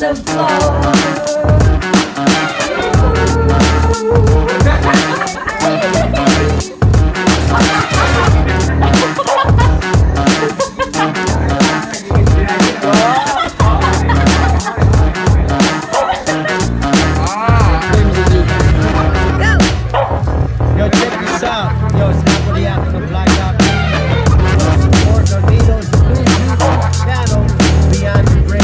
the floor. Yo, check this out. Yo, it's Napoli after the Black Dot. Support Donitos, please YouTube channel Beyond the Brain.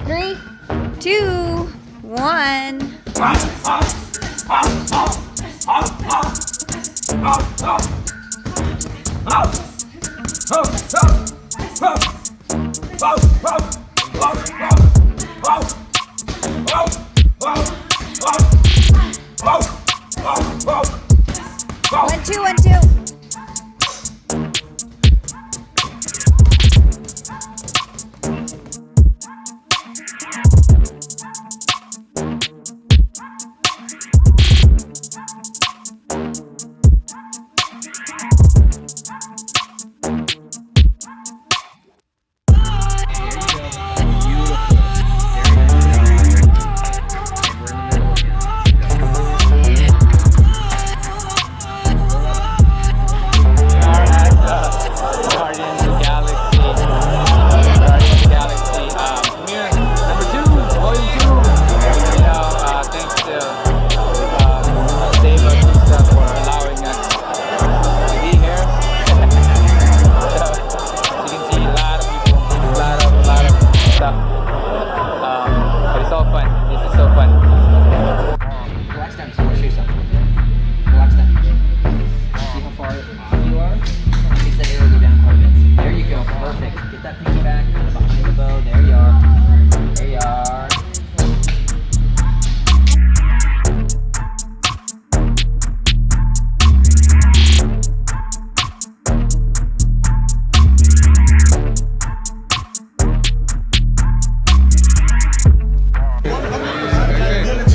Three, two, one. One, two, one, two.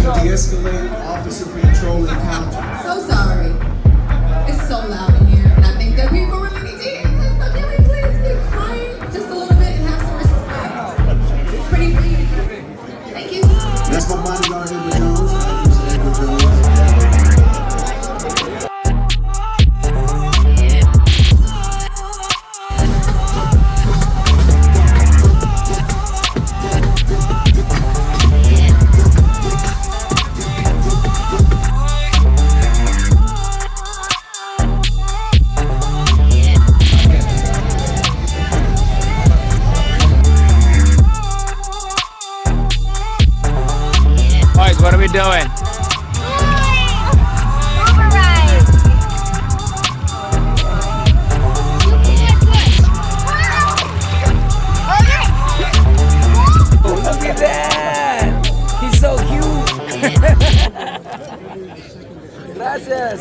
De-escalate officer control encounter. So sorry. It's so loud in here, and I think that people really need to hear this. So can we please be quiet just a little bit and have some respect? Pretty please. Thank you. That's my bodyguard, Edward Jones. I use Edward Jones. Boys, what are we doing? Override. Oh, look at that! He's so cute! Gracias!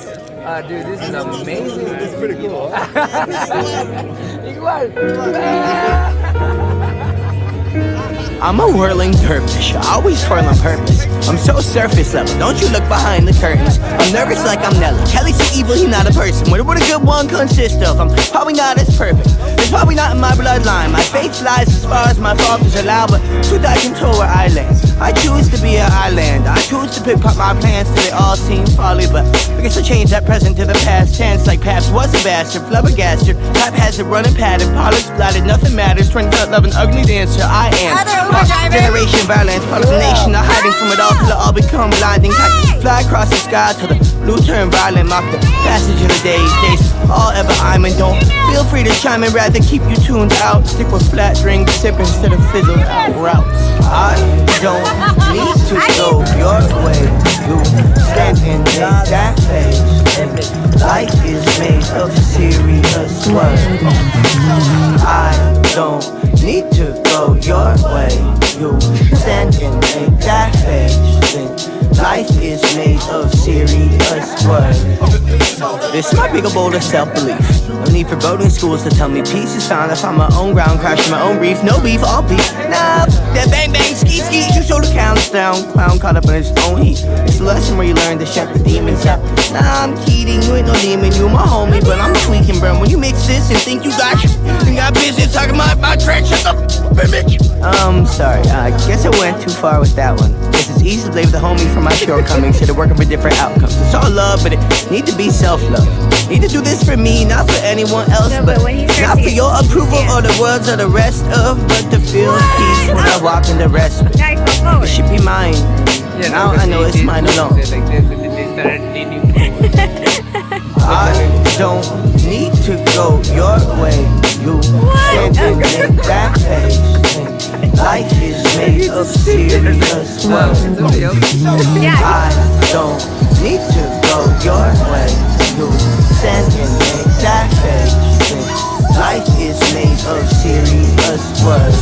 Dude, this is amazing. This is pretty cool. Igual. I'm a whirling dervish, I always twirl on purpose. I'm so surface level, don't you look behind the curtains. I'm nervous like I'm Nelly. Kelly's so evil, he not a person. What would a good one consist of? I'm probably not as perfect. It's probably not in my bloodline. My faith lies as far as my fathers allow, but truth I control where I land. I choose to be an island. I choose to pick up my plans till they all seem folly, but I guess I change that present to the past tense. Like Paps was a bastard, flabbergasted. Pap has it running pattern, polished, splattered, nothing matters. Twin cut, love, an ugly dancer. I am. Generation violence, part of the nation, not hiding from it all till it all become blinding. Fly across the sky till the blue turn violent, mock the passage of the days all ever I'm in. Don't feel free to chime in, rather keep you tuned out. Stick with flat drink, sip instead of fizzled out routes. I don't need to go your way. You stand and make that face. Life is made of serious work. I don't need to go your way. You stand and make that face. Life is made of serious work. This might be a bold of self-belief. No need for boating schools to tell me peace is found. I find my own ground, crashing my own reef. No beef, all peace. Nah, that bang bang ski ski. You show the counts down. Clown caught up in his own heat. It's a lesson where you learn to shut the demons up. Nah, I'm kidding. You ain't no demon. You my homie, but I'm tweaking, bro. When you mix this and think you got business talking about my track, shut up, bitch. Sorry. I guess I went too far with that one. Guess it's easy to blame the homie for my shortcomings. Should have working for different outcomes. It's all love, but it need to be self-love. Need to do this for me, not for anyone else, No, but but when he starts not to for get your approval yeah. or the words of the rest of, but to feel peace when I walk in the restaurant. Now you fall It forward. should be mine. Yeah, Now I know it's mine alone. Like this, and then they started leaning forward. I don't need to go your way. You stand and make that face. Life is made of serious work. Somebody else. Yeah. I don't need to go your way. You stand and make that face. Life is made of serious work.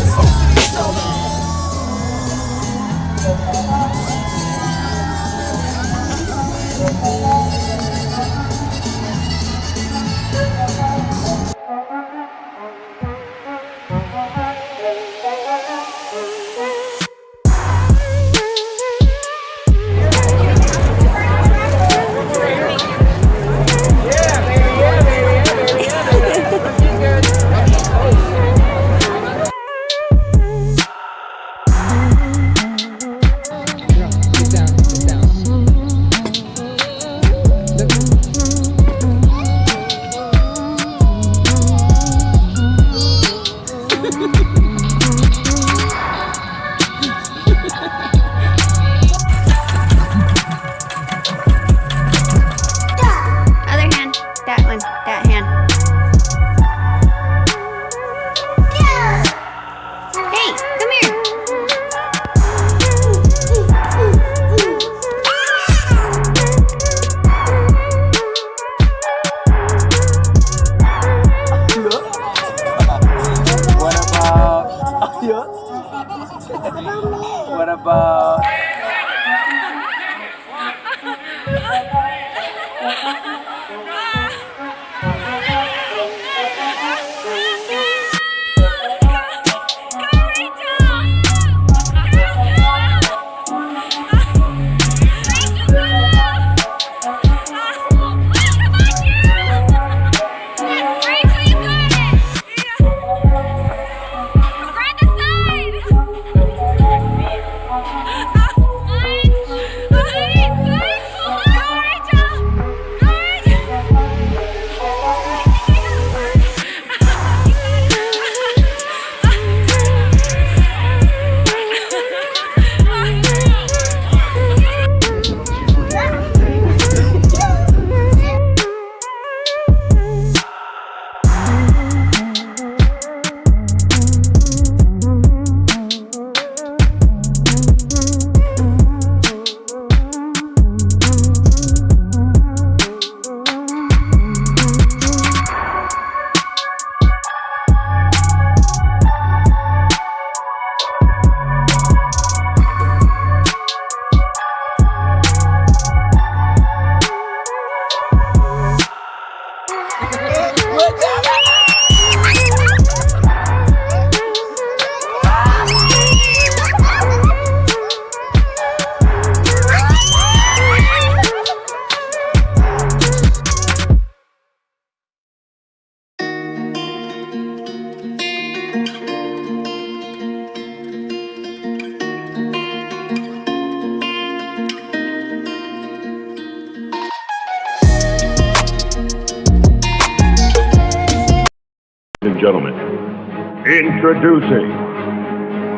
Introducing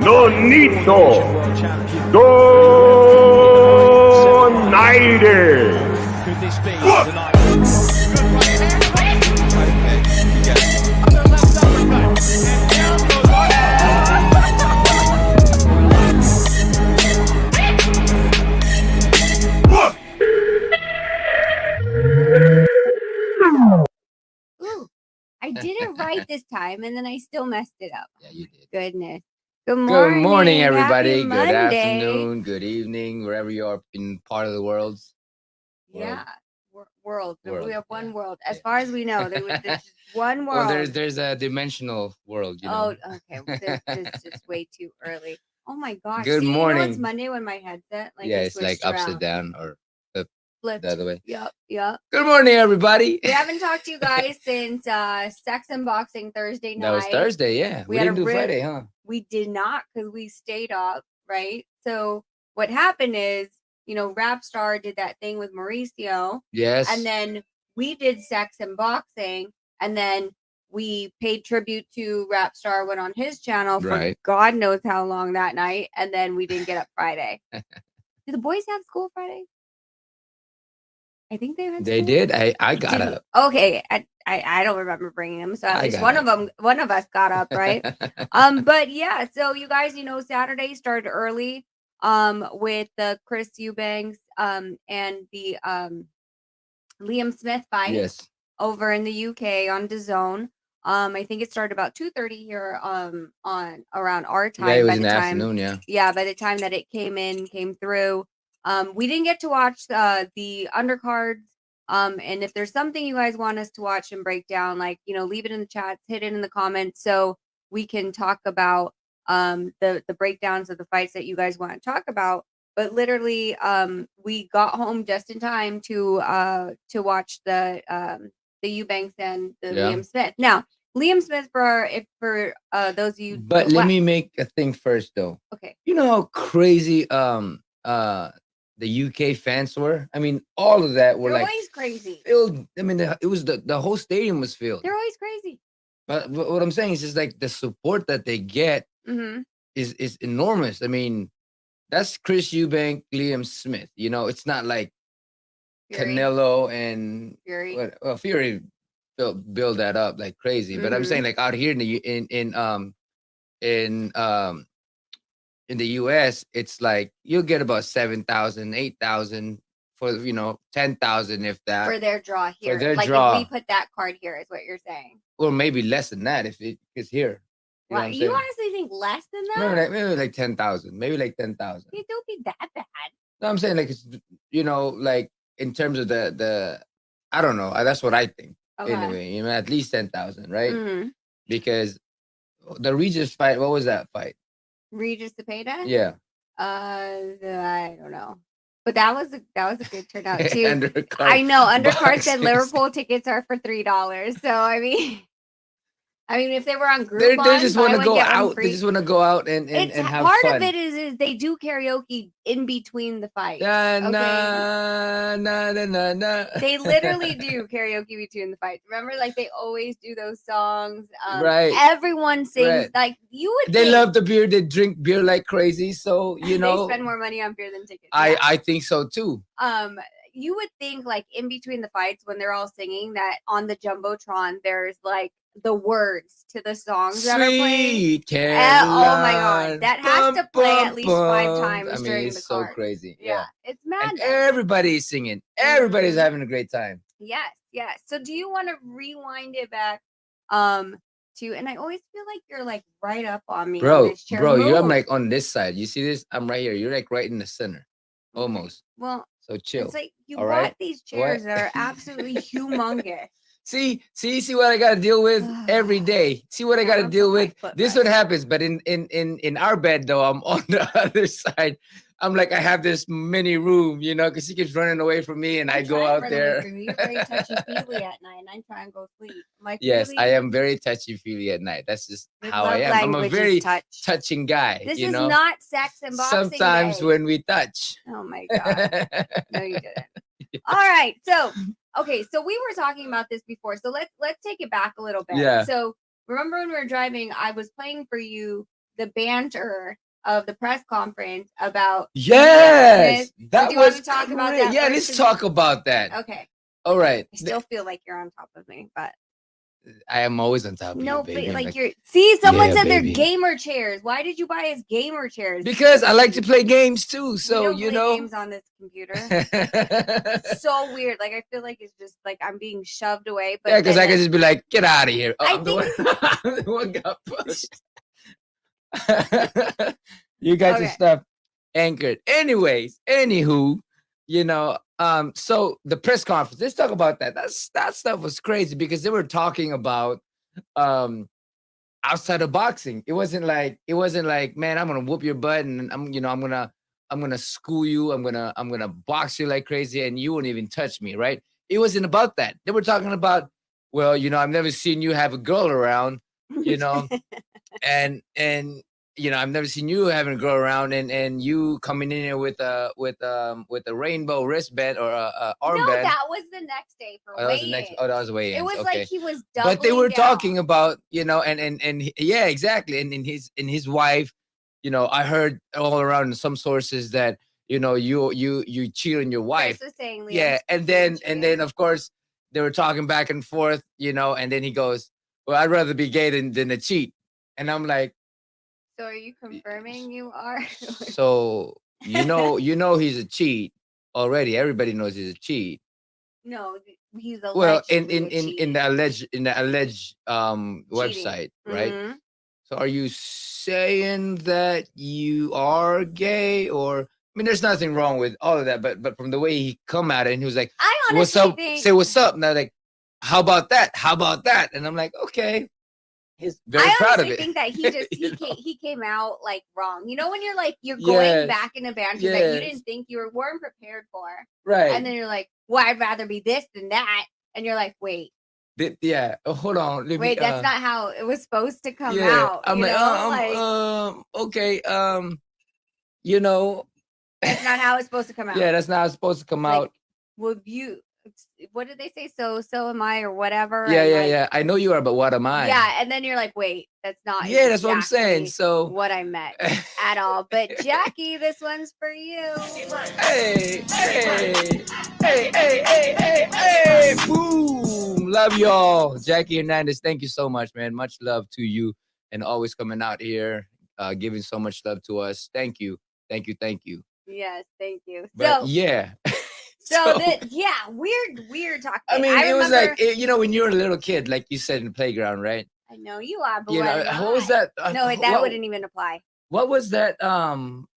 Nonito Donaire. Could this be tonight? Ooh, I did it right this time, and then I still messed it up. Yeah, you did. Goodness. Good Good morning. morning, Happy everybody. Good Monday. afternoon. Good evening, wherever you are in part of the world. Yeah. World. We World, have one yeah, world. As yeah. far as we know, there's just one world. Well, there's a dimensional world, you know. Oh, okay. Well, this is just way too early. Oh my gosh. Good See, you know it's morning. Monday when my headset Yeah, is it's like switched upside around. down or Flipped. the other way. Yep. Good morning, everybody. We haven't talked to you guys since Sex and Boxing Thursday night. That was Thursday, yeah. We had didn't a do Friday, huh? We did not, because we stayed up, right? So what happened is, Rap Star did that thing with Mauricio, Yes. and then we did Sex and Boxing, and then we paid tribute to Rap Star, went on his channel for Right. God knows how long that night, and then we didn't get up Friday. Do the boys have school Friday? I think they had They school. did. I got Didn't- up. Okay, I don't remember bringing them, so at I least got one of us got up, right? But yeah, so you guys, Saturday started early, with the Chris Eubanks, and the Liam Smith fight Yes. over in the UK on DAZN. I think it started about 2:30 here, on around our time. Yeah, it was by in the the time, afternoon, yeah. yeah, by the time that it came through, we didn't get to watch the undercards. And if there's something you guys want us to watch and break down, leave it in the chats, hit it in the comments, so we can talk about the breakdowns of the fights that you guys want to talk about. But literally, we got home just in time to watch the Eubanks and the Yeah. Liam Smith. Now, Liam Smith, for those of you, But let me make a thing first, though. okay. You know how crazy the UK fans were? I mean, all of that were They're like always crazy. filled. I mean, it was the whole stadium was filled. They're always crazy. But what I'm saying is just like the support that they get Mm-hmm. is enormous. I mean, that's Chris Eubank, Liam Smith. It's not like Fury. Canelo and Fury. Fury build that up like crazy. But I'm saying like out here in the US, it's like you'll get about 7,000, 8,000 for 10,000 if that. For their draw here. their like draw. if we put that card here, is what you're saying. Or maybe less than that if it's here. You know what I'm You saying? honestly think less than that? Maybe like 10,000. Maybe like 10,000. It don't be that bad. No, I'm saying like it's like in terms of the I don't know. That's what I think. Okay. Anyway, at least 10,000, right? Mhm. Because the Regis fight, what was that fight? Regis Cepeda? Yeah. I don't know. But that was a good turnout too. Undercard I know. Undercard said boxing. Liverpool tickets are for $3. So I mean, if they were on They Groupon, just buy want to one, go get one out. free. They just want to go out and have part fun. of it is they do karaoke in between the fights. Na, Okay? na, na, na, na, na. They literally do karaoke between the fights. Remember, like they always do those songs. Right. Everyone sings. Right. Like you would. They think love the beer. They drink beer like crazy. So they spend more money on beer than tickets. Yeah. I think so too. You would think like in between the fights when they're all singing that on the Jumbotron there's like the words to the songs that are playing. Sweet Oh my god, Caroline. that has to play Bum, at least 5 bum. times I mean, during it's the so card. crazy. Yeah, it's And madness. everybody's singing. Everybody's having a great time. Yes. So do you want to rewind it back to, and I always feel like you're like right up on me. on this chair. I'm Move. like on this side. You see this? I'm right here. You're like right in the center. Almost. Well, So chill. it's like you All bought right? these chairs What? that are absolutely humongous. See what I gotta deal with every day. See what I Yeah, gotta I'll deal put my with. foot This back. what happens, but in our bed though, I'm on the other side. I'm like I have this mini room, because he keeps running away from me, and I go out there. You're very touchy-feely at night, and I try and go sleep. I'm like, Yes, really? I am very touchy-feely at night. That's just Your how I love am. I'm a language is very touch. touching guy. This is not sex and boxing. Sometimes day. when we touch. Oh my god. No, you didn't. All right. So, okay. So we were talking about this before. So let's take it back a little bit. Yeah. So remember when we were driving, I was playing for you the banter of the press conference about Yes, Smith. that Do you want was to talk about great. that Yeah, first? let's 'Cause- talk about that. Okay. All right. I still feel like you're on top of me, but I am always on top of no, you, baby. but I'm like you're. See, someone yeah, said they're baby. gamer chairs. Why did you buy us gamer chairs? Because I like to play games too. We So don't you play know. games on this computer. So weird. Like I feel like it's just like I'm being shoved away. But Yeah, because and I can then- just be like, get out of here. Oh, I I'm the one, I'm the one got pushed. You got your Okay. stuff anchored. Anyways, anywho, you know, so the press conference, let's talk about that. That stuff was crazy because they were talking about outside of boxing. It wasn't like, man, I'm gonna whoop your butt and I'm gonna school you, I'm gonna box you like crazy and you won't even touch me, right? It wasn't about that. They were talking about, well, I've never seen you have a girl around, you know, and I've never seen you having a girl around and you coming in here with a rainbow wristband or a armband. No, that was the next day for that was the next. Oh, that was way. It was okay. like he was doubling But they were down. talking about, yeah, exactly. And his wife, I heard all around in some sources that you cheat on your wife. Chris was saying, Liam's Yeah, and then of course they were talking back and forth, and then he goes, "Well, I'd rather be gay than a cheat," and I'm like, so are you confirming you are? so he's a cheat already. Everybody knows he's a cheat. No, he's Well, allegedly in the alleged website, right? Mm-hmm. So are you saying that you are gay? Or I mean, there's nothing wrong with all of that, but from the way he come at it, and he was like, I honestly "What's up? think Say what's up." And they're like, "How about that? How about that?" And I'm like, "Okay." He's very proud of honestly it. think that he just he came out like wrong. You know when you're like you're Yes. going back in a banter that you Yes. didn't think you weren't prepared for, Right. and then you're like, "Well, I'd rather be this than that," and you're like, "Wait, Yeah. Oh, hold on. Let me, wait, that's not how it was supposed to come yeah. out." I'm You like, know, okay. that's not how it's supposed to come out. Yeah, that's not supposed to come Like, out. Well, what did they say? So am I, or whatever. Yeah, and yeah, like, yeah. I know you are, but what am I? Yeah, and then you're like, wait, that's not. Yeah, that's what I'm exactly saying. So what I meant at all. But Jackie, this one's for you. Hey, hey, hey, hey, hey, hey, hey, boom. Love y'all. Jackie Hernandez, thank you so much, man. Much love to you and always coming out here, giving so much love to us. Thank you. Thank you. Thank you. Yes, thank you. But So yeah. weird talk. I mean, it was remember- like, when you were a little kid, like you said in the playground, right? I know you are, but What was that? No, that wouldn't even apply. What was that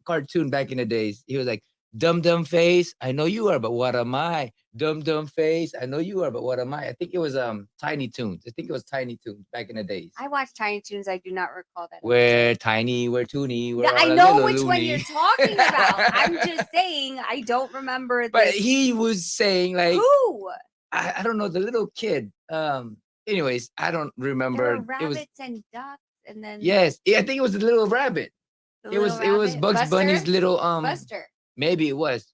cartoon back in the days? He was like, dumb face, I know you are, but what am I? Dumb face, I know you are, but what am I? I think it was Tiny Toons. I think it was Tiny Toons back in the days. I watched Tiny Toons. I do not recall that. We're tiny, we're toony, we're I all a know little which one loony. you're talking about. I'm just saying I don't remember. But this. he was saying like, Who? I don't know, the little kid. Anyways, I don't remember. There were rabbits It was and ducks, and then yes, I think it was the little rabbit. the It was little rabbit. Bugs Buster? Bunny's little Buster. maybe it was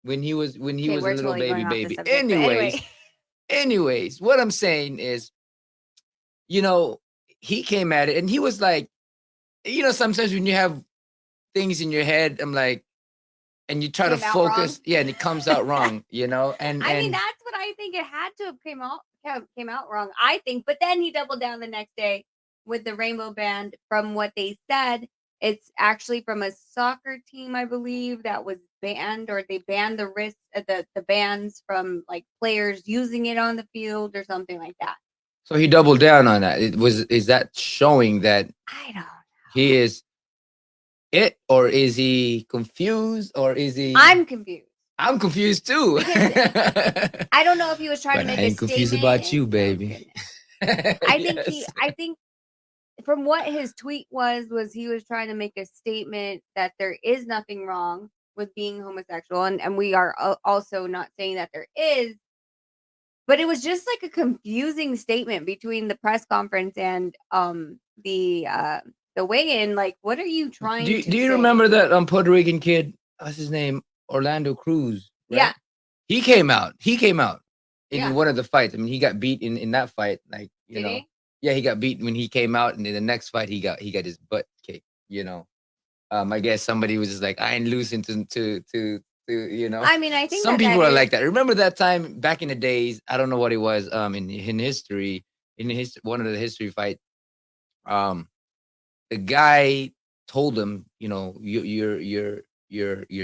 when he was Okay, a we're little totally going off the baby. subject, but Anyways, what I'm saying is, he came at it and he was like, sometimes when you have things in your head, I'm like, and you try to Came out focus, wrong. yeah, and it comes out wrong, and I mean, that's what I think. It had to have came out wrong, I think. But then he doubled down the next day with the rainbow band. From what they said, it's actually from a soccer team, I believe, that was banned, or they banned the wrist, the bands from like players using it on the field or something like that. so he doubled down on that. Is that showing that I don't know. he is it, or is he confused, or is he? I'm confused. I'm confused too. I don't know if he was trying But to make I a ain't statement. confused about you, Oh, baby. goodness. Yes. I think from what his tweet was he was trying to make a statement that there is nothing wrong with being homosexual, and we are also not saying that there is, but it was just like a confusing statement between the press conference and the weigh-in. Like, what are you trying to Do you say? remember that Puerto Rican kid? What's his name? Orlando Cruz. Right? Yeah. He came out in Yeah. one of the fights. I mean, he got beat in that fight. Like, Did he? Yeah, he got beat when he came out, and in the next fight, he got his butt kicked. I guess somebody was just like, I ain't losing to. I mean, I think Some that people that are is like that. Remember that time back in the days? I don't know what it was. In history, one of the history fight, um, the guy told him, you're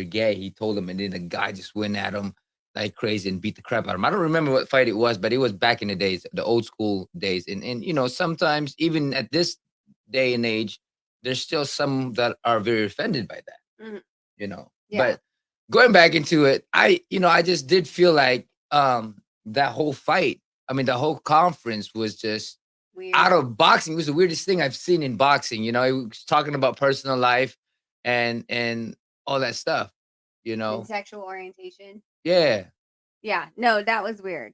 gay. He told him, and then the guy just went at him like crazy and beat the crap out of him. I don't remember what fight it was, but it was back in the days, the old school days. And sometimes even at this day and age, there's still some that are very offended by that. Mhm. You know, Yeah. but going back into it, I just did feel like that whole fight. I mean, the whole conference was just out Weird. of boxing. It was the weirdest thing I've seen in boxing. He was talking about personal life and all that stuff. You And know, sexual orientation. yeah, Yeah. No, that was weird.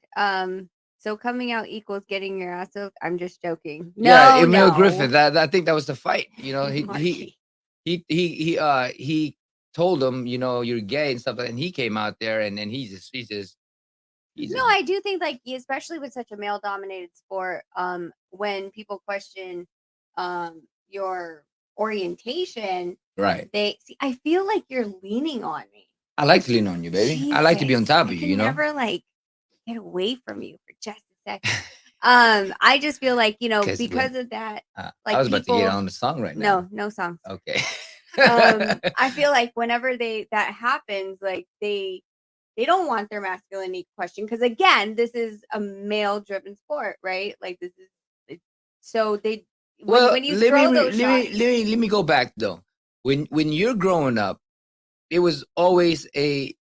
So coming out equals getting your ass hooked. I'm just joking. yeah. No, Emil no. Griffith. I think that was the fight. Marky. He told him, you're gay and stuff, and he came out there and then he's No, just I do think like especially with such a male dominated sport, when people question your orientation, right. they see I feel like you're leaning on me. I like to lean on you, baby. I like to be on Jesus. top of I you. can never like get away from you for just a second. I just feel like, Because because of that, I like was about to get people on the song right now. no songs. Okay. I feel like whenever that happens, like they don't want their masculinity questioned because again, this is a male driven sport, right? Like this is so they Well, when you throw those shots, let me go back though. When you're growing up, it was always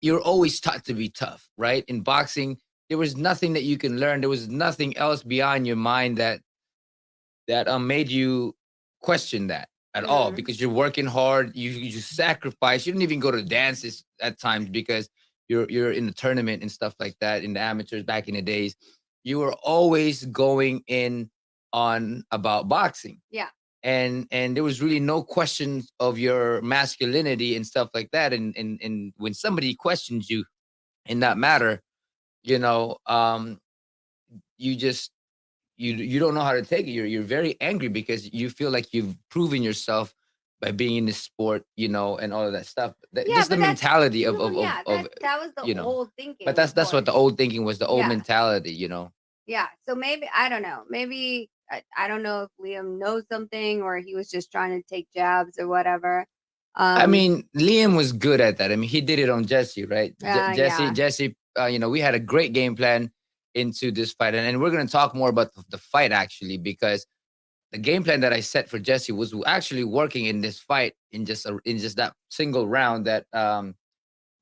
you're always taught to be tough, right? In boxing, there was nothing that you can learn. There was nothing else beyond your mind that made you question that at all mhm, because you're working hard. You sacrifice. You didn't even go to dances at times because you're in the tournament and stuff like that in the amateurs back in the days. You were always going in on about boxing yeah, and there was really no questions of your masculinity and stuff like that and when somebody questions you in that matter, you know um you just you don't know how to take it. You're very angry because you feel like you've proven yourself by being in this sport, and all of that stuff. yeah, Just the but that's mentality no, yeah, that was the you know old but thinking, of that's what course, the old thinking was, the old yeah. mentality. Yeah, so maybe I don't know. Maybe I don't know if Liam knows something or he was just trying to take jabs or whatever. I Um, mean, Liam was good at that. I mean, he did it on Jesse, right? yeah. Jesse. We had a great game plan into this fight, and we're gonna talk more about the fight actually because the game plan that I set for Jesse was actually working in this fight in just that single round that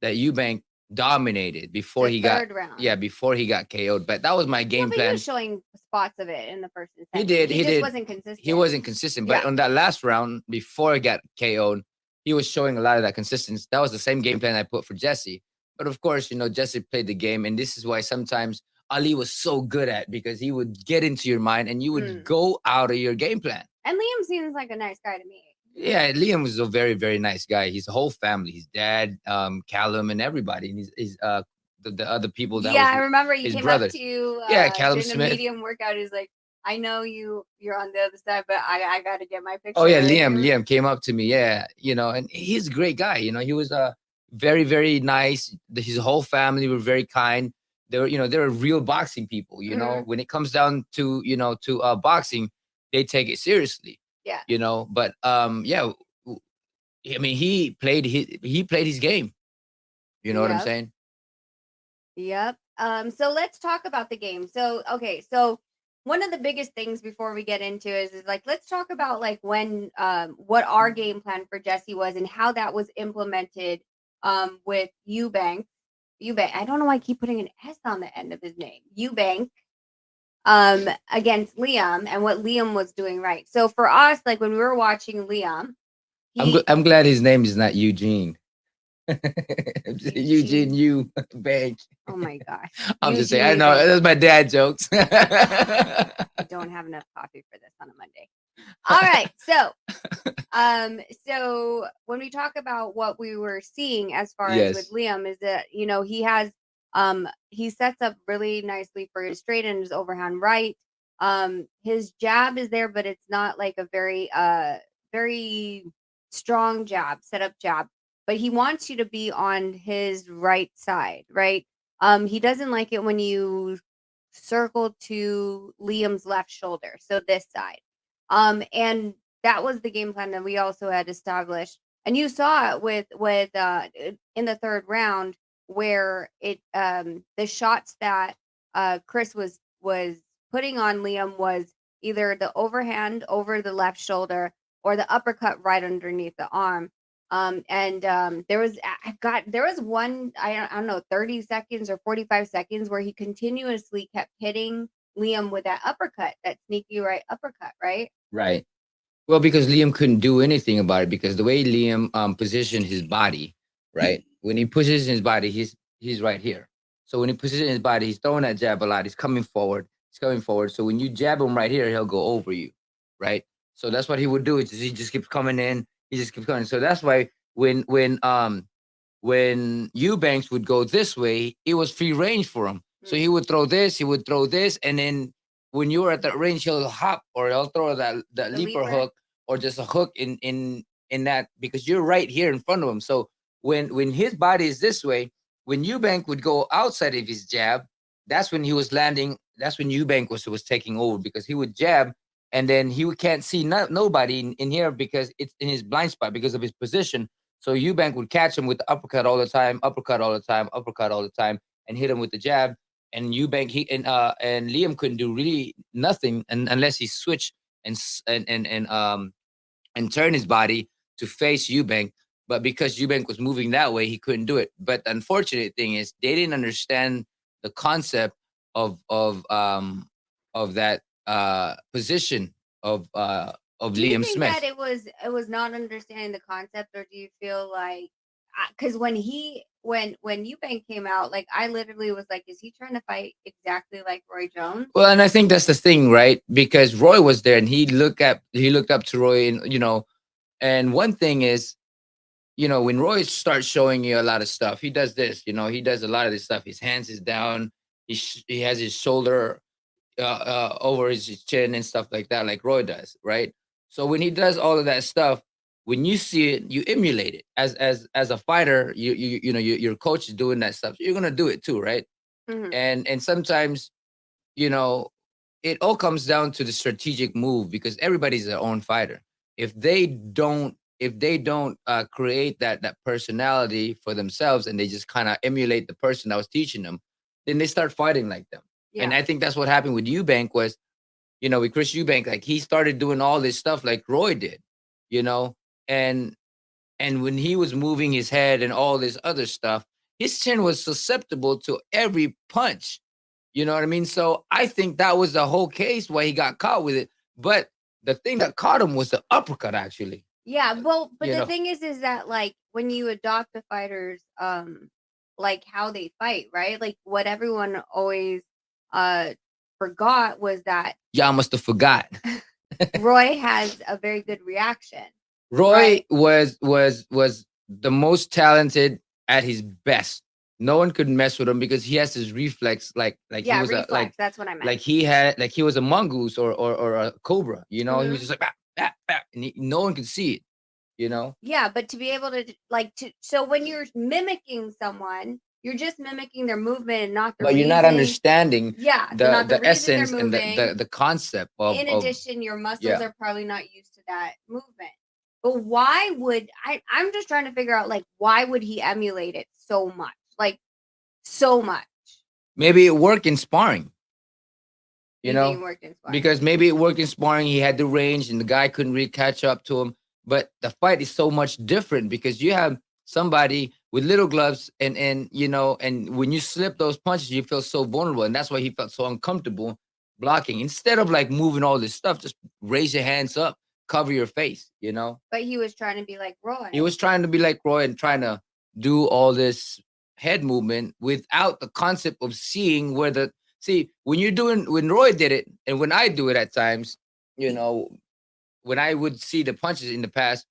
Eubank dominated before The he got third round. yeah before he got KO'd. But that was my Yeah, game but he was plan. showing spots of it in the first and He second. did. He He just did. wasn't He consistent. wasn't consistent. But Yeah. on that last round, before he got KO'd, he was showing a lot of that consistency. That was the same game plan I put for Jesse. But of course, Jesse played the game. And this is why sometimes Ali was so good at because he would get into your mind and you would Mm. go out of your game plan. And Liam seems like a nice guy to me. Yeah, Liam was a very, very nice guy. His whole family, his dad, Callum, and everybody, and his the other people that Yeah, was I remember he his came up brothers. to Yeah, Callum during the Smith. medium workout. He's like, I know you're on the other side, but I got to get my picture. Oh yeah, Liam came up to me. Yeah, and he's a great guy. He was very, very nice. His whole family were very kind. They're real boxing people. Mhm. When it comes down to boxing, they take it seriously. Yeah. But yeah, I mean, he played his game. You know what I'm Yep. saying? Yep. So let's talk about the game. So okay, so one of the biggest things before we get into is like let's talk about like when what our game plan for Jesse was and how that was implemented with Eubank. Eubank. I don't know why I keep putting an S on the end of his name. Eubank against Liam and what Liam was doing right. So for us, like when we were watching Liam, I'm glad his name is not Eugene. Eugene. Eugene Bank. Oh my gosh. I'm just saying. I Eugene know Eubank. that's my dad jokes. I don't have enough coffee for this on a Monday. All right. So when we talk about what we were seeing as far as with Yes. Liam is that, he has he sets up really nicely for his straight and his overhand right. His jab is there, but it's not like a very strong jab, set up jab. But he wants you to be on his right side, right? He doesn't like it when you circle to Liam's left shoulder, so this side. And that was the game plan that we also had established. And you saw it with in the third round where it the shots that Chris was putting on Liam was either the overhand over the left shoulder or the uppercut right underneath the arm. And there was one, I don't know, 30 seconds or 45 seconds where he continuously kept hitting Liam with that uppercut, that sneaky right uppercut, right? Right. Well, because Liam couldn't do anything about it because the way Liam positioned his body, right? When he positions his body, he's right here. So when he positions his body, he's throwing that jab a lot. He's coming forward. He's coming forward. So when you jab him right here, he'll go over you, right? So that's what he would do. Is he just keeps coming in. He just keeps coming. So that's why when Eubanks would go this way, it was free range for him. So he would throw this, and then when you were at that range, he'll hop or he'll throw that The leaper leaper. hook or just a hook in that because you're right here in front of him. So when his body is this way, when Eubank would go outside of his jab, that's when he was landing. That's when Eubank was taking over because he would jab and then can't see nobody in here because it's in his blind spot because of his position. So Eubank would catch him with the uppercut all the time, uppercut all the time, uppercut all the time, and hit him with the jab. And Eubank and Liam couldn't do really nothing unless he switched and turn his body to face Eubank. But because Eubank was moving that way, he couldn't do it. But the unfortunate thing is they didn't understand the concept of that position of Do you Liam think Smith. that it was not understanding the concept, or do you feel like because when Eubank came out, like I literally was like, is he trying to fight exactly like Roy Jones? Well, and I think that's the thing, right? Because Roy was there, and he looked up to Roy, and and one thing is, when Roy starts showing you a lot of stuff, he does this, he does a lot of this stuff. His hands is down, he has his shoulder over his chin and stuff like that, like Roy does, right? So when he does all of that stuff, when you see it, you emulate it. As a fighter, your coach is doing that stuff, you're gonna do it too, right? Mhm. And sometimes you know, it all comes down to the strategic move because everybody's their own fighter. If they don't create that personality for themselves and they just kind of emulate the person that was teaching them, then they start fighting like them. And Yeah. I think that's what happened with Eubank was, with Chris Eubank, like he started doing all this stuff like Roy did, you know, and when he was moving his head and all this other stuff, his chin was susceptible to every punch. You know what I mean? So I think that was the whole case why he got caught with it. But the thing that caught him was the uppercut, actually. Yeah, well, but You the know, thing is that like when you adopt the fighters, like how they fight, right? Like what everyone always uh forgot was that y'all must have forgot. Roy has a very good reaction, Roy right? was the most talented at his best. No one could mess with him because he has his reflex, like he Yeah, was reflex. That's what I meant. like he was a mongoose or a cobra. He was just like bah, bah, bah, and no one could see it. Yeah, but to be able to so when you're mimicking someone, you're just mimicking their movement and not the But you're not reason. understanding Yeah, not the the reason they're essence and moving. the concept In of addition, your muscles yeah. are probably not used to that movement. But why would I'm just trying to figure out like why would he emulate it so much? Like so much. Maybe it worked in sparring. You think it worked in sparring? Because maybe it worked in sparring. He had the range, and the guy couldn't really catch up to him. But the fight is so much different because you have somebody with little gloves, and when you slip those punches, you feel so vulnerable, and that's why he felt so uncomfortable blocking. Instead of like moving all this stuff, just raise your hands up, cover your face. But he was trying to be like Roy. He was trying to be like Roy and trying to do all this head movement without the concept of seeing where the see when Roy did it and when I do it at times, when I would see the punches in the past,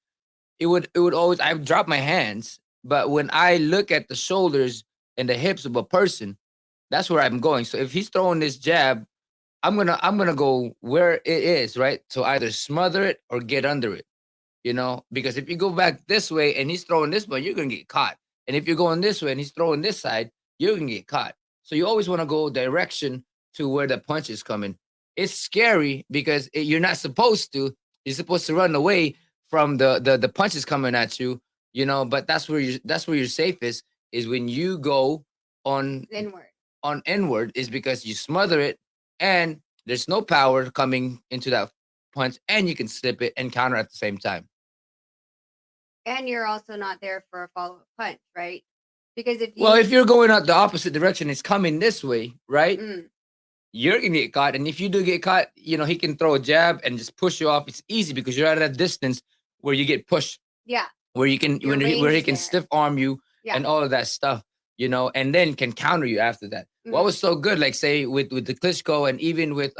it would always I would drop my hands, but when I look at the shoulders and the hips of a person, that's where I'm going. So if he's throwing this jab I'm gonna go where it is, right? So either smother it or get under it, because if you go back this way and he's throwing this way, you're gonna get caught. And if you're going this way and he's throwing this side, you're gonna get caught. So you always want to go direction to where the punch is coming. It's scary because you're not supposed to. You're supposed to run away from the punches coming at you, But that's where you're safest is when you go on Inward. on inward is because you smother it and there's no power coming into that punch and you can slip it and counter at the same time. And you're also not there for a follow-up punch, right? Because Well, if you're going out the opposite direction, it's coming this way, right? Mm, You're gonna get caught. And if you do get caught, he can throw a jab and just push you off. It's easy because you're at a distance where you get pushed, yeah, where you can Your where he range can there. stiff arm you yeah. and all of that stuff, and then can counter you after that. What Mhm. was so good, like say with the Klitschko and even with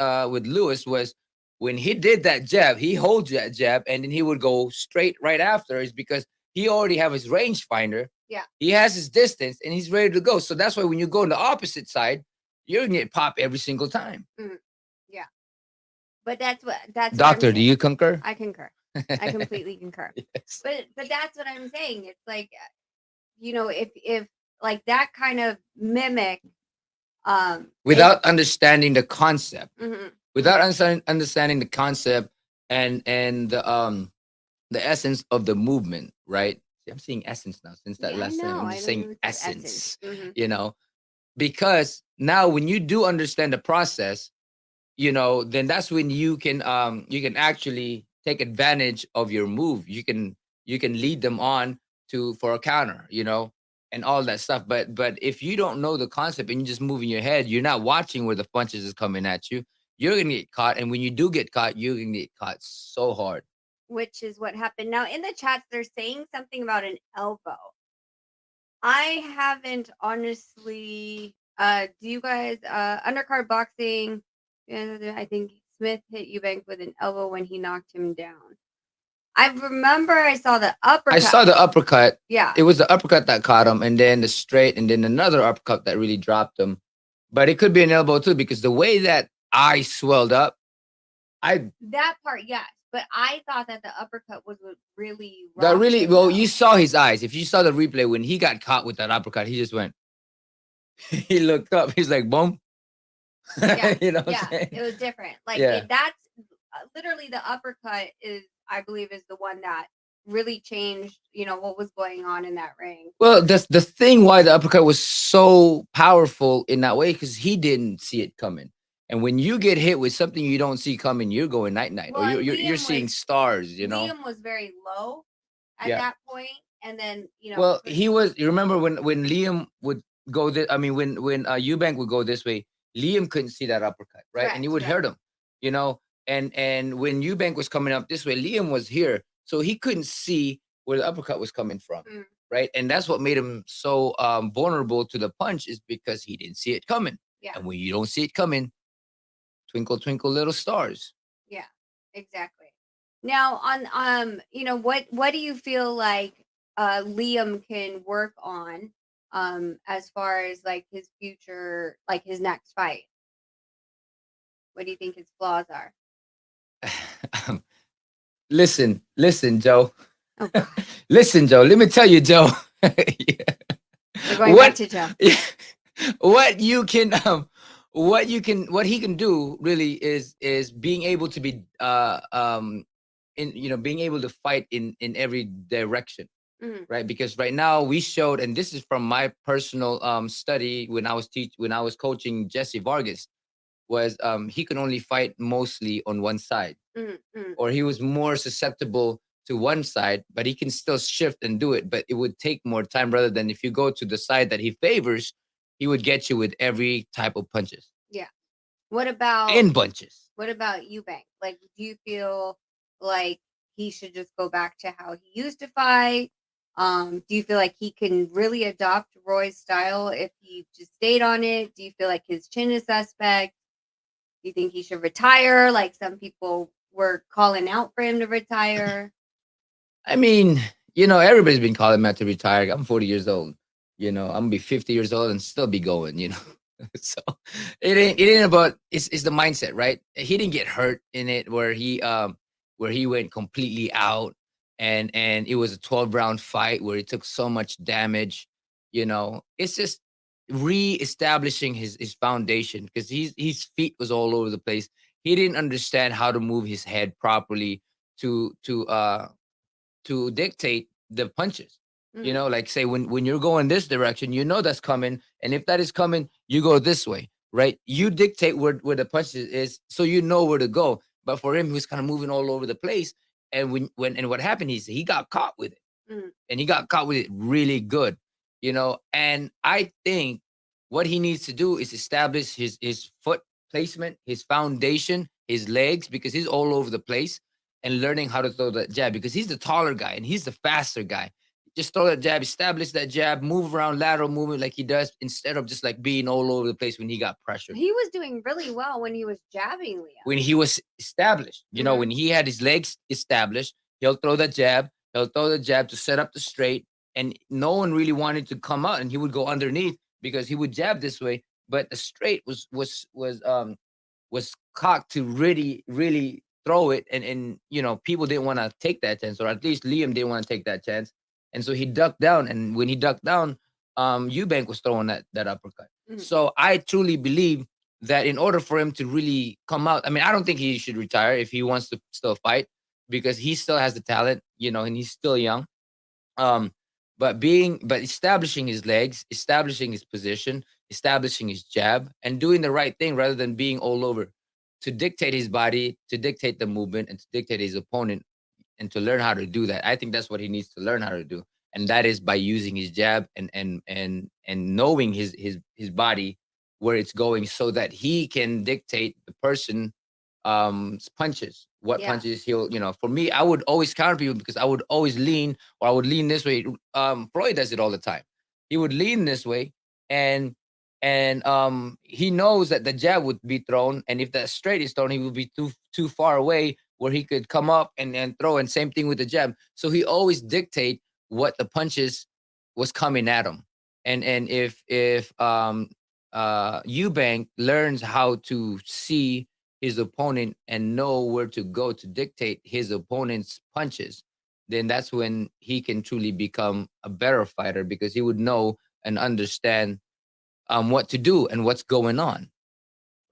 Lewis, was when he did that jab, he holds that jab and then he would go straight right after, is because he already have his rangefinder. Yeah. He has his distance and he's ready to go. So that's why when you go on the opposite side, you're gonna get popped every single time. Yeah. But that's what I'm Doctor, do saying. you concur? I concur. I completely concur. Yes. But that's what I'm saying. It's like, if like that kind of mimic, Without understanding the concept, mhm, without understanding the concept and the essence of the movement, right? See, I'm seeing essence now since that yeah, last time. I'm I just know saying you said essence, Mhm. because now when you do understand the process, then that's when you can actually take advantage of your move. You can lead them on for a counter, and all that stuff. But if you don't know the concept and you just move in your head, you're not watching where the punches is coming at you. You're gonna get caught, and when you do get caught, you're gonna get caught so hard. Which is what happened. Now in the chats, they're saying something about an elbow. I haven't honestly. Do you guys undercard boxing? I think Smith hit Eubank with an elbow when he knocked him down. I remember I saw the uppercut. I saw the uppercut. Yeah. It was the uppercut that caught him, and then the straight, and then another uppercut that really dropped him. But it could be an elbow too, because the way that eye swelled up, That part, yes. But I thought that the uppercut was what really that rocked really him, well. though. You saw his eyes. If you saw the replay when he got caught with that uppercut, he just went. He looked up. He's like, "Boom." Yeah, You know what I'm yeah, saying? it was different. Like Yeah. that's literally the uppercut is, I believe, is the one that really changed, what was going on in that ring. Well, the thing why the uppercut was so powerful in that way, because he didn't see it coming. And when you get hit with something you don't see coming, you're going night night, Well, or and you're Liam seeing was stars. Liam was very low at Yeah. that point, and then Well, he was. You remember when Liam would go this? I mean, when Eubank would go this way, Liam couldn't see that uppercut, right? And it would Correct. hurt him, And when Eubank was coming up this way, Liam was here, so he couldn't see where the uppercut was coming from, Mm. right? And that's what made him so vulnerable to the punch, is because he didn't see it coming. Yeah. And when you don't see it coming, twinkle twinkle little stars. Yeah, exactly. Now on what do you feel like Liam can work on as far as like his future, like his next fight? What do you think his flaws are? Listen, Joe. Oh God. Listen, Joe. Let me tell you, Joe. We're going back to Joe. What he can do really is being able to be being able to fight in every direction. Mhm. Right? Because right now we showed, and this is from my personal study when I was coaching Jesse Vargas, was he can only fight mostly on one side, Mhm, mhm. or he was more susceptible to one side, but he can still shift and do it, but it would take more time, rather than if you go to the side that he favors, he would get you with every type of punches Yeah. What about and bunches. What about Eubank? Like, do you feel like he should just go back to how he used to fight? Do you feel like he can really adopt Roy's style if he just stayed on it? Do you feel like his chin is suspect? Do you think he should retire? Like some people were calling out for him to retire. I mean, everybody's been calling me out to retire. I'm 40 years old. I'm gonna be 50 years old and still be going. So it ain't about it's the mindset, right? He didn't get hurt in it where he went completely out, and it was a 12 round fight where he took so much damage. It's just re-establishing his foundation, because his feet was all over the place. He didn't understand how to move his head properly to to uh to dictate the punches. Mhm. Like, say, when you're going this direction, that's coming, and if that is coming, you go this way, right? You dictate where the punches is, so you know where to go. But for him, he was kind of moving all over the place, and what happened is he got caught with it, Mhm. and he got caught with it really good. And I think what he needs to do is establish his foot placement, his foundation, his legs, because he's all over the place, and learning how to throw that jab, because he's the taller guy and he's the faster guy. Just throw that jab, establish that jab, move around, lateral movement like he does, instead of just like being all over the place when he got pressured. He was doing really well when he was jabbing Liam. When he was established, Mhm. when he had his legs established, he'll throw the jab, to set up the straight, and no one really wanted to come out, and he would go underneath because he would jab this way, but the straight was cocked to really, really throw it, and people didn't want to take that chance, or at least Liam didn't want to take that chance, and so he ducked down, and when he ducked down, Eubank was throwing that uppercut. Mhm. So I truly believe that in order for him to really come out, I mean, I don't think he should retire if he wants to still fight, because he still has the talent, and he's still young. Um, but establishing his legs, establishing his position, establishing his jab, and doing the right thing rather than being all over, to dictate his body, to dictate the movement, and to dictate his opponent, and to learn how to do that. I think that's what he needs to learn how to do, and that is by using his jab, and knowing his body, where it's going, so that he can dictate the person punches, what Yeah. punches he'll. For me, I would always counter people, because I would always lean, or I would lean this way. Floyd does it all the time. He would lean this way, and he knows that the jab would be thrown, and if that straight is thrown, he will be too far away where he could come up and throw. And same thing with the jab. So he always dictate what the punches was coming at him. And if Eubank learns how to see his opponent and know where to go to dictate his opponent's punches, then that's when he can truly become a better fighter, because he would know and understand what to do and what's going on,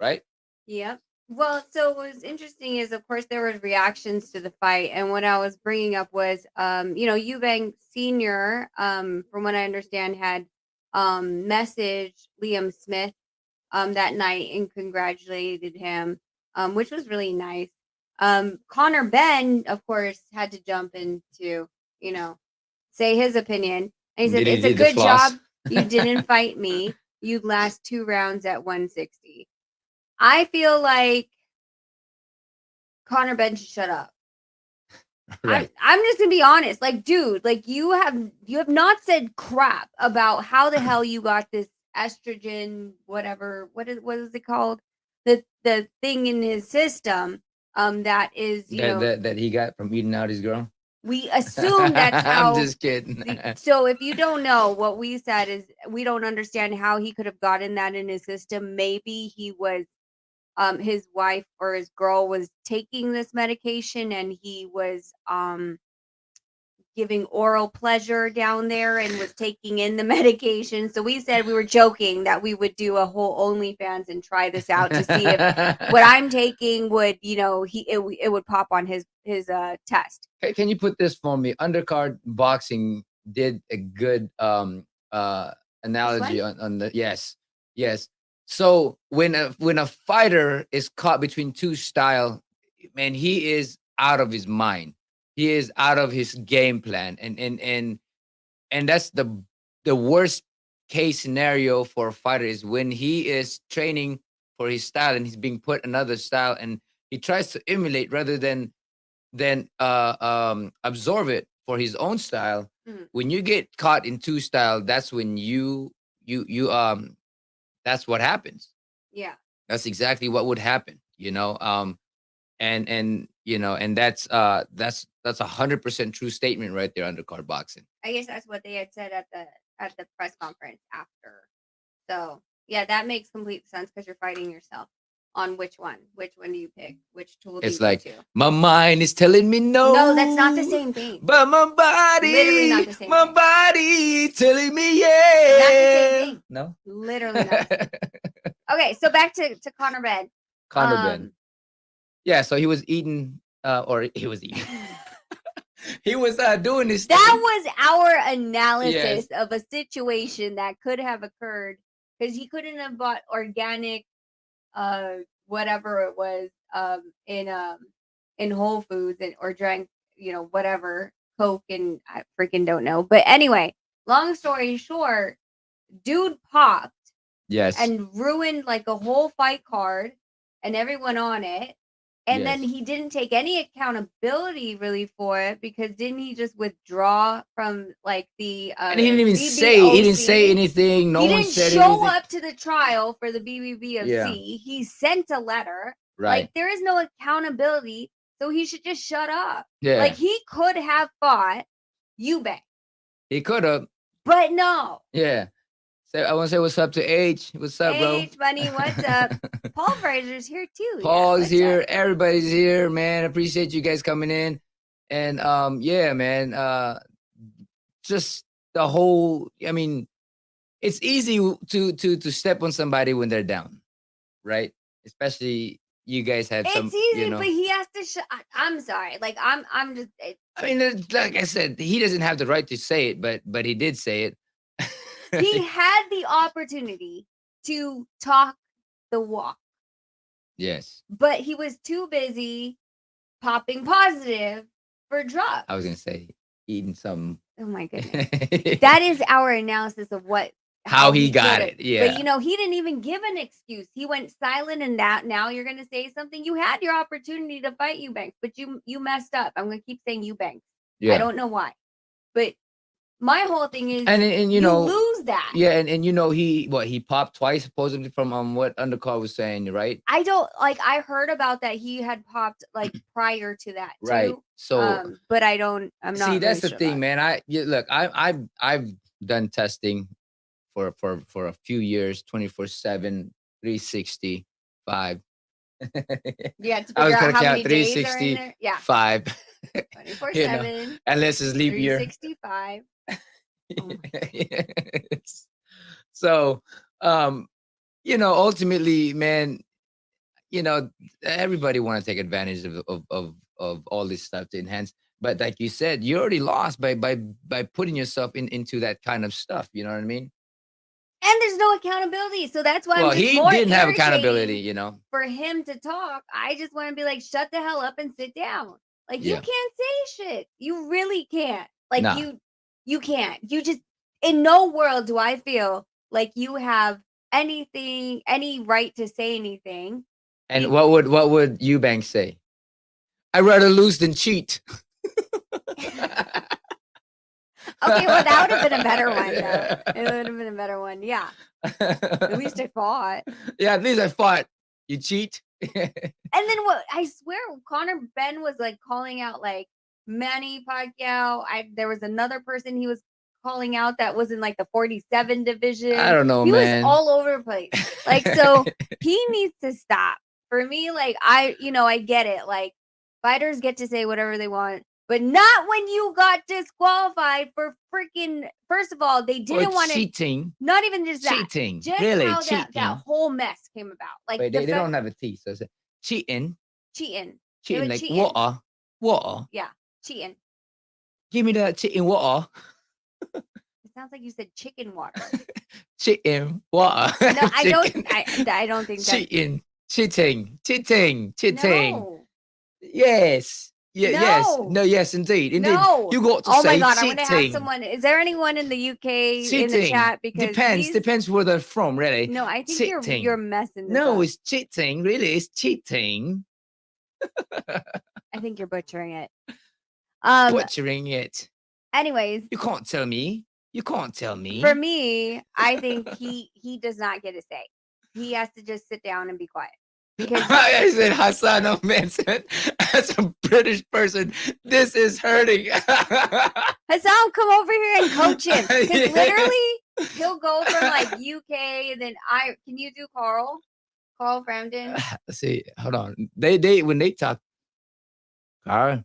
right? Yep. Well, so what was interesting is, of course, there was reactions to the fight, and what I was bringing up was, Eubank Senior, from what I understand, had messaged Liam Smith that night and congratulated him, which was really nice. Connor Ben, of course, had to jump into, you know, say his opinion, and he said, Did he "It's a did the good floss? job you didn't fight me. You'd last 2 rounds at 160." I feel like Connor Ben should shut up. Right. I'm just gonna be honest. Like, dude, like you have not said crap about how the hell you got this estrogen, whatever. What is it called? The thing in his system. That is, That he got from eating out his girl. we assume that's I'm how. just kidding. So if you don't know, what we said is we don't understand how he could have gotten that in his system. Maybe he was his wife or his girl was taking this medication, and he was giving oral pleasure down there and was taking in the medication. So we said we were joking that we would do a whole OnlyFans and try this out to see if what I'm taking would, it would pop on his test. Hey, can you put this for me? Undercard boxing did a good analogy on the yes. So when a fighter is caught between two style, man, he is out of his mind. He is out of his game plan, and that's the worst case scenario for a fighter, is when he is training for his style and he's being put another style, and he tries to emulate rather than absorb it for his own style. Mhm. When you get caught in two style, that's when you that's what happens. Yeah. That's exactly what would happen. And that's 100% true statement right there, undercard boxing. I guess that's what they had said at the press conference after. So, Yeah, that makes complete sense because you're fighting yourself on which one. Which one do you pick? Which tool do It's you like go to? my mind is telling me no. No, that's not the same thing. But my body, Literally not the same my thing. body telling me yeah. Not the same thing. No. Literally not the same thing. Okay, so back to Connor Ben. Connor Ben. Yeah, so he was eating, or he was eating. He was doing this. That was our analysis Yes. of a situation that could have occurred because he couldn't have bought organic, whatever it was, in Whole Foods or drank, whatever Coke, and I freaking don't know. But anyway, long story short, dude popped Yes. and ruined like a whole fight card and everyone on it. And then Yes. he didn't take any accountability really for it because didn't he just withdraw from like the And he didn't even say. BBOC? He didn't say anything. No He one didn't said show anything. up to the trial for the BBBOC. Yeah. He sent a letter. Right. Like there is no accountability, so he should just shut up. Yeah. Like he could have fought Eubank, He could have. but no. Yeah. So I want to say what's up to H. What's up, bro? H Bunny, what's up? Paul Fraser's here too. Paul is what's here. up? Everybody's here, man. Appreciate you guys coming in. And yeah, man. Just the whole. I mean, it's easy to step on somebody when they're down, right? Especially you guys have some. It's easy, You know, but he has to. I'm sorry. Like I'm just. I mean, like I said, he doesn't have the right to say it, but he did say it. He had the opportunity to talk the walk, Yes. but he was too busy popping positive for drugs. I was gonna say eating some. Oh my goodness. That is our analysis of how he got could've- it. Yeah. But he didn't even give an excuse. He went silent, and that now you're gonna say something. You had your opportunity to fight Eubank, but you messed up. I'm gonna keep saying Eubank. Yeah. I don't know why, but my whole thing is, and you lose that. Yeah, and he popped twice supposedly from what Undercard was saying, right? I don't I heard about that he had popped like prior to that too. Right. So but I'm not see, that's really the sure thing, about it. man. I've done testing for a few years, 24/7, 365. Yeah, to I was figure out gonna how count many days are in there. Yeah, 5. 24/7, Unless it's leap year. 365. Oh my Yes. So ultimately, man, everybody want to take advantage of all this stuff to enhance. But like you said, you already lost by putting yourself into that kind of stuff. You know what I mean? And there's no accountability, so that's why Well, I'm just he more didn't have irritated accountability. for him to talk. I just want to be like, shut the hell up and sit down. Like you Yeah. can't say shit. You really can't. Like Nah. you can't. You just in no world do I feel like you have any right to say anything. And what would Eubank say? I'd rather lose than cheat. Okay, well, that would have been a better one, though. It would have been a better one. Yeah. At least I fought. Yeah, at least I fought. You cheat. And then what? I swear, Connor Ben was like calling out like Manny Pacquiao. There was another person he was calling out that was in like the 47 division. I don't know, he man. was all over the place. Like, so he needs to stop. For me, like I get it. Like fighters get to say whatever they want. But not when you got disqualified for freaking. First of all, they didn't want to. Cheating. Not even just that. Cheating. Just Really? how Cheating. that whole mess came about. Like Wait, they don't have a T, so it's cheating. cheating. Cheating was like cheating. water. Yeah, cheating. Give me that cheating water. It sounds like you said chicken water. Cheating water. No, I don't. Chicken. I don't think that. Cheating. No. Yes. Yeah, yes. No. No, yes, indeed. No. You got to Oh say my god! cheating. I'm gonna have someone. Is there anyone in the UK in the Cheating. chat? Because Depends where they're from, really. No, I think Cheating. you're messing. This No, up. it's cheating. Really, it's cheating. I think you're butchering it. Butchering it. Anyways, You can't tell me. You can't tell me. for me, I think he does not get a say. He has to just sit down and be quiet. Because I said Hassan Ahmed as a British person, this is hurting. Hassan, come over here and coach him. Because Yeah. literally, He'll go from like UK and then can you do Carl? Carl Frampton? See, hold on. They when they talk, Carl,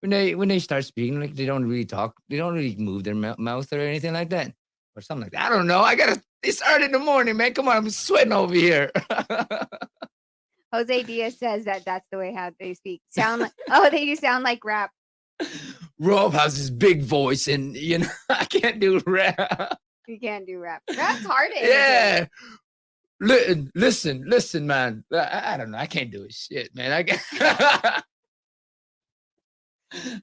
when they start speaking, like they don't really talk, they don't really move their mouth or anything like that, or something like that. I don't know. It's early in the morning, man. Come on, I'm sweating over here. Jose Diaz says that's the way how they speak. They do sound like rap. Rob has this big voice, and I can't do rap. You can't do rap. Rap's hard to Yeah. Listen, man. I don't know. I can't do it. Shit, man. I can't.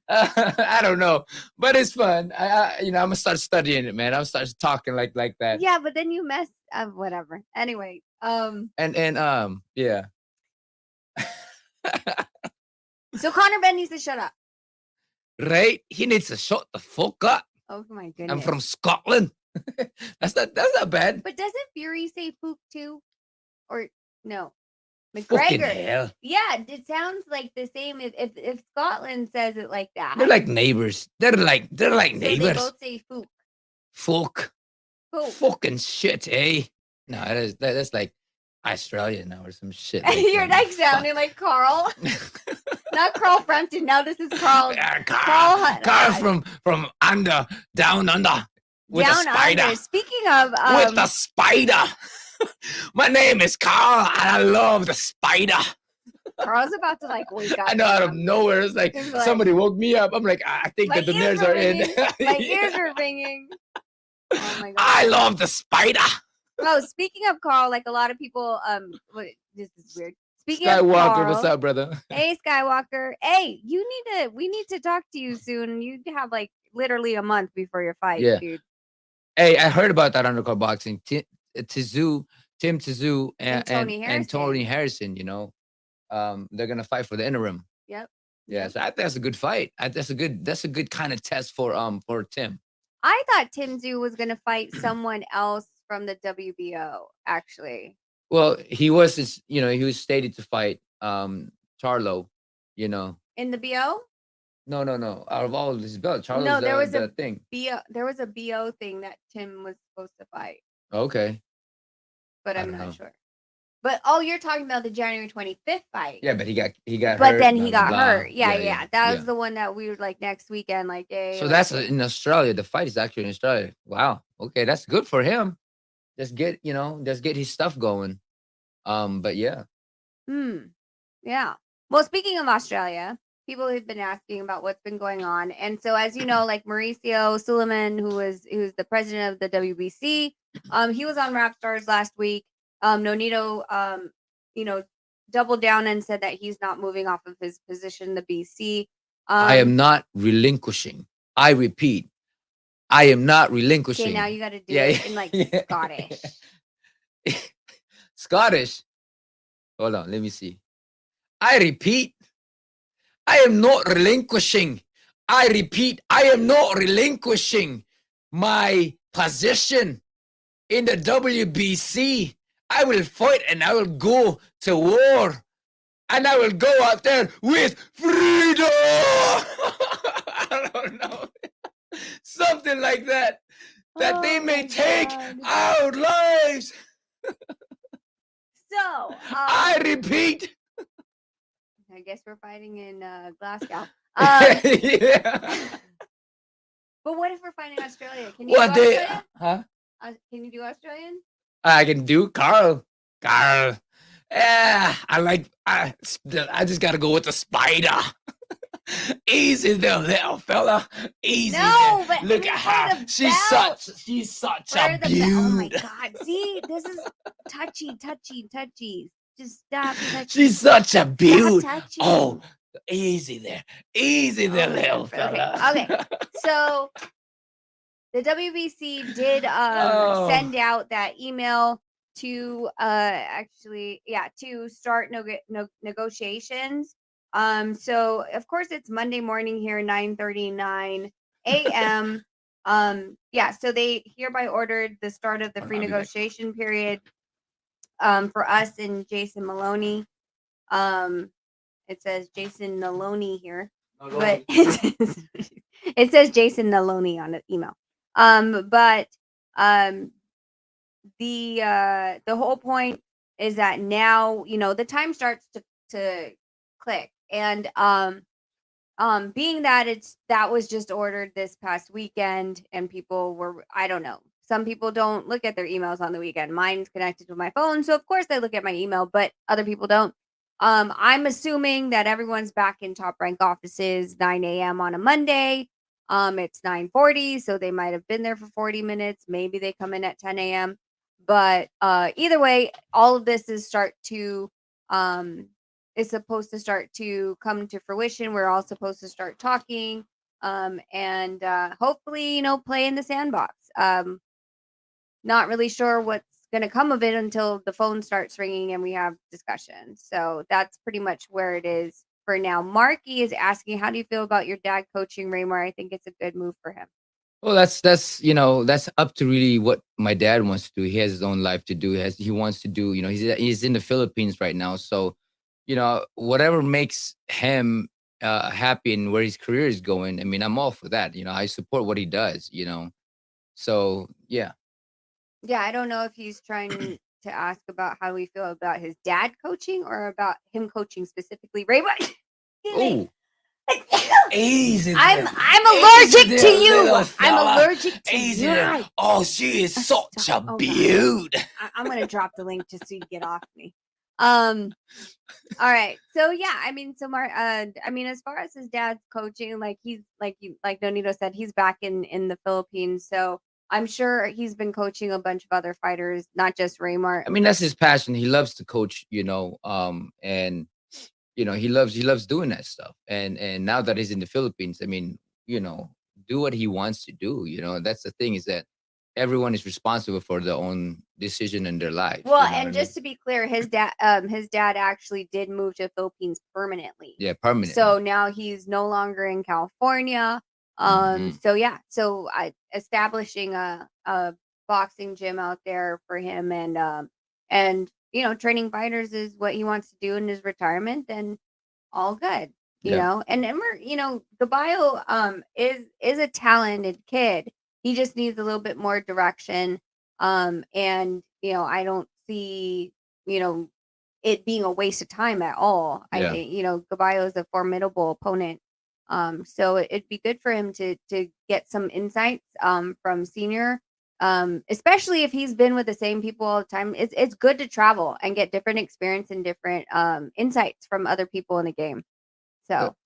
I don't know, but it's fun. I'm gonna start studying it, man. I'm start talking like that. Yeah, but then you mess up. Whatever. Anyway, yeah. So Connor Ben needs to shut up. Right? He needs to shut the fuck up. Oh my goodness. I'm from Scotland. That's not bad. But doesn't Fury say Fook too? Or no? Fucking McGregor. hell. Yeah, it sounds like the same if Scotland says it like that. They're like neighbors. They're like So neighbors. they both say Fook. Fuck. Fook. Fucking shit, eh? No, that's like Australian now or some shit. Like You're like sounding like Carl. Not Carl Frampton. Now this is Carl. Carl from down under with down a spider. Under. Speaking of with the spider. My name is Carl, and I love the spider. Carl's about to like wake up. I know out of nowhere. It's like somebody woke me up. I'm like, I think that the nerves are in. My ears are ringing. Oh my god! I love the spider. Oh, speaking of Carl, like a lot of people, this is weird. Speaking Skywalker, of Carl, what's up, brother? Hey, Skywalker. Hey, we need to talk to you soon. You have like literally a month before your fight, dude. Hey, I heard about that undercard boxing. Tim Tszyu and Tony Harrison, they're gonna fight for the interim. Yep. Yeah, so I think that's a good fight. That's a good kind of test for Tim. I thought Tim Tszyu was gonna fight someone else from the WBO, actually. Well, he was stated to fight Charlo, In the BO? No. Out of all of his belts, Charlo's no, there was the thing. There was a BO thing that Tim was supposed to fight. Okay. But I'm not sure. But you're talking about the January 25th fight. Yeah, but he got hurt. But then he got hurt. Yeah. That was the one that we were like next weekend, like, hey. So that's in Australia. The fight is actually in Australia. Wow. Okay, that's good for him. Just get his stuff going. But yeah. Yeah. Well, speaking of Australia, people have been asking about what's been going on. And so as you know, like Mauricio Suleiman, who's the president of the WBC, he was on Rap Stars last week. Nonito doubled down and said that he's not moving off of his position in the BC. I am not relinquishing. I repeat, I am not relinquishing. Okay, now you got to do it in like Scottish. Scottish? Hold on, let me see. I repeat, I am not relinquishing. I repeat, I am not relinquishing my position in the WBC. I will fight and I will go to war. And I will go out there with freedom. I don't know. Something like that. That they may take our lives. So, I repeat. I guess we're fighting in Glasgow. Yeah. But what if we're fighting Australia? Can you do Australian? Huh? Can you do Australian? I can do Carl. Yeah, I just gotta go with the spider. Easy there, little fella. Easy. No, but look at her. She's such a beauty. Oh my god. See, this is touchy. Just stop touching. She's such a beauty. Oh, easy there, little fella. Okay. So the WBC did send out that email to to start negotiations. So of course it's Monday morning here, 9:39 a.m. So they hereby ordered the start of the free negotiation period for us and Jason Maloney. It says Jason Naloney here, but it says Jason Naloney on the email. But Um, the whole point is that now the time starts to click, and being that that was just ordered this past weekend, and people were, I don't know, some people don't look at their emails on the weekend. Mine's connected to my phone, so of course I look at my email, but other people don't. I'm assuming that everyone's back in Top Rank offices 9 a.m. on a Monday. It's 9:40, so they might have been there for 40 minutes. Maybe they come in at 10 a.m. But either way, all of this is supposed to start to come to fruition. We're all supposed to start talking, and hopefully, play in the sandbox. Not really sure what's going to come of it until the phone starts ringing and we have discussions. So that's pretty much where it is for now. Marky is asking, how do you feel about your dad coaching Raymore? I think it's a good move for him. Well, that's up to really what my dad wants to do. He has his own life to do. He wants to do. He's in the Philippines right now, so whatever makes him happy and where his career is going. I mean, I'm all for that. I support what he does. So yeah. Yeah, I don't know if he's trying to ask about how we feel about his dad coaching or about him coaching specifically Raymore. Oh, easy. I'm Easy allergic to there, you. little I'm fella. allergic to Easy you. there. Oh, she is such a Stop. Oh, God. beaut. I'm gonna drop the link just so you get off me. All right. So yeah, I mean, as far as his dad's coaching, like he's like Nonito said, he's back in the Philippines. So I'm sure he's been coaching a bunch of other fighters, not just Raymar. I mean, that's his passion. He loves to coach, and he loves doing that stuff. And now that he's in the Philippines, I mean, do what he wants to do. That's the thing, is that everyone is responsible for their own decision in their life. Well, you know what and I just mean? to be clear, his dad actually did move to the Philippines permanently. Yeah, permanently. So now he's no longer in California. Mhm. So yeah, so establishing a boxing gym out there for him, and training fighters is what he wants to do in his retirement, and all good. Yeah. And we're Gabayo is a talented kid. He just needs a little bit more direction. And I don't see it being a waste of time at all. I Yeah. think Gabayo is a formidable opponent. So it'd be good for him to get some insights from senior, especially if he's been with the same people all the time. It's good to travel and get different experience and different insights from other people in the game. Uh, So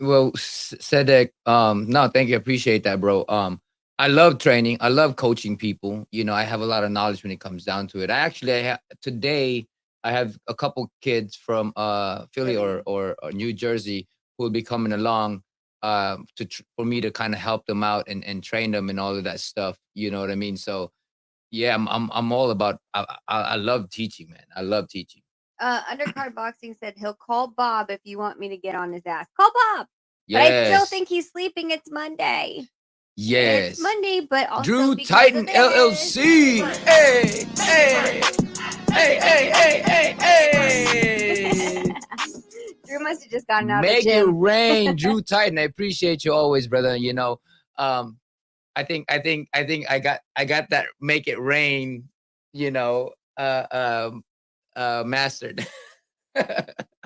Well, Sedek, no, thank you. I appreciate that, bro. I love training. I love coaching people. I have a lot of knowledge when it comes down to it. Today I have a couple kids from Philly Philly. or New Jersey who will be coming along for me to kind of help them out and train them and all of that stuff. You know what I mean? So yeah, I'm all about. I love teaching, man. I love teaching. Undercard Boxing said he'll call Bob if you want me to get on his ass. Call Bob. But I still Yes. think he's sleeping. It's Monday. Yes. It's Monday, but also Drew because Titan of this. LLC. Hey, hey, hey, hey, hey, hey, hey. Drew must have just gotten out of the Make it gym. rain, Drew Titan. I appreciate you always, brother. I think I got that make it rain, mastered.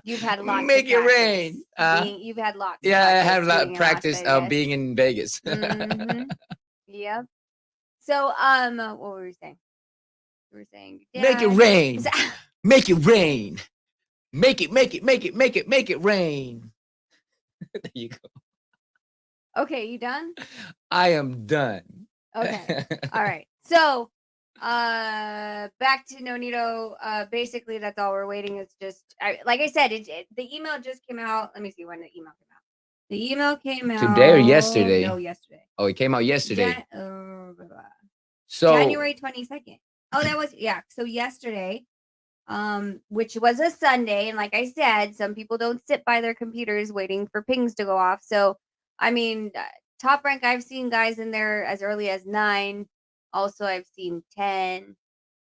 You've had lots Make of it practice. rain. You've had lots Yeah, I have a lot of being in Las practice Vegas. being in Vegas. Mhm. Yep. So, what were we saying? We were saying, Make it Dad. rain. Make it rain. Make it rain. There you go. Okay, you done? I am done. Okay. All right. So, back to Nonito. Basically, that's all we're waiting. It's just, like I said, the email just came out. Let me see when the email came out. The email came out Today or yesterday? No, yesterday. Oh, it came out yesterday. Blah, blah. So January 22nd. Oh, that was So yesterday, which was a Sunday, and like I said, some people don't sit by their computers waiting for pings to go off. So, I mean, Top Rank, I've seen guys in there as early as 9. Also, I've seen 10.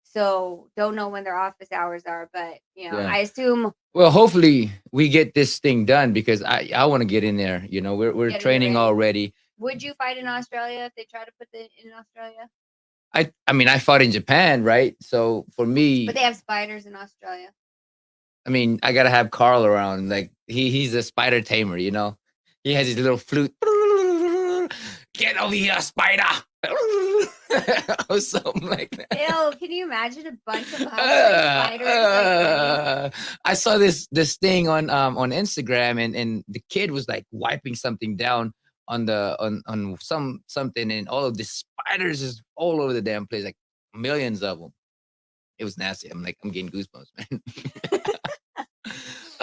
So, don't know when their office hours are, but Yeah. I assume Well, hopefully we get this thing done because I want to get in there. We're Get in the training ring. already. Would you fight in Australia if they try to put it in Australia? I mean, I fought in Japan, right? So for me, But they have spiders in Australia. I mean, I gotta have Carl around. Like he's a spider tamer, you know. He has his little flute. Get over here, spider, or something like that. Ew, can you imagine a bunch of hungry spiders like me? I saw this thing on Instagram, and the kid was like wiping something down on the on something, and all of the spiders is all over the damn place, like millions of them. It was nasty. I'm like, I'm getting goosebumps, man.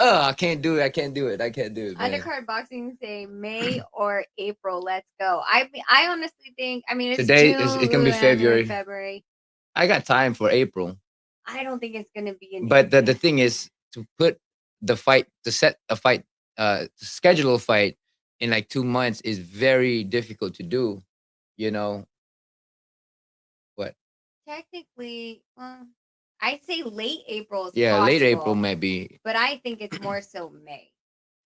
Oh, I can't do it. I can't do it. I can't do it, man. Undercard boxing say May or April. Let's go. I honestly think. I mean, it's Today June. it's gonna be February. February. I got time for April, I don't think it's gonna be in. but the thing is to put the fight to set a fight, to schedule a fight in like 2 months is very difficult to do. You know what? Technically, well, I'd say late April is Yeah, late April possible, maybe. but I think it's more so May.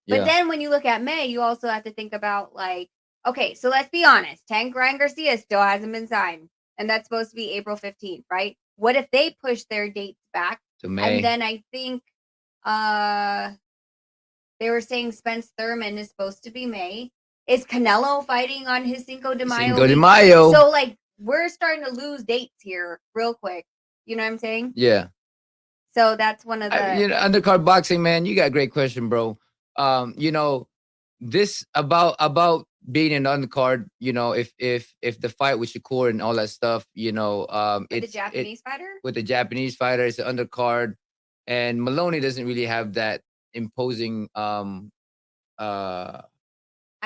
But Yeah, then when you look at May, you also have to think about like, okay, so let's be honest, Tank Ryan Garcia still hasn't been signed, and that's supposed to be April 15th, right? What if they push their dates back? to May. And then I think they were saying Spence Thurman is supposed to be May. Is Canelo fighting on his Cinco de Mayo? Cinco de week? Mayo. So like we're starting to lose dates here real quick. You know what I'm saying? Yeah. So that's one of the You know, undercard boxing, man. You got a great question, bro. You know, this about being an undercard. You know, if the fight with Shakur and all that stuff, you know, with the it's Japanese fighter. with the Japanese fighter, it's an undercard, and Maloney doesn't really have that imposing. I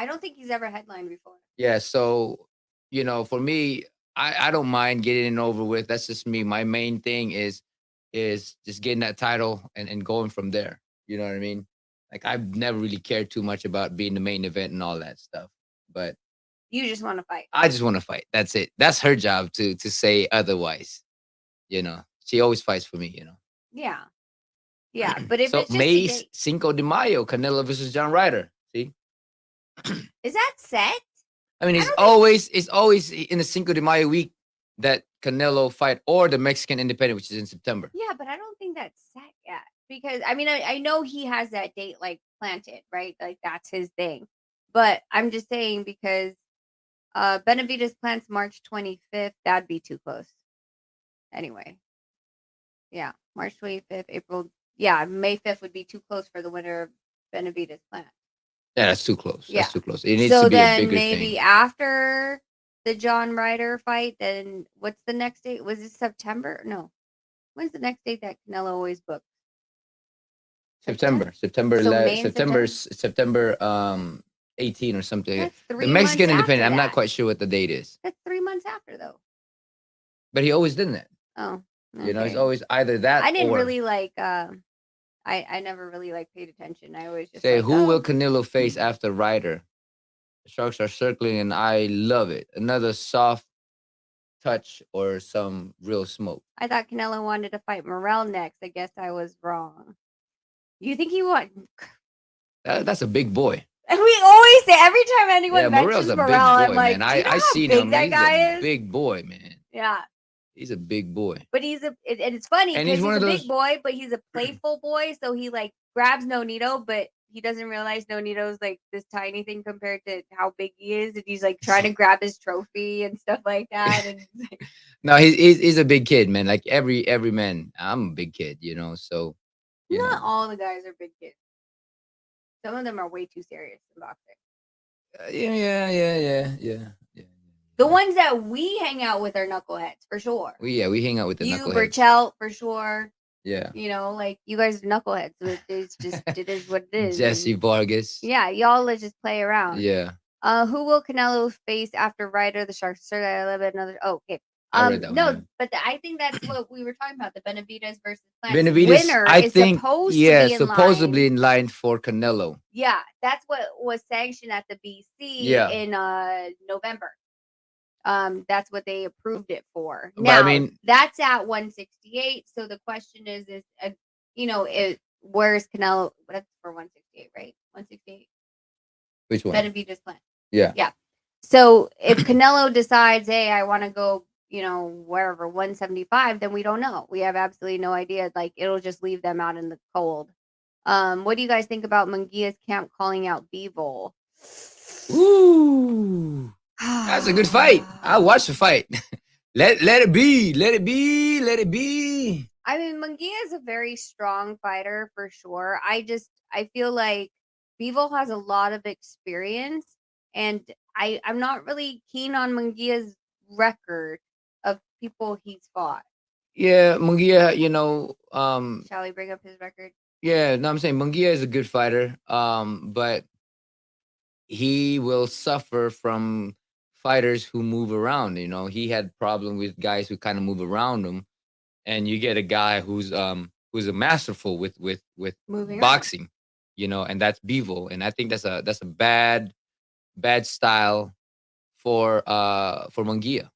don't think he's ever headlined before. Yeah, so you know, for me, I don't mind getting it over with. That's just me. My main thing is just getting that title and going from there. You know what I mean? Like I've never really cared too much about being the main event and all that stuff. But You just want to fight. I just want to fight. That's it. That's her job to say otherwise. You know, she always fights for me. You know. Yeah. Yeah. But if So it's just a May date, Cinco de Mayo, Canelo versus John Ryder. See, is that set? I mean, I it's don't think- always in the Cinco de Mayo week that Canelo fight or the Mexican Independent, which is in September. Yeah, but I don't think that's set yet. Because I mean I know he has that date like planted, right? Like that's his thing. But I'm just saying because Benavidez plants March 25th, that'd be too close. Anyway. Yeah. March 25th, April. Yeah, May 5th would be too close for the winner of Benavidez plant. Yeah, that's too close. Yeah. That's too close. It needs So to be a then bigger maybe thing. after the John Ryder fight, then what's the next date? Was it September? No. When's the next date that Canelo always books? September So May 11, and September 18 or something. That's The 3 Mexican months Independent. after I'm not that. quite sure what the date is, That's 3 months after though. but he always did that. Oh. You know, it's okay. always either that. I didn't or really like I never really like paid attention. I always just say like, who will oh. Canelo face after Ryder. The Sharks are circling, and I love it. Another soft touch or some real smoke. I thought Canelo wanted to fight Morrell next. I guess I was wrong. You think he want? That's a big boy. And we always say every time anyone Yeah, mentions Morrell's a Morrell, big boy, I'm like, man. do you know I how seen big him. that He's guy a is? big boy, man. Yeah, He's a big boy. but and it's funny And because he's one he's of a those- big boy, but he's a playful boy. So he like grabs Nonito, but he doesn't realize Nonito's like this tiny thing compared to how big he is, and he's like trying to grab his trophy and stuff like that. And No, he's a big kid, man. Like every man. I'm a big kid, you know. So you not know. all the guys are big kids. Some of them are way too serious in boxing. Yeah. The ones that we hang out with are knuckleheads for sure. We hang out with the You, knuckleheads. Burchell, for sure. Yeah. You know, like you guys are knuckleheads. So it's just it is what it is. Jesse and- Vargas. yeah, y'all let's just play around. Yeah. Who will Canelo face after Ryder? The Sharks. Sir, I love it. Another. Oh, okay. I read that one, No, yeah. but I think that's what we were talking about. The Benavidez versus Plants. Benavidez, Winner I is think, supposed yeah, to be in supposedly line. in line for Canelo. Yeah, that's what was sanctioned at the B.E.S.T. Yeah. in November. That's what they approved it for. But Now, I mean- that's at 168. So the question is, where's Canelo? That's for 168, right? 168. Which one? Benavidez Plant. Yeah. Yeah. So if Canelo decides, hey, I want to go wherever 175, then we don't know. We have absolutely no idea. Like it'll just leave them out in the cold. What do you guys think about Munguia's camp calling out Beevil? Ooh, that's a good fight. I watched the fight. let it be. Let it be. Let it be. I mean, Munguia is a very strong fighter for sure. I feel like Beevil has a lot of experience, and I'm not really keen on Munguia's record of people he's fought. Yeah, Munguia, Shall we bring up his record? yeah, no, I'm saying Munguia is a good fighter. But he will suffer from fighters who move around. He had problem with guys who kind of move around him, and you get a guy who's a masterful with Moving around. boxing, and that's Bevo, and I think that's a bad style for Munguia,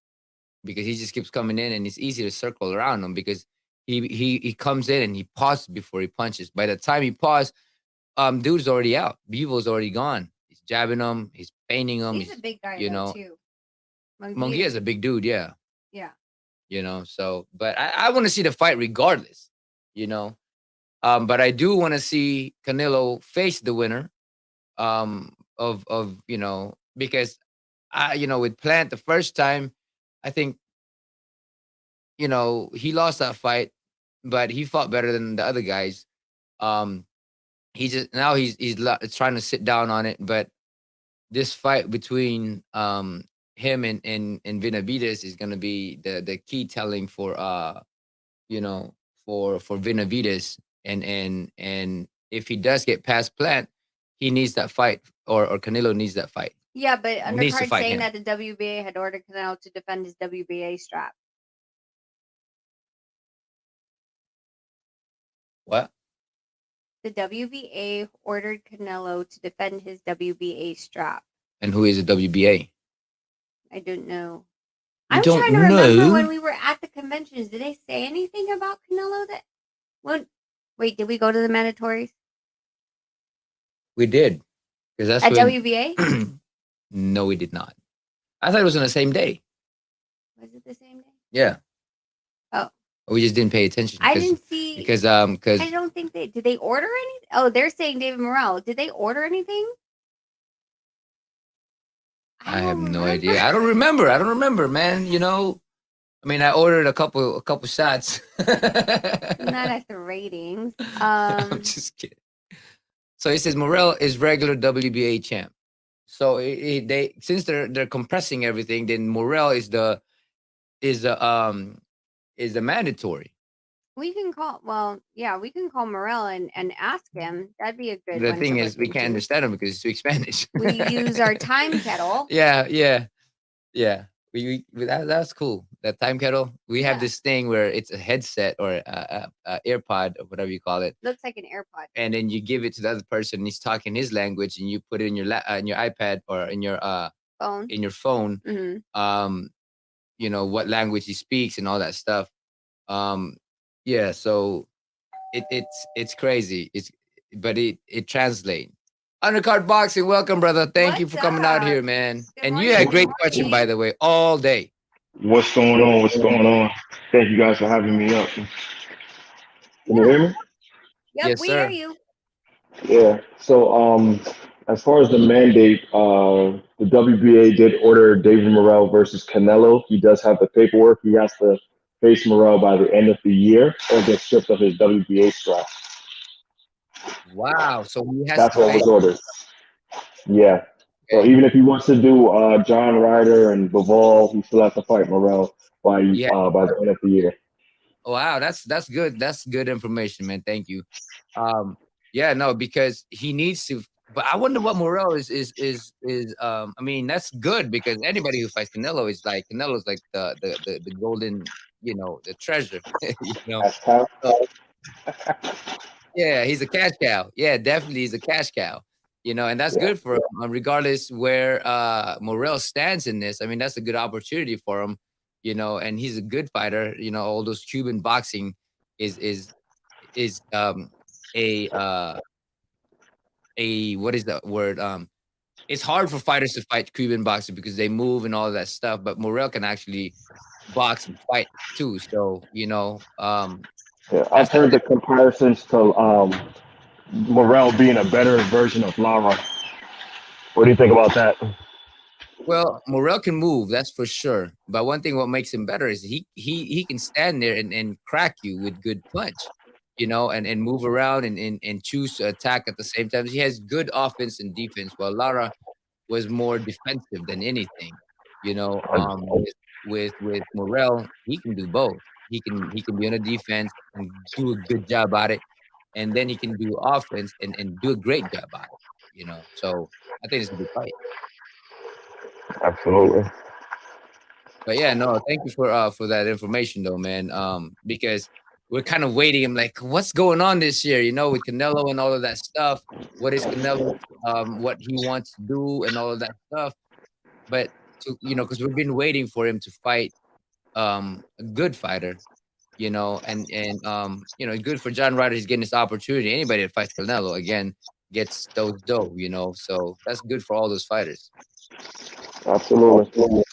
because he just keeps coming in, and it's easy to circle around him because he comes in and he pauses before he punches. By the time he pauses, dude's already out. Bevo's already gone. He's jabbing him. He's painting him. He's a big guy though too. Munguia is a big dude. Yeah. Yeah. So, but I want to see the fight regardless. But I do want to see Canelo face the winner. Of because with Plant the first time, I think he lost that fight, but he fought better than the other guys. He just now he's trying to sit down on it, but this fight between him and Benavides is going to be the key telling for for Benavides, and if he does get past Plant, he needs that fight, or Canelo needs that fight. Yeah, but Needs to undercard fight saying him. that the WBA had ordered Canelo to defend his WBA strap. What? The WBA ordered Canelo to defend his WBA strap. And who is the WBA? I don't know. You I'm don't trying to remember know? when we were at the conventions. Did they say anything about Canelo that? Wait, did we go to the mandatories We did, because that's at when, WBA? No, we did not. I thought it was on the same day. Was it the same day? Yeah. Oh. We just didn't pay attention. I didn't see. Because I don't think did they order anything? Oh, they're saying David Morrell. Did they order anything? I have no idea. I don't remember, man. I mean, I ordered a couple shots. Not at the ratings. I'm just kidding. So it says Morrell is regular WBA champ. So they since they're compressing everything, then Morrell is the mandatory. We can call. We can call Morrell and ask him. That'd be a good. The one thing to is, we listen can't to. understand him because he speaks Spanish. We use our time kettle. Yeah. That's cool. That time kettle. We have this thing where it's a headset or a AirPod or whatever you call it. Looks like an AirPod. And then you give it to the other person, and he's talking his language, and you put it in your iPad or in your phone. In your phone. Mm-hmm. What language he speaks and all that stuff. Yeah. So it's crazy. But it translates. Undercard Boxing, welcome, brother. Thank you for coming out here, man. And you had a great question, by the way, all day. What's going on? What's going on? Thank you guys for having me up. Can you hear me? Yep, Yes, we sir. hear you. Yeah. So, as far as the mandate, the WBA did order David Morrell versus Canelo. He does have the paperwork. He has to face Morrell by the end of the year or get stripped of his WBA strap. Wow. So he has That's to what face. was ordered. Yeah. So Okay. even if he wants to do John Ryder and Bivol, he still has to fight Morrell by the end of the year. Wow, that's good. That's good information, man. Thank you. Yeah, no, because he needs to. But I wonder what Morrell is. I mean, that's good because anybody who fights Canelo is like Canelo's like the golden, the treasure. That's how. Yeah, he's a cash cow. Yeah, definitely, he's a cash cow. And that's good for him, regardless where Morrell stands in this. I mean, that's a good opportunity for him. And he's a good fighter. All those Cuban boxing is a what is the word? It's hard for fighters to fight Cuban boxing because they move and all that stuff. But Morrell can actually, box and fight too. So Yeah, I've that's heard the comparisons to Morel being a better version of Lara. What do you think about that? well, Morel can move, that's for sure. But one thing what makes him better is he can stand there and crack you with good punch, and move around and choose to attack at the same time. He has good offense and defense, while Lara was more defensive than anything. With Morel, he can do both. He can be on the defense and do a good job at it, and then he can do offense and do a great job at it. So I think it's a good fight. Absolutely. But yeah, no, thank you for that information though, man. Because we're kind of waiting. I'm like, what's going on this year? With Canelo and all of that stuff. What is Canelo? What he wants to do and all of that stuff. But because we've been waiting for him to fight a good fighter. Good for John Ryder. He's getting this opportunity. Anybody that fights Canelo again gets those dough. So that's good for all those fighters. Absolutely.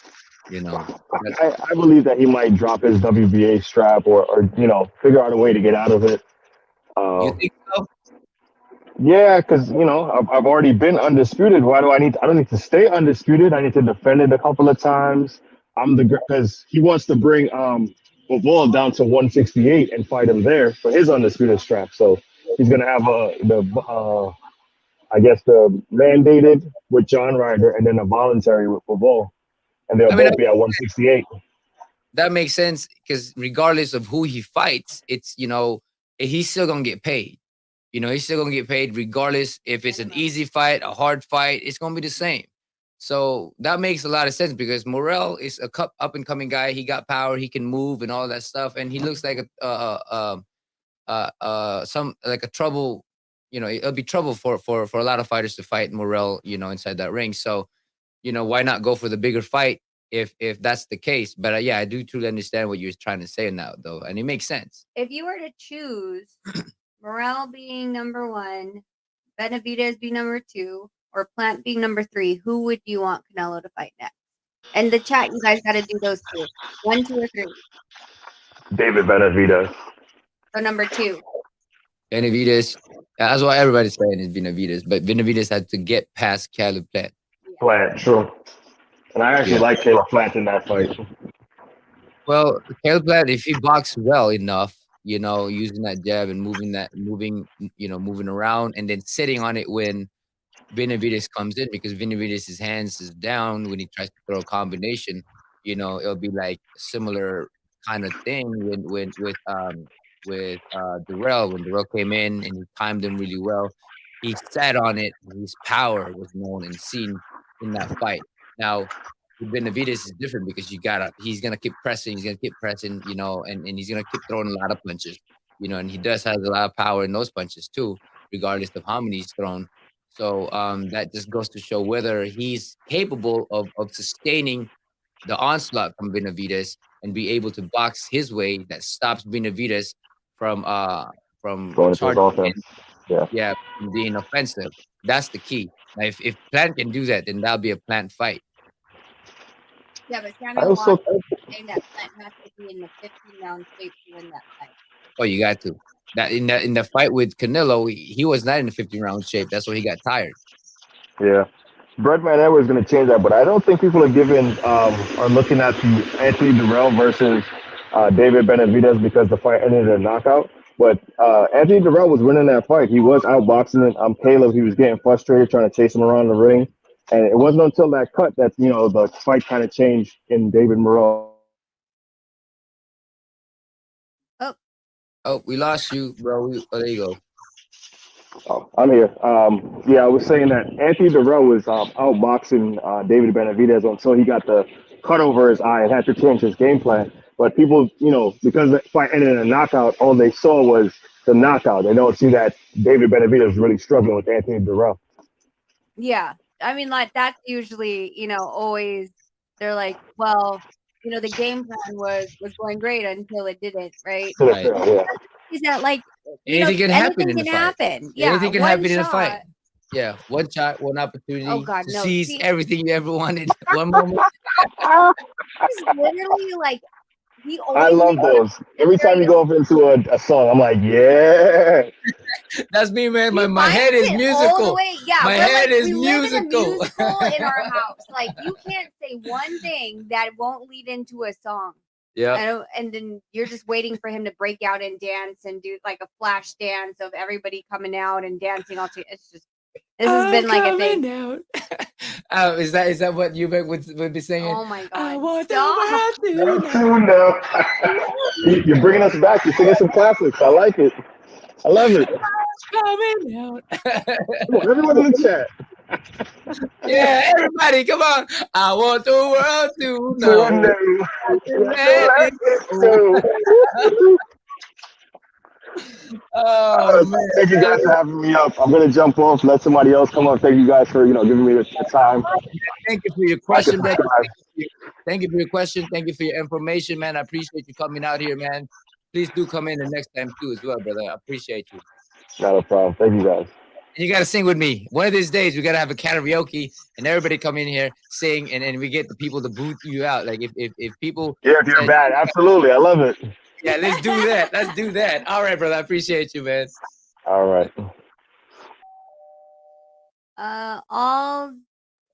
You know, but I believe that he might drop his WBA strap or figure out a way to get out of it. you Uh, think so? yeah, because I've already been undisputed. Why do I need? I don't need to stay undisputed. I need to defend it a couple of times. Because he wants to bring Bivol down to 168 and fight him there for his undisputed strap. So he's gonna have I guess the mandated with John Ryder and then a voluntary with Bivol, and they'll I mean, both be at 168. that makes sense because regardless of who he fights, he's still gonna get paid. He's still gonna get paid regardless if it's an easy fight, a hard fight. It's gonna be the same. So that makes a lot of sense because Morel is a up and coming guy. He got power, he can move and all that stuff, and he looks like some like a trouble. It'll be trouble for a lot of fighters to fight Morel. Inside that ring. So why not go for the bigger fight if that's the case? But yeah, I do truly understand what you're trying to say now, though, and it makes sense. If you were to choose Morel being number one, Benavidez being number two, or Plant being number three, who would you want Canelo to fight next? And the chat, you guys got to do those two. 1, 2, or 3. David Benavidez. So number 2. Benavidez. That's what everybody's saying is Benavidez, but Benavidez had to get past Caleb Plant. Plant, true. And I actually like Caleb Plant in that fight. Well, Caleb Plant, if he boxes well enough, using that jab and moving around and then sitting on it when Benavidez comes in, because Benavidez's hands is down when he tries to throw a combination. It'll be like a similar kind of thing with Durrell when Durrell came in and he timed him really well. He sat on it. His power was known and seen in that fight. Now, with Benavidez is different because he's gonna keep pressing, and he's gonna keep throwing a lot of punches, and he does have a lot of power in those punches too, regardless of how many he's thrown. So that just goes to show whether he's capable of sustaining the onslaught from Benavidez and be able to box his way that stops Benavidez from Going to his charging offense. in, from being offensive. That's the key. Now, if Plant can do that, then that'll be a Plant fight. Yeah, but I Samuel also Watson is saying that Plant has to be in the 15-round shape to win that fight. Oh, you got to. That in the fight with Canelo, he was not in the 50-round shape. That's why he got tired. Yeah. Breadman Edwards is going to change that, but I don't think people are looking at the Anthony Durrell versus David Benavidez because the fight ended in a knockout. But Anthony Durrell was winning that fight. He was outboxing Caleb. He was getting frustrated trying to chase him around the ring. And it wasn't until that cut that, the fight kind of changed in David Morrell. Oh, we lost you, bro. There you go. Oh, I'm here. I was saying that Anthony Durrell was outboxing David Benavidez until he got the cut over his eye and had to change his game plan. But people, because the fight ended in a knockout, all they saw was the knockout. They don't see that David Benavidez was really struggling with Anthony Durrell. Yeah. I mean, like, that's usually, always, they're like, well, the game plan was going great until it didn't, right? Right. Yeah. Is that like anything can happen in the fight? Yeah, anything can happen in a fight. Yeah, one shot, one opportunity to seize everything you ever wanted. One moment. It's literally like he I always love makes those. Every sure time you you go up into a song, I'm like, yeah. That's me, man. he My head finds is it all the musical. way. Yeah, My we're head like is we live in a musical. musical in our house. Like you can't say one thing that won't lead into a song. Yeah. And then you're just waiting for him to break out and dance and do like a flash dance of everybody coming out and dancing all together. It's just this has been like a thing. Out. Is that what Eubank would be singing? Oh my I god! want Stop. the world to know. No. You're bringing us back. You're singing some classics. I like it. I love it. Coming out. Come on, everyone in the chat. Yeah, everybody, come on. I want the world to To know. know. Let it So, Oh man. thank you guys for having me up. I'm gonna jump off, let somebody else come up. Thank you guys for giving me the time. Thank you for your Like and question, brother. subscribe. Thank you for your question. Thank you for your information, man. I appreciate you coming out here, man. Please do come in the next time too, as well, brother. I appreciate you. Not a problem. Thank you guys. And you gotta sing with me. One of these days, we gotta have a karaoke, and everybody come in here, sing, and we get the people to boot you out. Like if people, Yeah, if you're said, bad, absolutely. I love it. yeah, let's do that. Let's do that. All right, brother. I appreciate you, man. All right. All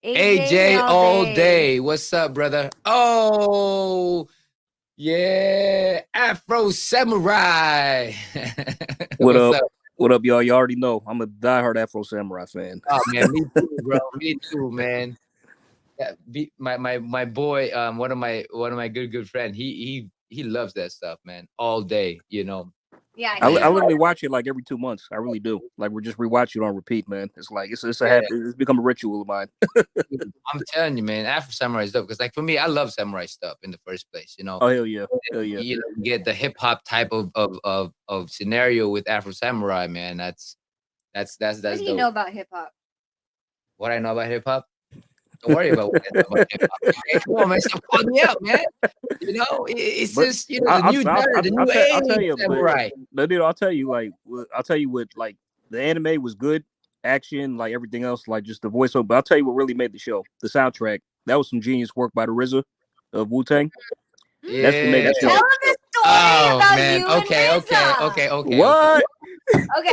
AJ all day. What's up, brother? Oh, yeah, Afro Samurai. What What's up? up? What up, y'all? You already know I'm a diehard Afro Samurai fan. Oh man, me too, bro. Me too, man. Yeah, my boy, one of my good friend. He loves that stuff, man. All day, you know. Yeah, I he's literally watch it like every 2 months. I really do. Like we're just rewatch it on repeat, man. It's like it's a habit. It's become a ritual of mine. Dude, I'm telling you, man, Afro Samurai is dope. Because like for me, I love samurai stuff in the first place, you know. Oh hell yeah, hell yeah. You know, you get the hip hop type of scenario with Afro Samurai, man. That's What do you dope. know about hip hop? What I know about hip hop? Don't worry about what I know about hip hop. Okay, come on, man, stop calling me out, man. You know, it's But just the new genre, the new I'll tell age you, samurai. but dude, I'll tell you, I'll tell you what, like the anime was good, action, like everything else, like just the voiceover. But I'll tell you what really made the show, the soundtrack. That was some genius work by the RZA of Wu Tang. That's what made Yeah. the show. Tell us a story Oh about man. you Okay. and RZA. Okay. What? Okay.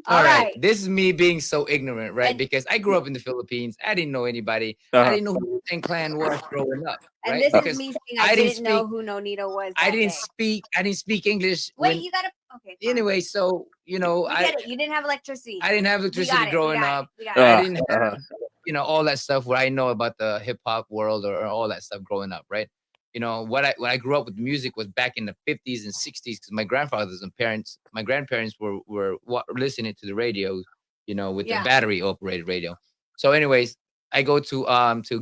All All right. right. This is me being so ignorant, right? And- Because I grew up in the Philippines. I didn't know anybody. I Uh-huh. didn't know who Wu Clan was growing up, And right? this Because is me saying I I didn't didn't know speak. who Nonito was. I that didn't day. speak. I didn't speak English. Wait, When you gotta. Okay. Fine. anyway, so We get it. You didn't have electricity. I didn't have We electricity got it. growing up. We got it. I didn't have Uh-huh. all that stuff where I know about the hip hop world or all that stuff growing up, right? You know what I grew up with music was back in the 50s and 60s because my grandparents were listening to the radio, you know, with the Yeah. battery operated radio. So, anyways, I go to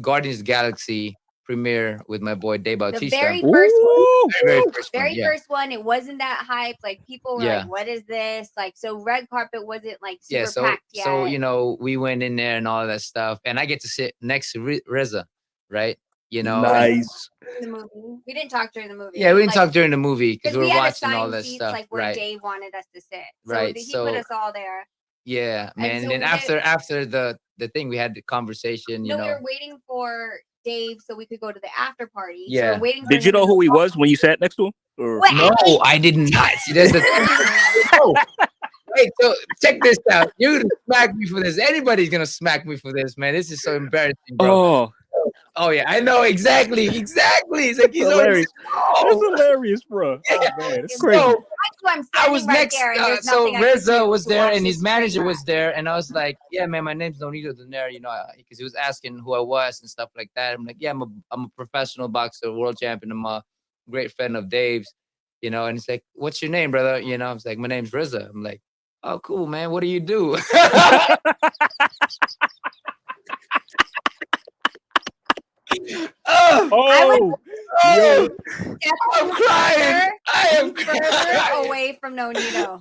Guardians of the Galaxy premiere with my boy Dave The Bautista. very first one. Ooh. Very first one, Very yeah. first one. It wasn't that hype. Like people were Yeah. like, "What is this?" Like so, red carpet wasn't like super Yeah, so packed yet. so you know, we went in there and all that stuff, and I get to sit next to RZA, right? You know, Nice. In the movie, we didn't talk during the movie. yeah, we didn't like, talk during the movie because because we we were had watching all assigned that seats stuff, like where right? Dave wanted us to sit. So Right, he so- put us all there. Yeah, man. so And then we after the thing, we had the conversation. You No, know, we were waiting for Dave so we could go to the after party. So Yeah. we're waiting for Did you him to know who he go- was when you sat next to him? Or Wait, no, I did not. See, there's the no. Wait, so check this out. You're gonna smack me for this. Anybody's gonna smack me for this, man. This is so embarrassing, bro. Oh yeah, I know exactly. It's like he's already. hilarious. That's hilarious, bro. Oh man, it's crazy. So That's why I'm I standing was right next. there, and there's So nothing I can do RZA was to there, watch and this his manager train was wreck. there, and I was like, "Yeah, man, my name's Nonito Donaire," you know, because he was asking who I was and stuff like that. I'm like, "Yeah, I'm a professional boxer, world champion. I'm a great friend of Dave's," you know. And he's like, "What's your name, brother?" You know, I was like, "My name's RZA." I'm like, "Oh, cool, man. What do you do?" Oh, yo. I'm crying. I am further crying. away from Nonito.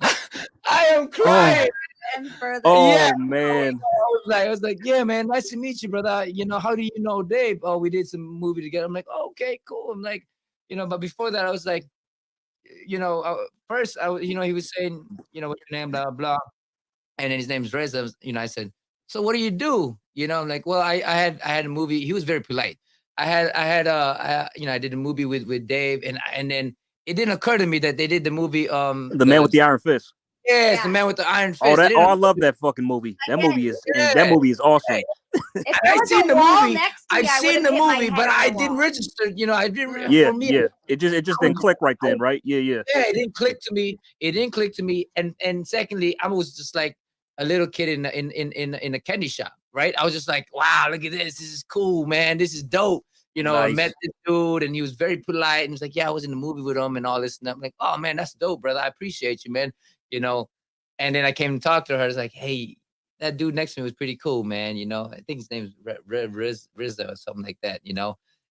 I am crying. And further. Oh Yeah. man. I was like, yeah, man, nice to meet you, brother. You know, how do you know Dave? Oh, we did some movie together. I'm like, oh, okay, cool. I'm like, you know, but before that, I was like, you know, first, you know, he was saying, you know, what's your name, blah, blah. And then his name's Reza. You know, I said, so what do you do? You know, I'm like, well, I had a movie. He was very polite. I did a movie with Dave, and then it didn't occur to me that they did the movie The Man with the Iron Fist. Yes, the Man with the Iron Oh, Fist. that! Oh, I love that fucking movie. That movie is awesome. If there was a wall next to me, I've I would seen have the hit my movie, head but on I the didn't wall. register. I didn't. Yeah, For me, yeah. It just didn't click right then, right? Yeah. Yeah, it didn't click to me. It didn't click to me. And secondly, I was just like a little kid in a candy shop, right? I was just like, wow, look at this. This is cool, man. This is dope. I Nice. met this dude and he was very polite and he was like, yeah, I was in the movie with him and all this. And I'm like, oh man, that's dope, brother. I appreciate you, man. And then I came to talk to her. I was like, hey, that dude next to me was pretty cool, man. I think his name is Rizza or something like that,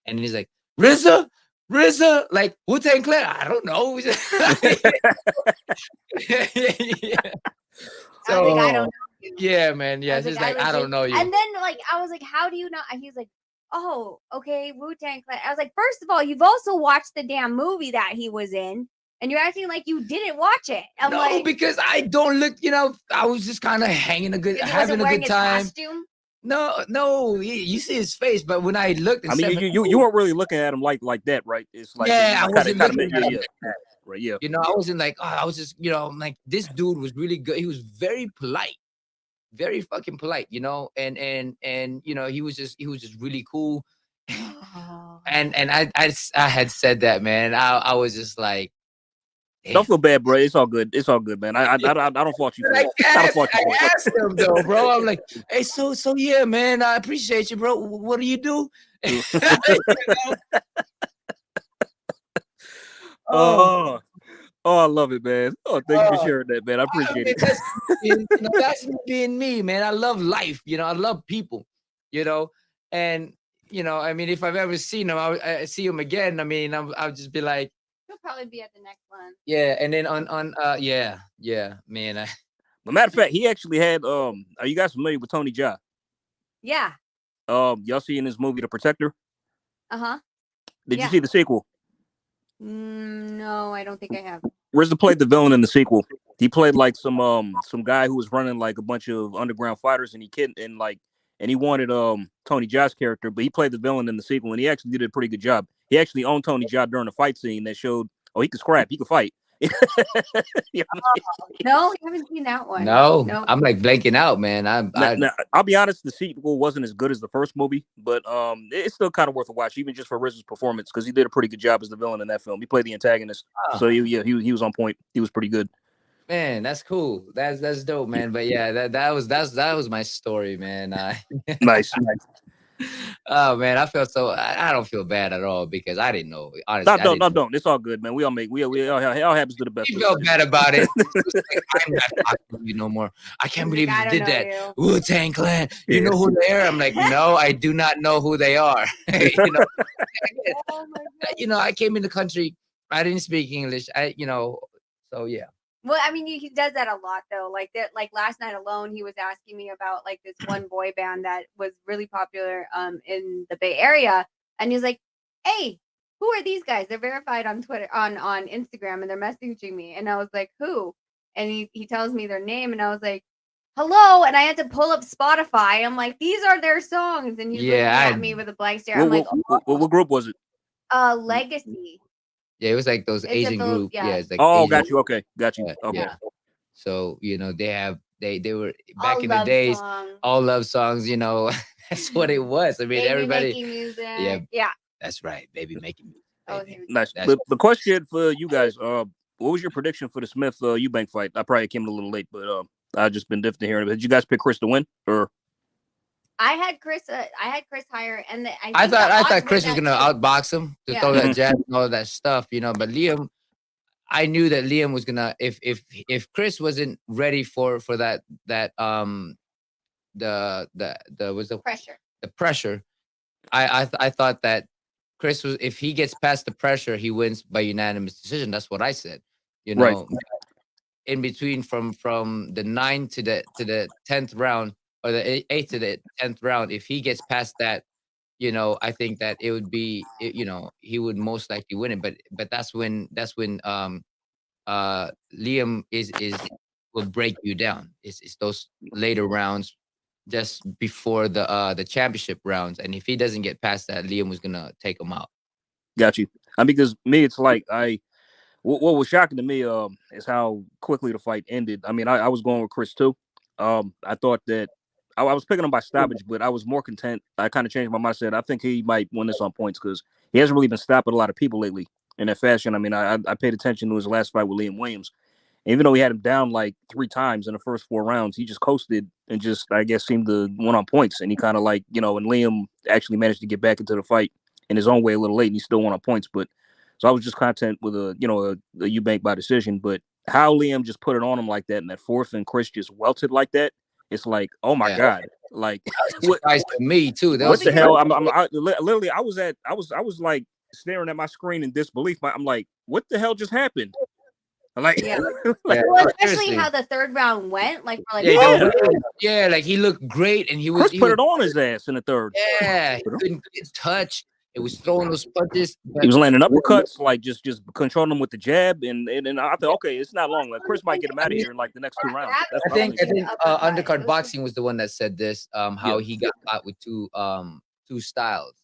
And he's like, RZA, like Wu-Tang Clan. I don't know. Yeah. I was like, I don't know you. Yeah, man. Yeah, he's like, I don't know you. And then I was like, how do you not? And he's like, oh, okay, Wu-Tang Clan. I was like, first of all, you've also watched the damn movie that he was in, and you're acting like you didn't watch it. I'm no, like, because I don't look. I was just kind of having a good time. Costume? No, you see his face, but when I looked, I mean, you weren't really looking at him like that, right? It's like I wasn't looking at him. Right, yeah. I wasn't like, oh, I was just, I'm like, this dude was really good. He was very polite, very fucking polite, and he was just really cool. And I had said that, man. I was just like, damn. Don't feel bad, bro. It's all good. It's all good, man. I don't fault you for it. I asked him though, bro. I'm like, hey, so yeah, man. I appreciate you, bro. What do you do? Oh, I love it, man. Oh, thank you for sharing that, man. I appreciate it. That's me being me, man. I love life. I love people. And I mean, if I've ever seen him, I see him again. I mean, I'll just be like, he'll probably be at the next one. Yeah, and then on yeah, man. As a matter of fact, he actually had Are you guys familiar with Tony Jaa? Yeah. Y'all see in his movie The Protector? Uh-huh. Did you see the sequel? No, I don't think I have. RZA played the villain in the sequel. He played like some guy who was running like a bunch of underground fighters, and he wanted Tony Jaa's character, but he played the villain in the sequel, and he actually did a pretty good job. He actually owned Tony Jaa during a fight scene that showed, he could scrap, he could fight. No, I haven't seen that one. No, I'm like blanking out, man. I'll be honest, the sequel wasn't as good as the first movie, but it's still kind of worth a watch, even just for RZA's performance, because he did a pretty good job as the villain in that film. He played the antagonist, so he was on point. He was pretty good. Man, that's cool. That's dope, man. But yeah, that was my story, man. Nice. Oh man, I don't feel bad at all because I didn't know. Honestly, don't. It's all good, man. We all happens to the best. You felt bad about it. I'm not talking to you no more. I can't believe you did that. Wu-Tang Clan. You know who they are? I'm like, no, I do not know who they are. I came in the country. I didn't speak English. So yeah. Well, I mean, he does that a lot, though. Like last night alone, he was asking me about like this one boy band that was really popular in the Bay Area, and he's like, "Hey, who are these guys? They're verified on Twitter, on Instagram, and they're messaging me." And I was like, "Who?" And he tells me their name, and I was like, "Hello!" And I had to pull up Spotify. I'm like, "These are their songs," and he's looking at me with a blank stare. I'm like, "What group was it?" Legacy. Yeah, it was like those Asian group. Yeah, it's like Asian. Got you. Okay, got you. Okay. Yeah. So they were back in the days, all love songs. That's what it was. I mean, baby everybody. Making music. Yeah. That's right, baby making music. Nice. The question for you guys, what was your prediction for the Smith Eubank fight? I probably came a little late, but I've just been different hearing. Did you guys pick Chris to win, or? I had Chris higher, and I thought Chris was gonna outbox him to throw that jab and all that stuff, but Liam, I knew that Liam was gonna if Chris wasn't ready for that the pressure. The pressure, I thought that Chris was, if he gets past the pressure, he wins by unanimous decision. That's what I said. Right. In between from the 9th to the 10th round. Or the 8th to the 10th round, if he gets past that, I think that it would be, he would most likely win it. But that's when Liam will break you down. It's those later rounds just before the championship rounds, and if he doesn't get past that, Liam was gonna take him out. Got you. I mean, because me, it's like what was shocking to me is how quickly the fight ended. I mean, I was going with Chris too. I thought that I was picking him by stoppage, but I was more content. I kind of changed my mindset. I think he might win this on points because he hasn't really been stopping a lot of people lately in that fashion. I mean, I paid attention to his last fight with Liam Williams. Even though he had him down like 3 times in the first 4 rounds, he just coasted and just, I guess, seemed to win on points. And he kind of like, and Liam actually managed to get back into the fight in his own way a little late, and he still won on points. But so I was just content with a Eubank by decision. But how Liam just put it on him like that in that fourth, and Chris just welted like that, it's like, oh my God, like what surprised to me too. What the hell? Literally, I was like staring at my screen in disbelief. I'm like, what the hell just happened? Like, Yeah. like, Well, especially how the third round went, like for like like he looked great, and Chris put it on his ass in the third. Yeah, he couldn't get touch. It was throwing those punches. He was landing uppercuts, like just controlling him with the jab, and I thought, okay, it's not long. Like Chris might get him out of here in like the next 2 rounds. I think Undercard Boxing was the one that said this. How he got caught with two styles.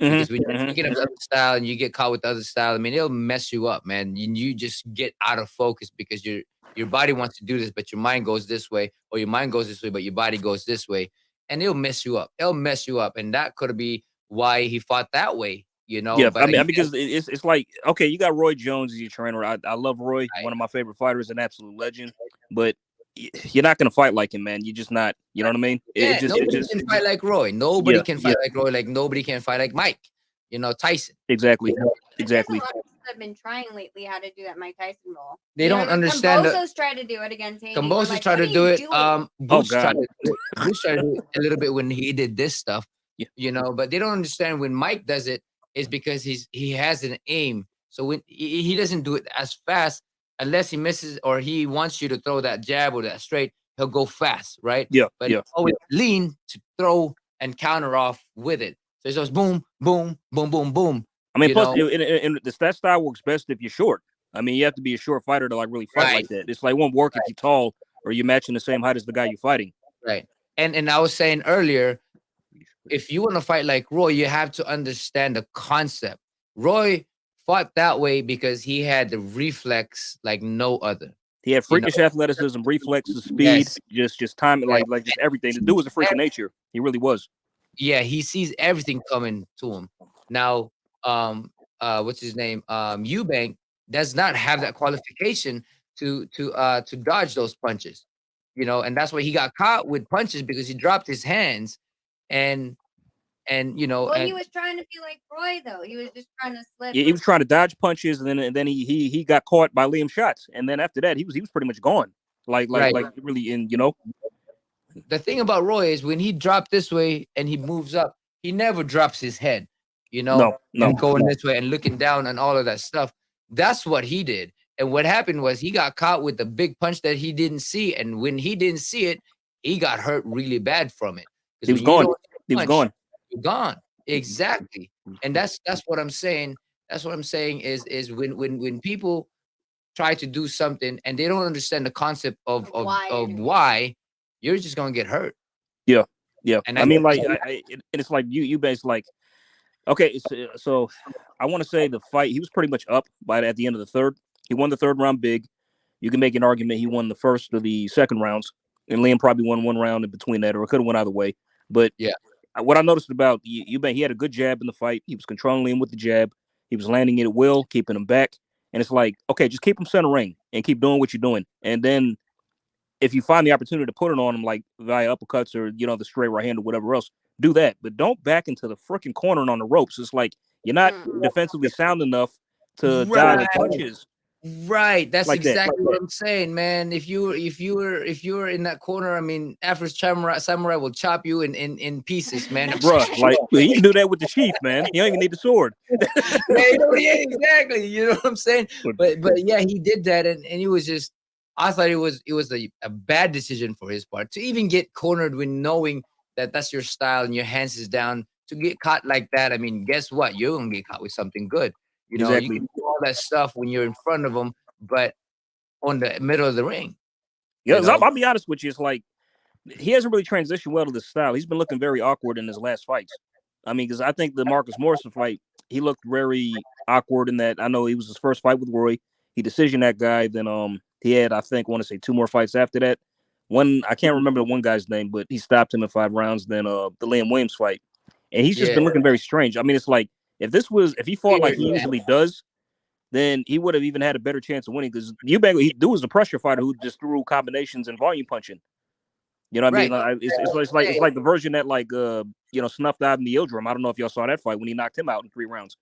Because when you get another style and you get caught with the other style, I mean, it'll mess you up, man. You just get out of focus because your body wants to do this, but your mind goes this way, or your mind goes this way, but your body goes this way, and it'll mess you up. It'll mess you up, and that could be why he fought that way. Yeah, but I mean, because it's like, okay, you got Roy Jones as your trainer. I love Roy, one of my favorite fighters, an absolute legend, but you're not going to fight like him, man. You're just not. You know what I mean? Nobody can fight like Roy. Nobody can fight like Roy. Like nobody can fight like Mike. Tyson. Exactly. Exactly. A lot of people have been trying lately how to do that Mike Tyson role. They don't understand. Cambosos tried to do it against Haney. Cambosos tried to do it. Bouts tried to do it a little bit when he did this stuff. But they don't understand when Mike does it is because he has an aim. So when he doesn't do it as fast unless he misses or he wants you to throw that jab or that straight, he'll go fast, right? Yeah. But always lean to throw and counter off with it. So it goes boom, boom, boom, boom, boom. I mean, plus, that style works best if you're short. I mean, you have to be a short fighter to like really fight like that. It's like won't work if you're tall or you're matching the same height as the guy you're fighting. Right. And I was saying earlier, if you want to fight like Roy, you have to understand the concept. Roy fought that way because he had the reflex like no other. He had freakish athleticism, reflexes, speed, just timing, like just everything. The dude was a freak of nature. He really was. Yeah, he sees everything coming to him. Now, what's his name? Eubank does not have that qualification to dodge those punches. And that's why he got caught with punches because he dropped his hands and he was trying to be like Roy though. He was just trying to slip. Yeah, he was trying to dodge punches, and then he got caught by Liam's shots, and then after that he was pretty much gone. Like really in. The thing about Roy is when he dropped this way and he moves up, he never drops his head. No. And going this way and looking down and all of that stuff. That's what he did. And what happened was he got caught with the big punch that he didn't see, and when he didn't see it, he got hurt really bad from it. He was gone. He was gone. Gone. Exactly. And that's what I'm saying. That's what I'm saying is when people try to do something and they don't understand the concept of why, you're just gonna get hurt. Yeah. And I mean, like, it's like you basically like, okay, so I want to say the fight, he was pretty much up at the end of the third. He won the third round big. You can make an argument he won the first or the second rounds, and Liam probably won one round in between that, or it could have went either way. But what I noticed about Eubank, he had a good jab in the fight. He was controlling Liam with the jab. He was landing it at will, keeping him back. And it's like, okay, just keep him center ring and keep doing what you're doing. And then if you find the opportunity to put it on him, like via uppercuts or, the straight right hand or whatever else, do that. But don't back into the freaking corner and on the ropes. It's like you're not defensively sound enough to dodge punches. Right. That's like exactly what I'm saying, man. If you were in that corner, I mean, after Samurai will chop you in pieces, man. Bro, like he can do that with the sheath, man. You don't even need the sword. Yeah, exactly. You know what I'm saying? But yeah, he did that, and he was just. I thought it was a bad decision for his part to even get cornered when knowing that that's your style and your hands is down. To get caught like that, I mean, guess what? You're gonna get caught with something good. Exactly. You can do all that stuff when you're in front of them, but on the middle of the ring. Yeah, I'll be honest with you. It's like he hasn't really transitioned well to this style. He's been looking very awkward in his last fights. I mean, because I think the Marcus Morrison fight, he looked very awkward in that. I know he was his first fight with Roy. He decisioned that guy. Then he had, I think, want to say 2 more fights after that. One, I can't remember the one guy's name, but he stopped him in 5 rounds. Then the Liam Williams fight, and he's just been looking very strange. I mean, it's like if he fought like he usually does, then he would have even had a better chance of winning. Because Eubank, he was a pressure fighter who just threw combinations and volume punching. You know what I mean? Like, it's like the version that snuffed out in the Ildrum. I don't know if y'all saw that fight when he knocked him out in 3 rounds.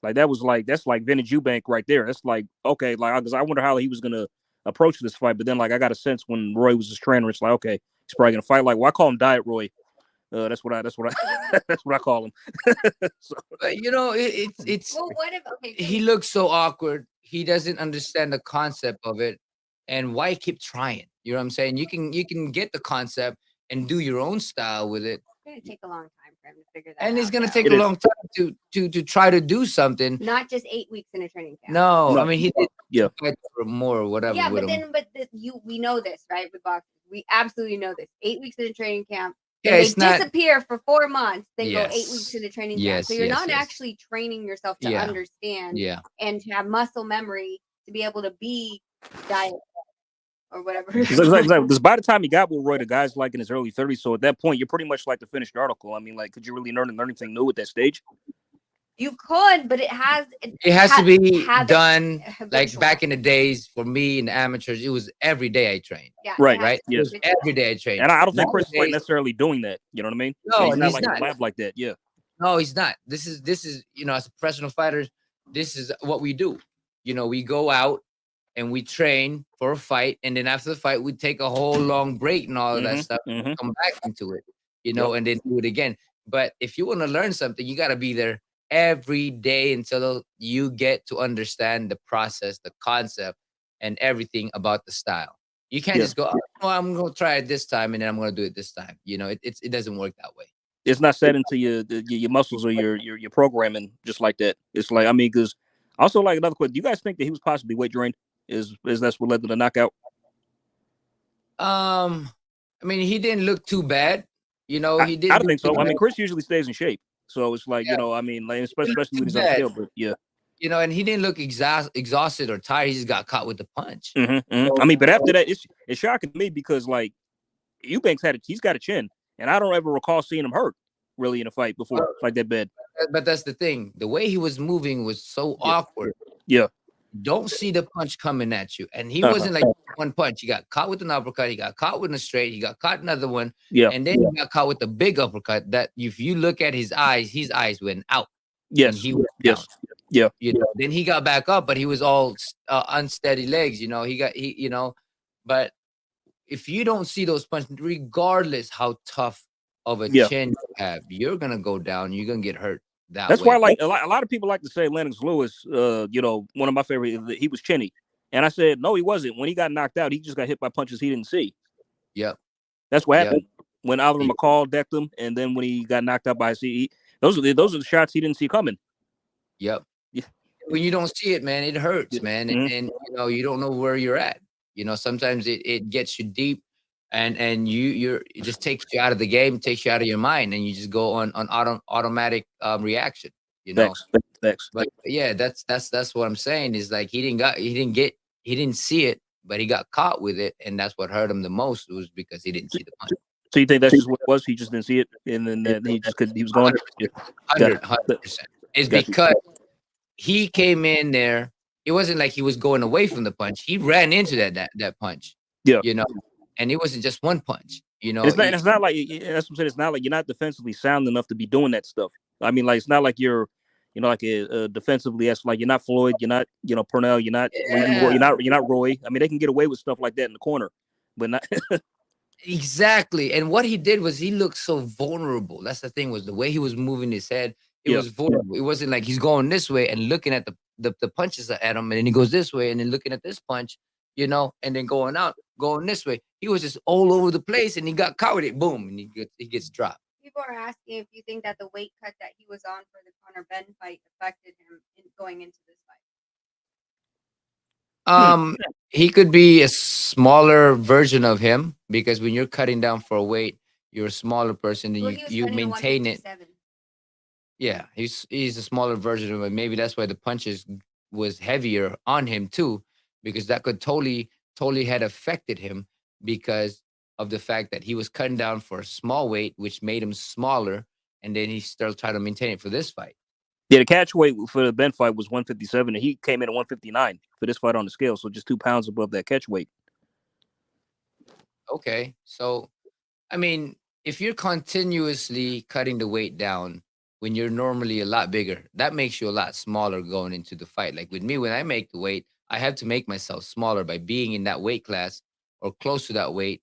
Like that's like vintage Eubank right there. That's like okay, like because I wonder how he was gonna approach this fight. But then like I got a sense when Roy was his trainer, it's like okay, he's probably gonna fight. Like, well, I call him Diet Roy. That's what I that's what I call him. So, it's Well, what if he looks so awkward. He doesn't understand the concept of it, and why keep trying? You know what I'm saying? You can get the concept and do your own style with it. It's gonna take a long time for him to figure that out. And it's gonna though. take a long time to try to do something. Not just 8 weeks in a training camp. No, I mean he did fight for more or whatever. Yeah, with but him. we know this, right? With boxers, we absolutely know this. 8 weeks in a training camp. Yeah, they it's not disappear for 4 months, then go 8 Yes. weeks in a training camp. Yes, So you're yes, not yes. actually training yourself to Yeah. understand Yeah. and to have muscle memory to be able to be diet or whatever. Because by the time he got with Roy, the guy's like in his early 30s. So at that point, you're pretty much like the finished article. I mean, like, could you really learn anything new at that stage? You could, but it has to be habit- done like habitual. back in the days for me in the amateurs. It was every day I trained. Yeah, Right, it has to be It was habitual. every day I trained. And I don't think Chris is like Nowadays- necessarily doing that. You know what I mean? No, he's and not he's like in not. a lab like that. Yeah. No, he's not. This is as a professional fighter, this is what we do. We go out and we train for a fight, and then after the fight, we take a whole long break and all of that stuff, come back into it, and then do it again. But if you want to learn something, you got to be there every day until you get to understand the process, the concept, and everything about the style. You can't just go, oh, I'm going to try it this time, and then I'm going to do it this time. It doesn't work that way. It's not set into your muscles or your programming just like that. It's like, I mean, because also like another question, do you guys think that he was possibly weight drained? Is that's what led to the knockout? I mean, he didn't look too bad. He did. I don't think so. I mean, Chris usually stays in shape, so it's like I mean, like especially when he's on scale. But yeah, and he didn't look exhausted or tired. He just got caught with the punch. I mean, but after that, it's shocking to me because like Eubanks he's got a chin, and I don't ever recall seeing him hurt really in a fight before like that bad. But that's the thing. The way he was moving was so awkward. Yeah. Don't see the punch coming at you. And he wasn't like one punch. He got caught with an uppercut. He got caught with a straight. He got caught another one. Yeah. And then he got caught with the big uppercut that if you look at his eyes went out. Yes. And he went yes. down. Yeah. Then he got back up, but he was all unsteady legs. But if you don't see those punches, regardless how tough of a chin you have, you're gonna go down. You're gonna get hurt. That's why, like a lot of people like to say Lennox Lewis, one of my favorite, he was chinny, and I said no, he wasn't. When he got knocked out, he just got hit by punches he didn't see. Yep, that's what happened when Oliver McCall decked him, and then when he got knocked out by CE, those are the shots he didn't see coming. Yep. Yeah. When you don't see it, man, it hurts, man, and you don't know where you're at. Sometimes it gets you deep. And it just takes you out of the game, takes you out of your mind, and you just go on automatic reaction. Thanks. But yeah, that's what I'm saying is like he didn't see it, but he got caught with it, and that's what hurt him the most was because he didn't see the punch. So you think that's just what it was? He just didn't see it, and then he was going 100%. It's because he came in there. It wasn't like he was going away from the punch. He ran into that punch. Yeah. And it wasn't just one punch, It's not like that's what I'm saying. It's not like you're not defensively sound enough to be doing that stuff. I mean, like it's not like you're, like a defensively. That's like you're not Floyd. You're not, Purnell. You're not. You're not Roy. I mean, they can get away with stuff like that in the corner, but not. Exactly. And what he did was he looked so vulnerable. That's the thing was the way he was moving his head. It was vulnerable. It wasn't like he's going this way and looking at the punches at him, and then he goes this way and then looking at this punch. And then going this way. He was just all over the place, and he got caught with it. Boom, and he gets dropped. People are asking if you think that the weight cut that he was on for the Conor Ben fight affected him in going into this He could be a smaller version of him because when you're cutting down for a weight, you're a smaller person and Well, he was you cutting to maintain it. 157. Yeah, he's a smaller version of him. Maybe that's why the punches was heavier on him too, because that could totally had affected him because of the fact that he was cutting down for a small weight, which made him smaller, and then he still tried to maintain it for this fight. Yeah, the catch weight for the Ben fight was 157, and he came in at 159 for this fight on the scale, so just 2 pounds above that catch weight. Okay, so I mean, if you're continuously cutting the weight down when you're normally a lot bigger, that makes you a lot smaller going into the fight. Like with me, when I make the weight, I have to make myself smaller by being in that weight class or close to that weight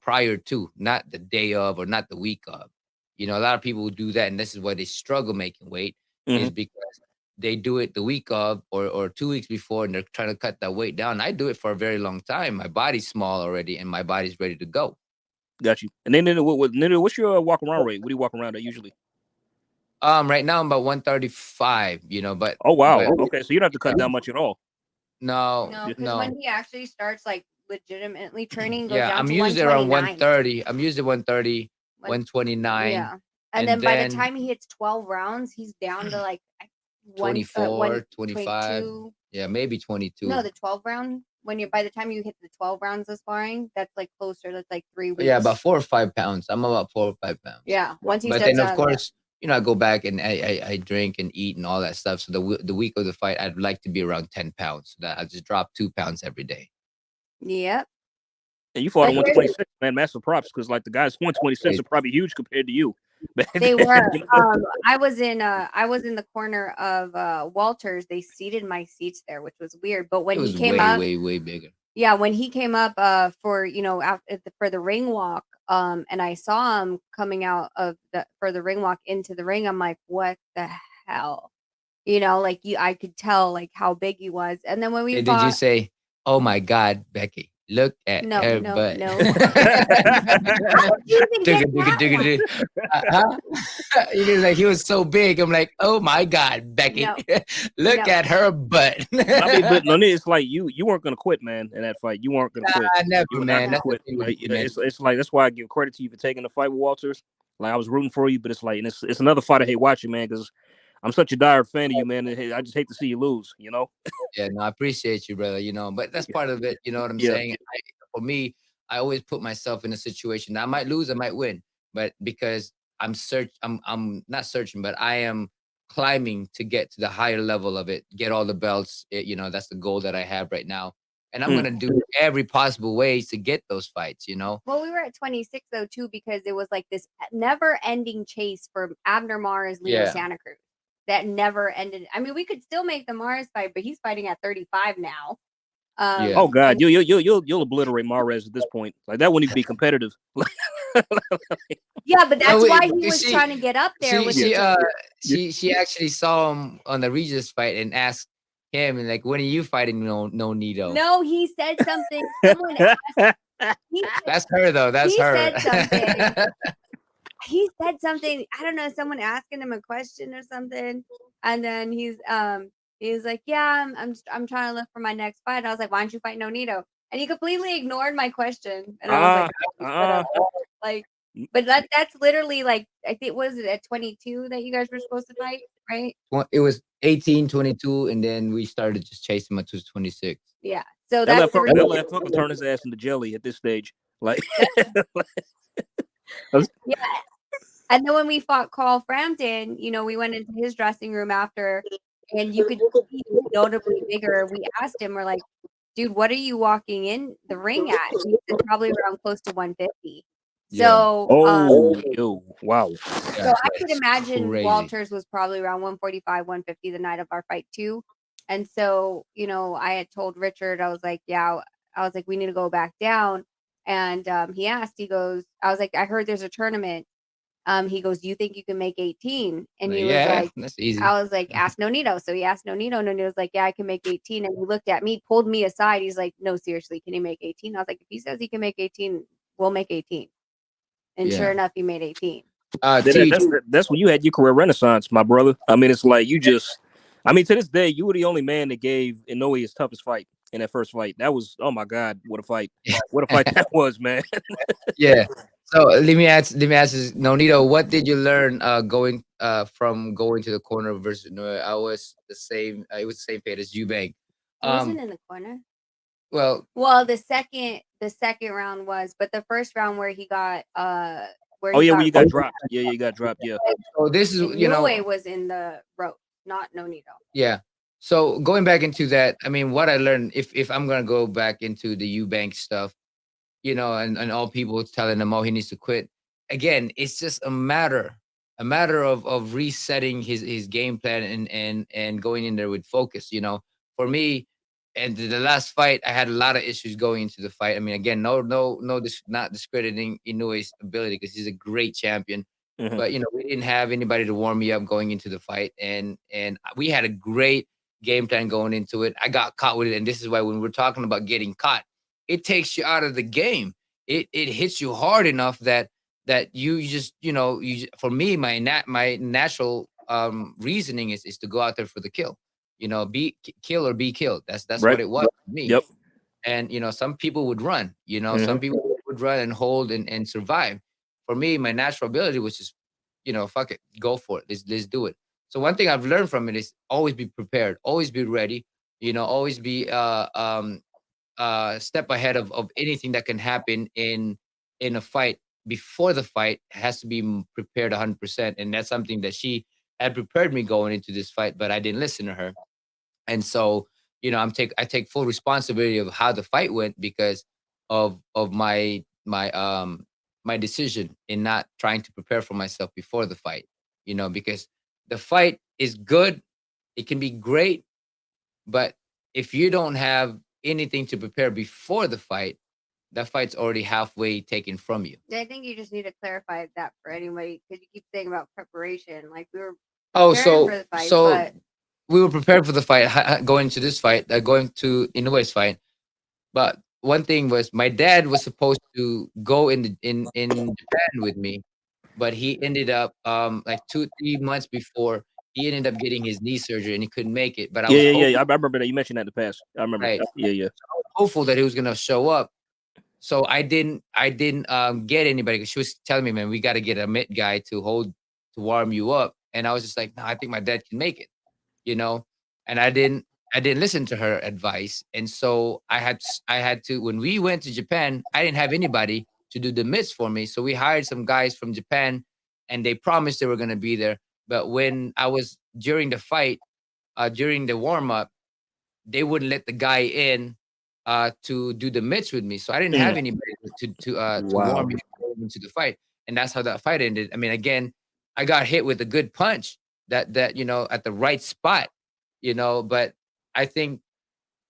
prior to, not the day of or not the week of. You know, a lot of people who do that, and this is why they struggle making weight, is because they do it the week of or 2 weeks before and they're trying to cut that weight down. I do it for a very long time. My body's small already and my body's ready to go. Got you. And then what's your walk around rate? What do you walk around at usually? Right now I'm about 135, but Oh wow. but Okay, so you don't have to cut down much at all. No, no, because no. when he actually starts like legitimately training, goes Yeah, down I'm to usually around 129. 130. I'm usually 130, One- 129, Yeah. And then by the time he hits 12 rounds, he's down to like 24, 25. 22. Yeah, maybe 22. No, the 12 round. By the time you hit the 12 rounds of sparring, that's like closer. That's like 3 weeks. Yeah, about 4 or 5 pounds. I'm about 4 or 5 pounds. Yeah. Once he But steps then, of out course, I go back and I drink and eat and all that stuff. So the week of the fight, I'd like to be around 10 pounds. So that I just drop 2 pounds every day. Yep. And you fought But at 126, man. Massive props, because like the guys 126 are probably huge compared to you. They were. I was in the corner of Walters. They seated my seats there, which was weird. But when It was he came way, up, way bigger. yeah, when he came up for for the ring walk, and I saw him coming out of for the ring walk into the ring, I'm like, what the hell? Like I could tell like how big he was. And then when we Hey, fought, did you say, "Oh my God, Becky, look at no, her no, butt"? no. How did you even get that one? Huh? Like he was so big. I'm like, "Oh my God, Becky, No, look no. at her butt." I mean, but no, it's like you weren't gonna quit, man. In that fight, you weren't gonna quit. Never, You were man. not gonna That's the quit. thing with Like me, man. it's like that's why I give credit to you for taking the fight with Walters. Like I was rooting for you, but it's like and it's another fight I hate watching, man, because I'm such a dire fan of you, man. And I just hate to see you lose. Yeah, no, I appreciate you, brother. But that's part of it. You know what I'm Yeah. saying? For me, I always put myself in a situation. I might lose, I might win, but because I'm not searching, but I am climbing to get to the higher level of it, get all the belts. That's the goal that I have right now, and I'm gonna do every possible ways to get those fights. Well, we were at 26 though too because it was like this never-ending chase for Abner Mars, Leo Yeah. Santa Cruz that never ended. I mean, we could still make the Mars fight, but he's fighting at 35 now. Yeah. Oh God, you'll obliterate Mares at this point. Like that wouldn't even be competitive. Yeah, but that's No, why he was trying to get up there with she actually saw him on the Regis fight and asked him and like, when are you fighting no Nito? No, he said something. Someone asked, That's her though. That's he her. said something. He said something. I don't know. Someone asking him a question or something, and then he's like, "Yeah, I'm trying to look for my next fight." I was like, "Why don't you fight Nonito?" And he completely ignored my question, and I was like, but that's literally like I think was it at 22 that you guys were supposed to fight, right? It was 18, 22, and then we started just chasing him to 26. Yeah. So that's the they'll let fucking turn his ass into jelly at this stage. Like yeah. And then when we fought Carl Frampton, we went into his dressing room after, and you could see he was notably bigger. We asked him, we're like, dude, what are you walking in the ring at? He said probably around close to 150. Yeah. So, wow. So I could imagine crazy. Walters was probably around 145, 150 the night of our fight too. And so, I had told Richard, I was like, we need to go back down. And he asked, he goes, I was like, I heard there's a tournament. He goes, you think you can make 18? And he was like, that's easy. I was like, ask Nonito. So he asked Nonito. Nonito's like, yeah, I can make 18. And he looked at me, pulled me aside. He's like, no, seriously, can he make 18? I was like, if he says he can make 18, we'll make 18. And sure enough, he made 18. That's when you had your career renaissance, my brother. I mean, it's like to this day, you were the only man that gave Inoue his toughest fight. in that first fight. That was, oh my God, what a fight! What a fight that was, man. Yeah. So let me ask this, Nonito, what did you learn from going to the corner versus no? I was the same. It was the same fate as Eubank. He wasn't Um, in the corner. well, Well, the second round was, but the first round where Oh he yeah, well got you got dropped. Yeah, you got dropped. Yeah. so this is Inoue was in the rope, not Nonito. yeah. So going back into that, I mean, what I learned, if I'm gonna go back into the Eubank stuff, and all people telling him, oh, he needs to quit. Again, it's just a matter of resetting his game plan and going in there with focus. For me, and the last fight, I had a lot of issues going into the fight. I mean, again, no, not discrediting Inoue's ability because he's a great champion. Hmm. But we didn't have anybody to warm me up going into the fight, and we had a great game plan going into it. I got caught with it, and this is why when we're talking about getting caught, it takes you out of the game. It hits you hard enough that you just for me, my natural reasoning is to go out there for the kill. Kill or be killed. That's Right. what it was for me. Yep. And some people would run. Hmm. Some people would run and hold and survive. For me, my natural ability was just fuck it, go for it. Let's do it. So one thing I've learned from it is always be prepared, always be ready. Always be step ahead of anything that can happen in a fight. Before the fight has to be prepared 100%, and that's something that she had prepared me going into this fight, but I didn't listen to her. And so I take full responsibility of how the fight went because of my decision in not trying to prepare for myself before the fight. Because the fight is good, it can be great, but if you don't have anything to prepare before the fight, that fight's already halfway taken from you. I think you just need to clarify that for anybody because you keep saying about preparation. Like we were Oh, preparing for so the fight, so but we were prepared for the fight, going to this fight, going to Inoue's fight. But one thing was, my dad was supposed to go in Japan with me, but he ended up like 2 3 months before he ended up getting his knee surgery and he couldn't make it. But I Yeah, was yeah, hoping, yeah. I remember that you mentioned that in the past. I remember. right, Yeah, yeah. hopeful that he was gonna show up. So I didn't get anybody because she was telling me, man, we got to get a mid guy to warm you up. And I was just like, no, I think my dad can make it, you know. And I didn't listen to her advice. And so I had to, when we went to Japan, I didn't have anybody to do the mitts for me. So we hired some guys from Japan, and they promised they were gonna be there. But when I was during the fight, during the warm up, they wouldn't let the guy in to do the mitts with me. So I didn't have Mm. anybody to warm Wow. me going into the fight. And that's how that fight ended. I mean, again, I got hit with a good punch that at the right spot. But I think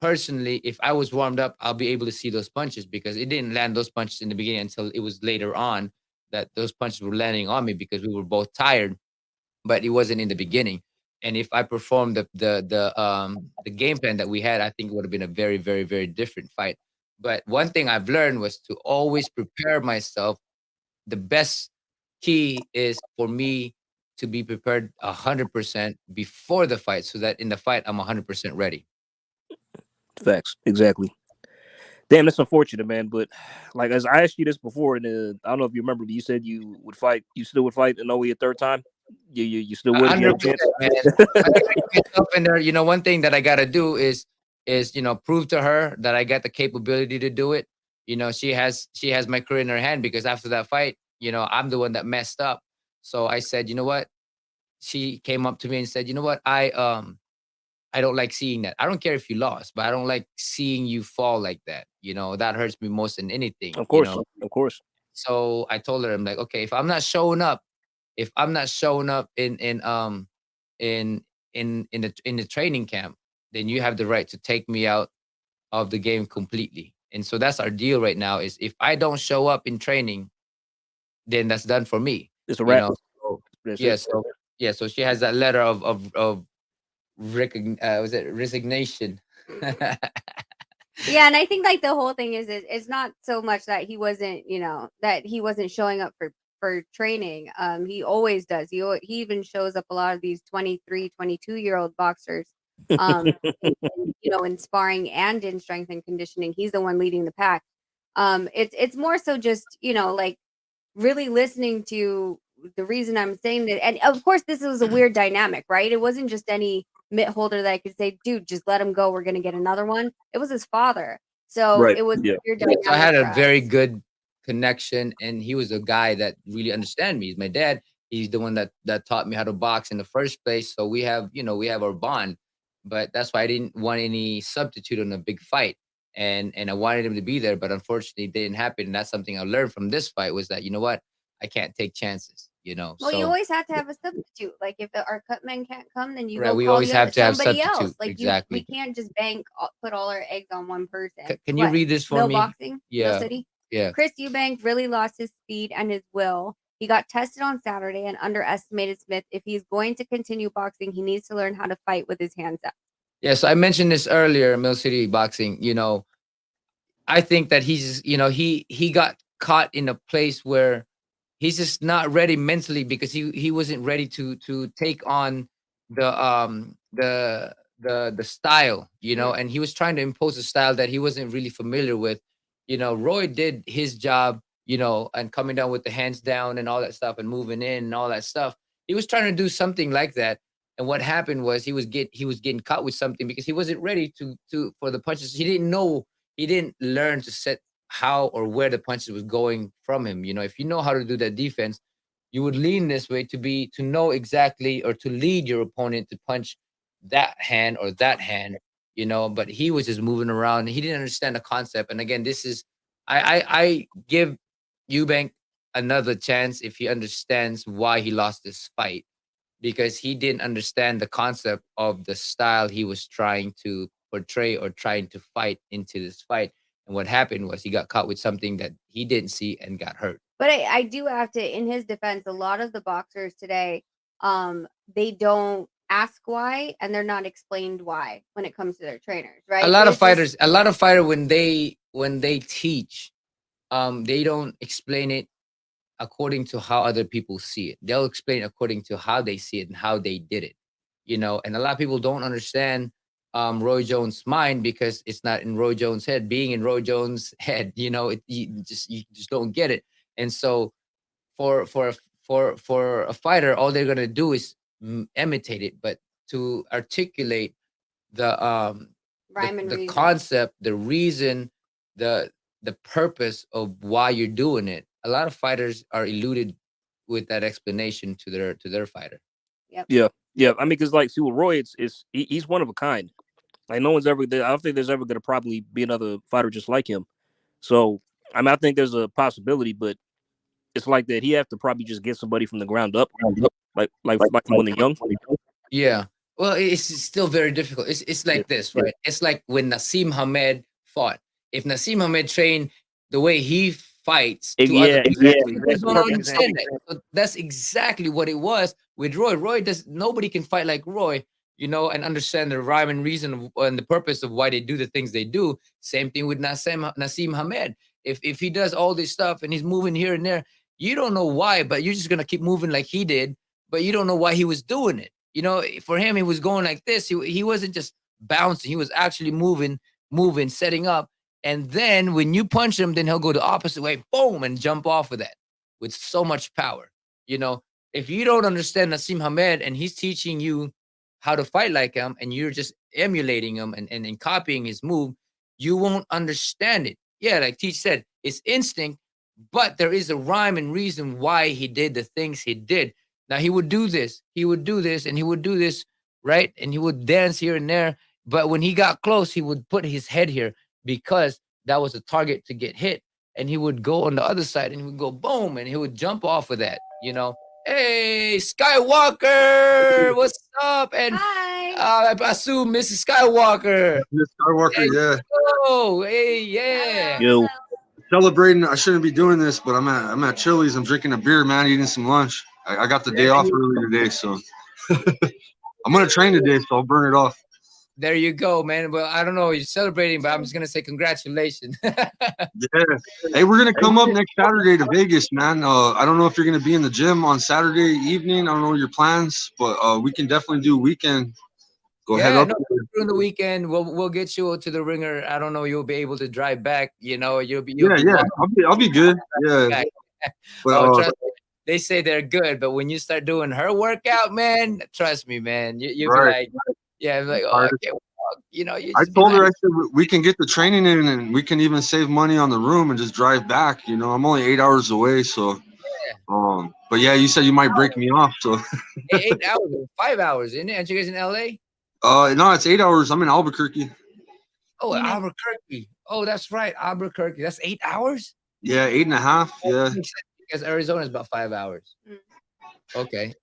personally, if I was warmed up, I'll be able to see those punches because it didn't land those punches in the beginning until it was later on that those punches were landing on me because we were both tired, but it wasn't in the beginning. And if I performed the game plan that we had, I think it would have been a very, very, very different fight. But one thing I've learned was to always prepare myself. The best key is for me to be prepared 100% before the fight, so that in the fight I'm 100% ready. Facts. Exactly. Damn, that's unfortunate, man. But like as I asked you this before, and I don't know if you remember, but you said you would fight. You still would fight, and only a third time. You still would if you had a 100%, chance. man. I gotta get myself in there. One thing that I gotta do is prove to her that I got the capability to do it. She has my career in her hand because after that fight, I'm the one that messed up. So I said, you know what? She came up to me and said, you know what? I don't like seeing that. I don't care if you lost, but I don't like seeing you fall like that. That hurts me most than anything. Of course, of course. So I told her, I'm like, okay, if I'm not showing up in in the training camp, then you have the right to take me out of the game completely. And so that's our deal right now. Is if I don't show up in training, then that's done for me. It's a You wrap. know. So, That's yeah. it. So she has that letter of was it resignation? yeah, and I think like the whole thing is it's not so much that he wasn't showing up for training. He always does. He even shows up a lot of these 23, 22-year-old boxers In sparring and in strength and conditioning. He's the one leading the pack. It's more so just, like really listening to the reason I'm saying that. And of course, this was a weird dynamic, right? It wasn't just any mitt holder that I could say, dude, just let him go. We're going to get another one. It was his father. So Right. it was Yeah. a weird So I had dynamic a for very us. good connection, and he was a guy that really understand me. He's my dad. He's the one that taught me how to box in the first place. So we have our bond. But that's why I didn't want any substitute on a big fight. And I wanted him to be there, but unfortunately it didn't happen. And that's something I learned from this fight, was that, you know what, I can't take chances. Well, you So always have to have a substitute. Like if our cut men can't come, then you right, go we call always the have other to have somebody else. substitute. Like we Exactly. can't just put all our eggs on one person. Can you What? read this for No me? boxing, no Yeah. city. Yeah. Chris Eubank really lost his speed and his will. He got tested on Saturday and underestimated Smith. If he's going to continue boxing, he needs to learn how to fight with his hands up. Yeah. So I mentioned this earlier, Mill City Boxing. I think that he got caught in a place where he's just not ready mentally, because he wasn't ready to take on the style, and he was trying to impose a style that he wasn't really familiar with. Roy did his job, and coming down with the hands down and all that stuff and moving in and all that stuff. He was trying to do something like that. And what happened was he was getting caught with something, because he wasn't ready to for the punches. He didn't learn to set how or where the punches was going from him. If you know how to do that defense, you would lean this way to know exactly, or to lead your opponent to punch that hand or that hand. But he was just moving around. He didn't understand the concept. And again, this is I give Eubank another chance if he understands why he lost this fight, because he didn't understand the concept of the style he was trying to portray or trying to fight into this fight. And what happened was he got caught with something that he didn't see and got hurt. But I do have to, in his defense, a lot of the boxers today, they don't ask why, and they're not explained why when it comes to their trainers, right? A lot of It's just- fighters, when they teach, they don't explain it according to how other people see it. They'll explain according to how they see it and how they did it. And a lot of people don't understand Roy Jones' mind, because it's not in Roy Jones' head. Being in Roy Jones' head, you just don't get it. And so for a fighter, all they're gonna do is imitate it, but to articulate the Rhyme and the reason. concept, the reason, the the purpose of why you're doing it. A lot of fighters are eluded with that explanation to their fighter. Yeah. Yeah. I mean, because like, see, with Roy, he's one of a kind. Like, no one's ever there. I don't think there's ever going to probably be another fighter just like him. So, I mean, I think there's a possibility, but it's like that. He have to probably just get somebody from the ground up, like when they're young. Yeah. Well, it's still very difficult. It's like this, right? It's like when Nassim Hamed fought. If Nassim Hamed trained the way he fights to Yeah, other people, exactly. people That's a don't perfect understand example. that. So that's exactly what it was with Roy. Nobody can fight like Roy, and understand the rhyme and reason and the purpose of why they do the things they do. Same thing with Nassim Hamed. If he does all this stuff and he's moving here and there, you don't know why, but you're just gonna keep moving like he did, but you don't know why he was doing it. For him, he was going like this. He wasn't just bouncing. He was actually moving, setting up. And then when you punch him, then he'll go the opposite way, boom, and jump off of that with so much power. If you don't understand Nassim Hamed and he's teaching you how to fight like him, and you're just emulating him and copying his move, you won't understand it. Yeah, like Teach said, it's instinct, but there is a rhyme and reason why he did the things he did. Now he would do this, and he would do this, right? And he would dance here and there. But when he got close, he would put his head here, because that was a target to get hit. And he would go on the other side and he would go boom, and he would jump off of that. Hey, Skywalker, what's up? And Hi. I assume Mrs. Skywalker. Miss Skywalker, There you yeah. go. Hey, yeah. Yo. Celebrating. I shouldn't be doing this, but I'm at Chili's. I'm drinking a beer, man, eating some lunch. I got the day off early today, so I'm gonna train today, so I'll burn it off. There you go, man. Well, I don't know, you're celebrating, but I'm just gonna say congratulations. Yeah. Hey, we're gonna come up next Saturday to Vegas, man. I don't know if you're gonna be in the gym on Saturday evening. I don't know your plans, but we can definitely do a weekend. head Yeah, up no, there. during the weekend, we'll get you to the ringer. I don't know, you'll be able to drive back. You know, you'll Yeah, be yeah. walking I'll be good. Yeah. back. But Oh, trust me, they say they're good, but when you start doing her workout, man, trust me, man, you'll be right. like, yeah, like, oh, I Tired. can't walk. You know, you I just be told her, like, I said, we can get the training in and we can even save money on the room and just drive back. You know, I'm only 8 hours away. So, but yeah, you said you might break me off. So, 8 hours, 5 hours, isn't it? Aren't you guys in LA? no, it's 8 hours. I'm in Albuquerque. Oh, You meant- Albuquerque. Oh, that's right, Albuquerque. That's 8 hours. Yeah, 8.5. Yeah. Makes sense because Arizona is about 5 hours. Mm.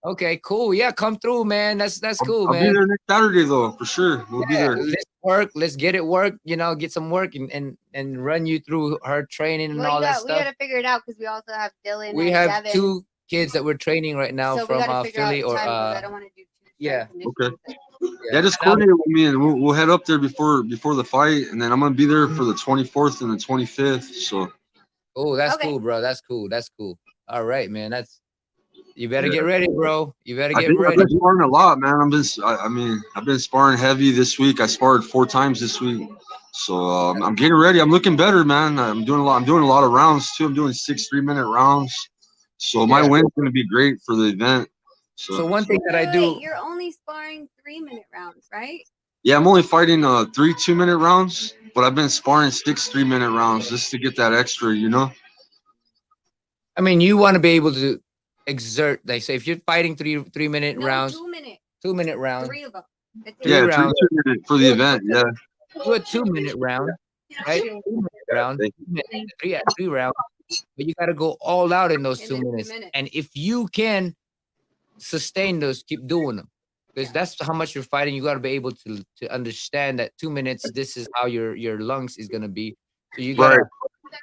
Okay, cool. Yeah, come through, man. That's cool, I'll be man. there next Saturday though, for sure. We'll be Yeah, there. let's work. Let's get it work. You know, get some work and run you through her training and all that we got stuff. to figure it out because we also have Dylan We and have Devin. 2 kids that we're training right now So we from got to figure Philly out or time because I don't want to do 2 yeah. Okay. yeah. Yeah, just And I'll- coordinate with me and we'll head up there before the fight, and then I'm gonna be there for the 24th and the 25th. So Oh, that's Okay. cool, bro. That's cool. That's cool. All right, man. You better Yeah. get ready, bro. You better I get think I've ready. been sparring a lot, man. I mean, I've been sparring heavy this week. I sparred 4 times this week, so I'm getting ready. I'm looking better, man. I'm doing a lot. I'm doing a lot of rounds too. I'm doing 6 3-minute rounds, so my Yeah. win's gonna be great for the event. So one thing that I Wait, do, you're only sparring 3-minute rounds, right? yeah, I'm only fighting 3 2-minute rounds, but I've been sparring 6 3-minute rounds just to get that extra, you know. I mean, you want to be able to exert, like, say, if you're fighting 3-minute No, rounds, 2-minute. 2-minute rounds, 3 of them. That's Three Yeah, it. 3 rounds. 2-minute for the event. Yeah. do a 2-minute round, right? 2-minute round, Thank 2 minutes, three rounds, but you got to go all out in those In 2 the 2 minutes. minutes. And if you can sustain those, keep doing them, because that's how much you're fighting. You got to be able to understand that 2 minutes. This is how your lungs is gonna be. So you gotta Right.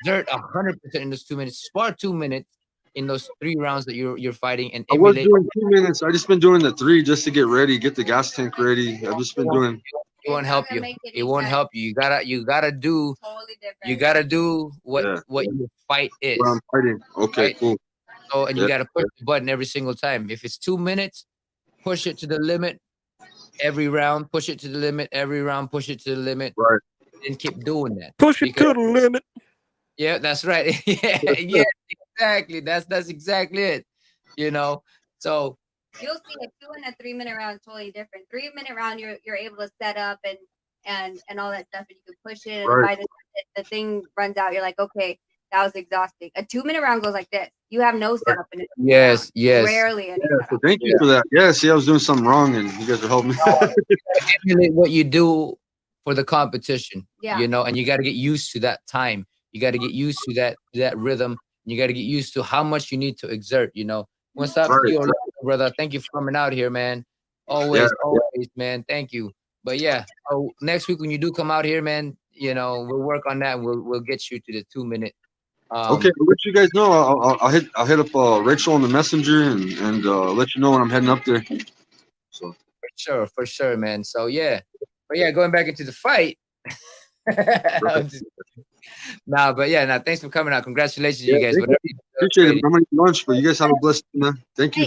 exert 100% in those 2 minutes. Spar 2 minutes in those 3 rounds that you're fighting and I was emulate. doing 2 minutes. I just been doing the 3 just to get ready, get the gas tank ready. I've just been doing. It won't It's help not gonna you. make It won't help you. You gotta do. Totally different. You gotta do Yeah. what your fight is. What I'm fighting. Okay, Right. cool. So and Yeah. you gotta push the button every single time. If it's 2 minutes, push it to the limit every round. Push it to the limit every round. Push it to the limit. Right. And keep doing that. Push it Because- to the limit. Yeah, that's right. yeah, exactly. That's exactly it. You know, so You'll see a 2 and a 3-minute round is totally different. 3-minute round, you're able to set up and all that stuff, and you can push it. And Right. by the time the thing runs out, you're like, okay, that was exhausting. A 2-minute round goes like this. You have no setup in it. yes, yes. Rarely any Yeah, so setup. thank you for that. Yeah, see, I was doing something wrong and you guys are helping me. Emulate what you do for the competition. Yeah. You know, and you got to get used to that time. You got to get used to that rhythm. You got to get used to how much you need to exert. You know, what's up, Right. Orlando, brother? Thank you for coming out here, man. Always, always, man. Thank you. But yeah, so next week when you do come out here, man, you know, we'll work on that. We'll get you to the 2-minute. Okay, I'll let you guys know. I'll hit up Rachel on the messenger and let you know when I'm heading up there. So For sure, man. So yeah, but yeah, going back into the fight. But yeah, now thanks for coming out. Congratulations, you guys. thank you. Appreciate it. I'm gonna eat lunch, but you guys have a blessed day, man. Thank you.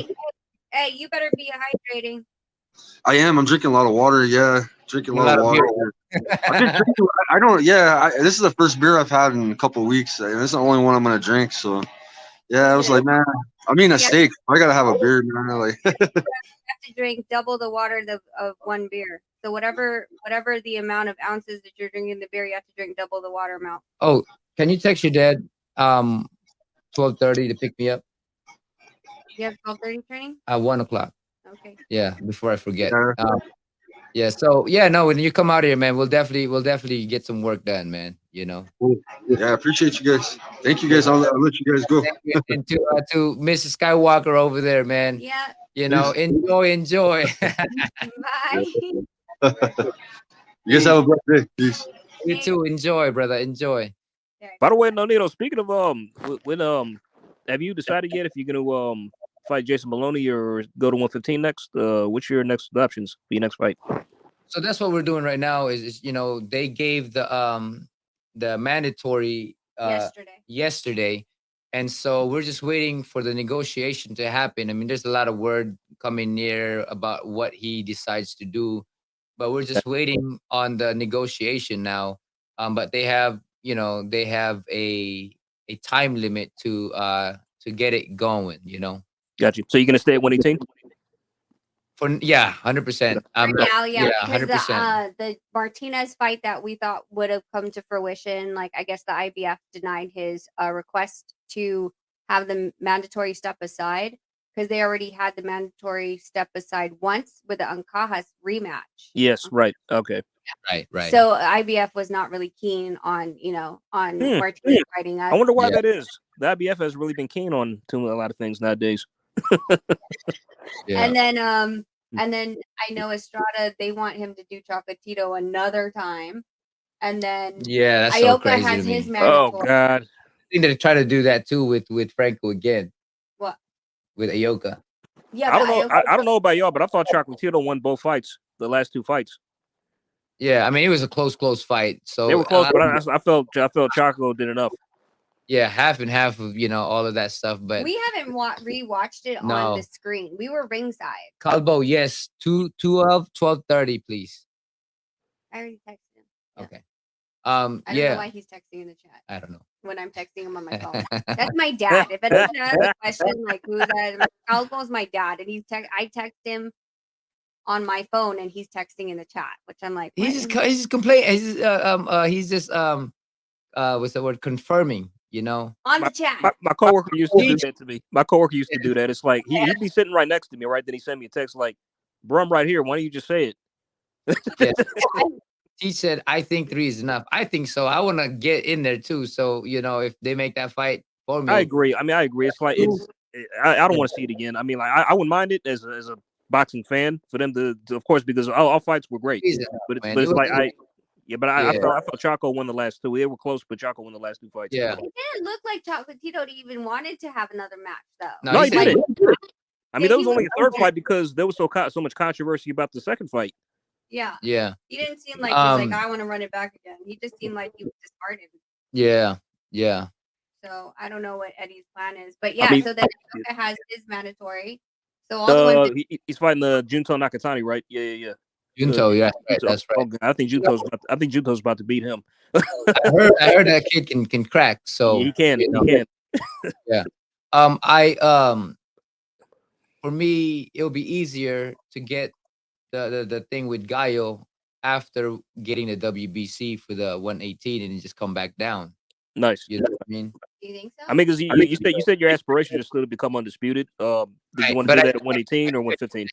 Hey, you better be hydrating. I am. I'm drinking a lot of water. Yeah, drinking a lot of water. I've been drinking, I don't. Yeah, this is the first beer I've had in a couple of weeks. And this is the only one I'm gonna drink. So yeah, I was like, man, I'm eating a steak. I gotta have a beer, man. Like, You have to drink double the water of one beer. So whatever the amount of ounces that you're drinking the beer, you have to drink double the water amount. Oh, can you text your dad 12:30 to pick me up? You have 12:30 training? At 1:00. Okay. Yeah, before I forget. Yeah. Yeah. So yeah, no, when you come out here, man, we'll definitely get some work done, man. You know. cool. Yeah, I appreciate you guys. Thank you guys. I'll let you guys go. Thank you. And to Mrs. Skywalker over there, man. Yeah. You know, enjoy. Bye. You guys have a blessed day. Peace. You too. Enjoy, brother. Enjoy. By the way, Nonito, speaking of when have you decided yet if you're gonna fight Jason Maloney or go to 115 next? What's your next options for your next fight? So that's what we're doing right now. Is you know, they gave the mandatory yesterday, and so we're just waiting for the negotiation to happen. I mean, there's a lot of word coming near about what he decides to do. but we're just waiting on the negotiation now. But they have, they have a time limit to get it going. Got you. So you're gonna stay at 118? Yeah, 100%. For now, yeah, because 100%. the Martinez fight that we thought would have come to fruition, like I guess the IBF denied his request to have the mandatory step aside because they already had the mandatory step aside once with the Ancajas rematch. Yes, right. Okay. Right. So IBF was not really keen on Martinez fighting us. I wonder why that is. The IBF has really been keen on a lot of things nowadays. Yeah. And then I know Estrada, they want him to do Chocolatito another time. And then Yeah, that's Ioka so crazy has to me. his mandatory. Oh God. I think they're trying to do that too with Franco again. What? With Ioka. Yeah, I don't know. I don't know about y'all, but I thought Chocolatito won both fights, the last 2 fights. Yeah, I mean it was a close fight. So they were close, but I felt Choco did enough. Yeah, half and half of all of that stuff, but we haven't rewatched it on the screen. We were ringside. Calvo, yes, 12:30, please. I already texted him. Yeah. Okay. I don't know why he's texting in the chat. I don't know. When I'm texting him on my phone. That's my dad. If anyone has a question like who's that, Calvo's my dad, and I text him on my phone, and he's texting in the chat, which I'm like, he's just complaining. He's just what's the word? Confirming. On the chat. My coworker used to do that to me. My coworker used to do that. It's like he'd be sitting right next to me, right? Then he sent me a text like, "Bro, I'm right here. Why don't you just say it?" Yeah. He said, "I think 3 is enough." I think so. I want to get in there too. So if they make that fight for me, I agree. I agree. It's like I don't want to see it again. I mean, like I wouldn't mind it as a boxing fan for them to of course, because all fights were great. But it's like I felt Choco won the last 2. They were close, but Choco won the last 2 fights. Yeah. It didn't look like Chocolatito even wanted to have another match, though. No, he didn't. I mean, that was only a 3rd fight because there was so much controversy about the 2nd fight. Yeah. Yeah. He didn't seem like he's like, I want to run it back again. He just seemed like he was disheartened. Yeah. So I don't know what Eddie's plan is. But yeah, so then Ioka has his mandatory. So all the ones he's fighting the Junto Nakatani, right? Yeah. Junto, that's right. Okay. I think Junto's about to beat him. I heard that kid can crack. So he can. He can. Yeah. For me, it'll be easier to get the thing with Gallo after getting the WBC for the 118 and just come back down. Nice. You know what I mean? Do you think so? I mean, because you said your aspiration is still to become undisputed. Did you want to do that at 118 or 115?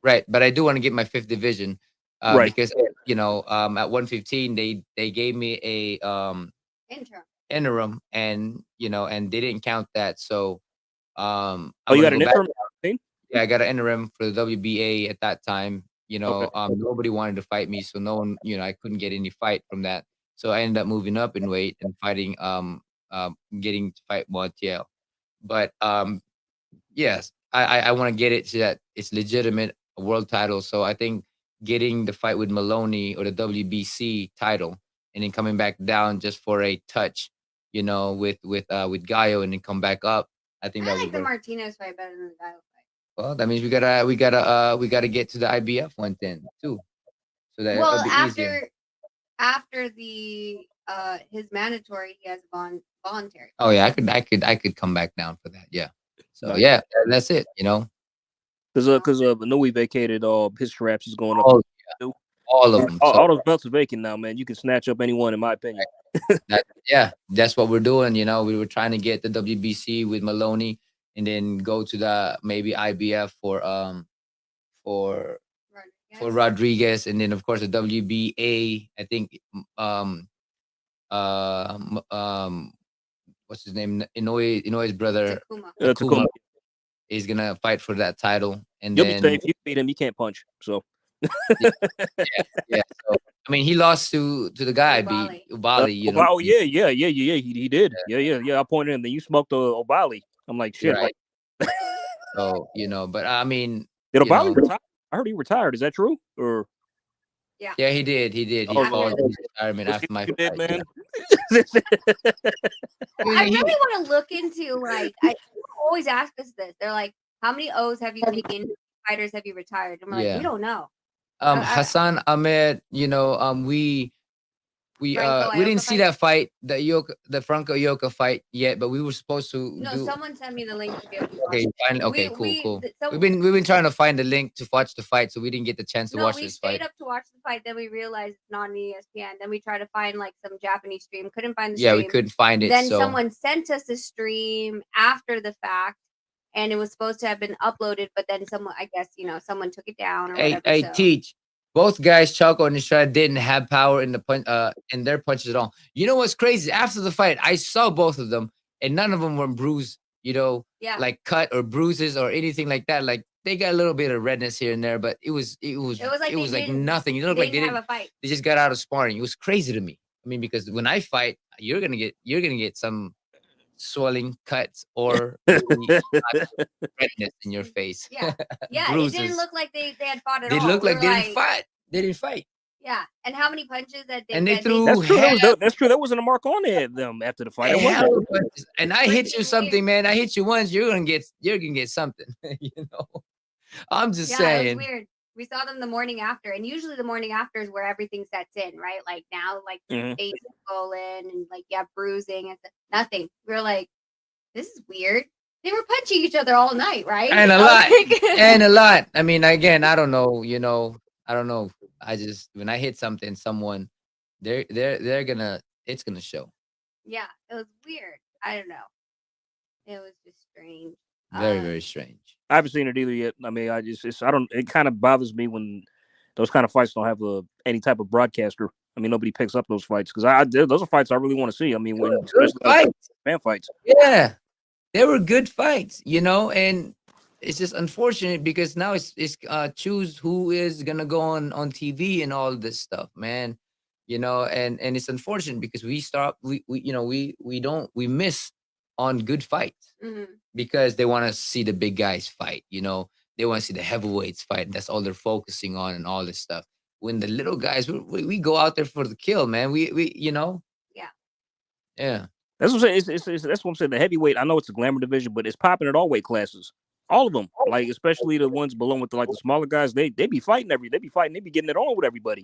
Right, but I do want to get my 5th division. Right. Because at 115 they gave me a interim and and they didn't count that. So you got an interim? Yeah, I got an interim for the WBA at that time. Nobody wanted to fight me, so no one, I couldn't get any fight from that. So I ended up moving up in weight and fighting, getting to fight Montiel. But yes, I want to get it so that it's legitimate world title. So I think getting the fight with Maloney or the WBC title and then coming back down just for a touch, with Gallo and then come back up. I think I like the Martinez fight better than the Gallo fight. Well, that means we gotta get to the IBF one then too. So that it'll be easier. After the his mandatory, he has voluntary. Oh yeah, I could come back down for that. Yeah. So yeah, that's it. Because Nui vacated his straps is going up. All of them. All those belts are vacant now, man. You can snatch up anyone, in my opinion. That's what we're doing. We were trying to get the WBC with Maloney, and then go to the maybe IBF for Rodriguez, and then of course the WBA. I think what's his name? Inoue brother Takuma is gonna fight for that title, and you'll then be safe. You beat him, you can't punch. So yeah. So I mean, he lost to the guy beat Ubali. Oh yeah. He did. Yeah. I pointed him. Then you smoked Ubali. I'm like shit. Right. So but I mean, did Ubali retire? I heard he retired. Is that true? Or yeah, he did. He followed his retirement after my fight. Did, man. I really want to look into I always ask us this. They're like, how many O's have you taken? Fighters have you retired? And we're like, we don't know. Hassan Ahmed, Franco we didn't Ioka see fight? that fight, the Franco Yoka fight yet, but we were supposed to No, do. someone sent me the link to be able to Okay, watch it. fine. Okay, cool, cool. So We've been trying to find the link to watch the fight, so we didn't get the chance to no, watch we this stayed fight. up to watch the fight. Then we realized it's not on ESPN. Then we tried to find like some Japanese stream. Couldn't find the Yeah, we stream. couldn't find it. Then So someone sent us a stream after the fact, and it was supposed to have been uploaded, but then someone, I guess, someone took it down or whatever. hey, So Teach. Both guys, Choco and Estrada, didn't have power in the in their punches at all. You know what's crazy? After the fight, I saw both of them, and none of them were bruised. yeah, Like cut or bruises or anything like that. Like they got a little bit of redness here and there, but it was like nothing. It looked like they didn't have a fight. they just got out of sparring. It was crazy to me. I mean, because when I fight, you're gonna get some swelling, cuts, or maybe redness in your face. Yeah, yeah. It Bruises. didn't look like they had fought at They all. looked We like were they didn't fight. They didn't fight. Yeah, and how many punches that they And they that threw That's true. half That's true. That wasn't a mark on them after the fight. It hell wasn't. of punches. And I hit you Freaking something, man. I hit you once, you're gonna get something. I'm just Yeah, it saying. was weird. We saw them the morning after, and usually the morning after is where everything sets in, right? Like now, like Mhm. face is swollen and like bruising and stuff. Nothing. We were like, this is weird. They were punching each other all night, right? And a I was lot. like- And a lot. I mean, again, I don't know, I don't know. I just when I hit someone, it's gonna show. yeah, it was weird. I don't know. It was just strange. Very, very strange. I haven't seen it either yet. I mean, it kind of bothers me when those kind of fights don't have any type of broadcaster. I mean, nobody picks up those fights because those are fights I really want to see. I mean, when Good especially fights. fan fights. Yeah. They were good fights, and it's just unfortunate because now it's choose who is gonna go on TV and all this stuff, man. And it's unfortunate because we miss on good fights Mhm. because they want to see the big guys fight. They want to see the heavyweights fight. That's all they're focusing on and all this stuff. When the little guys, we go out there for the kill, man. Yeah. Yeah. That's what I'm saying. That's what I'm saying. The heavyweight, I know it's a glamour division, but it's popping at all weight classes. All of them, like especially the ones below with the smaller guys. They be fighting They be getting it on with everybody.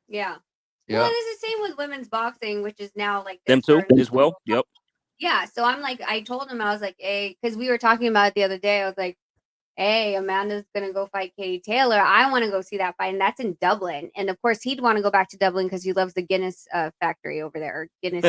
Yeah. Yeah. Well, it's the same with women's boxing, which is now like Them too starting as well. Yep. Yeah, so I'm like, I told him, I was like, hey, because we were talking about it the other day. I was like, hey, Amanda's gonna go fight Katie Taylor. I want to go see that fight, and that's in Dublin. And of course, he'd want to go back to Dublin because he loves the Guinness factory over there, or Guinness.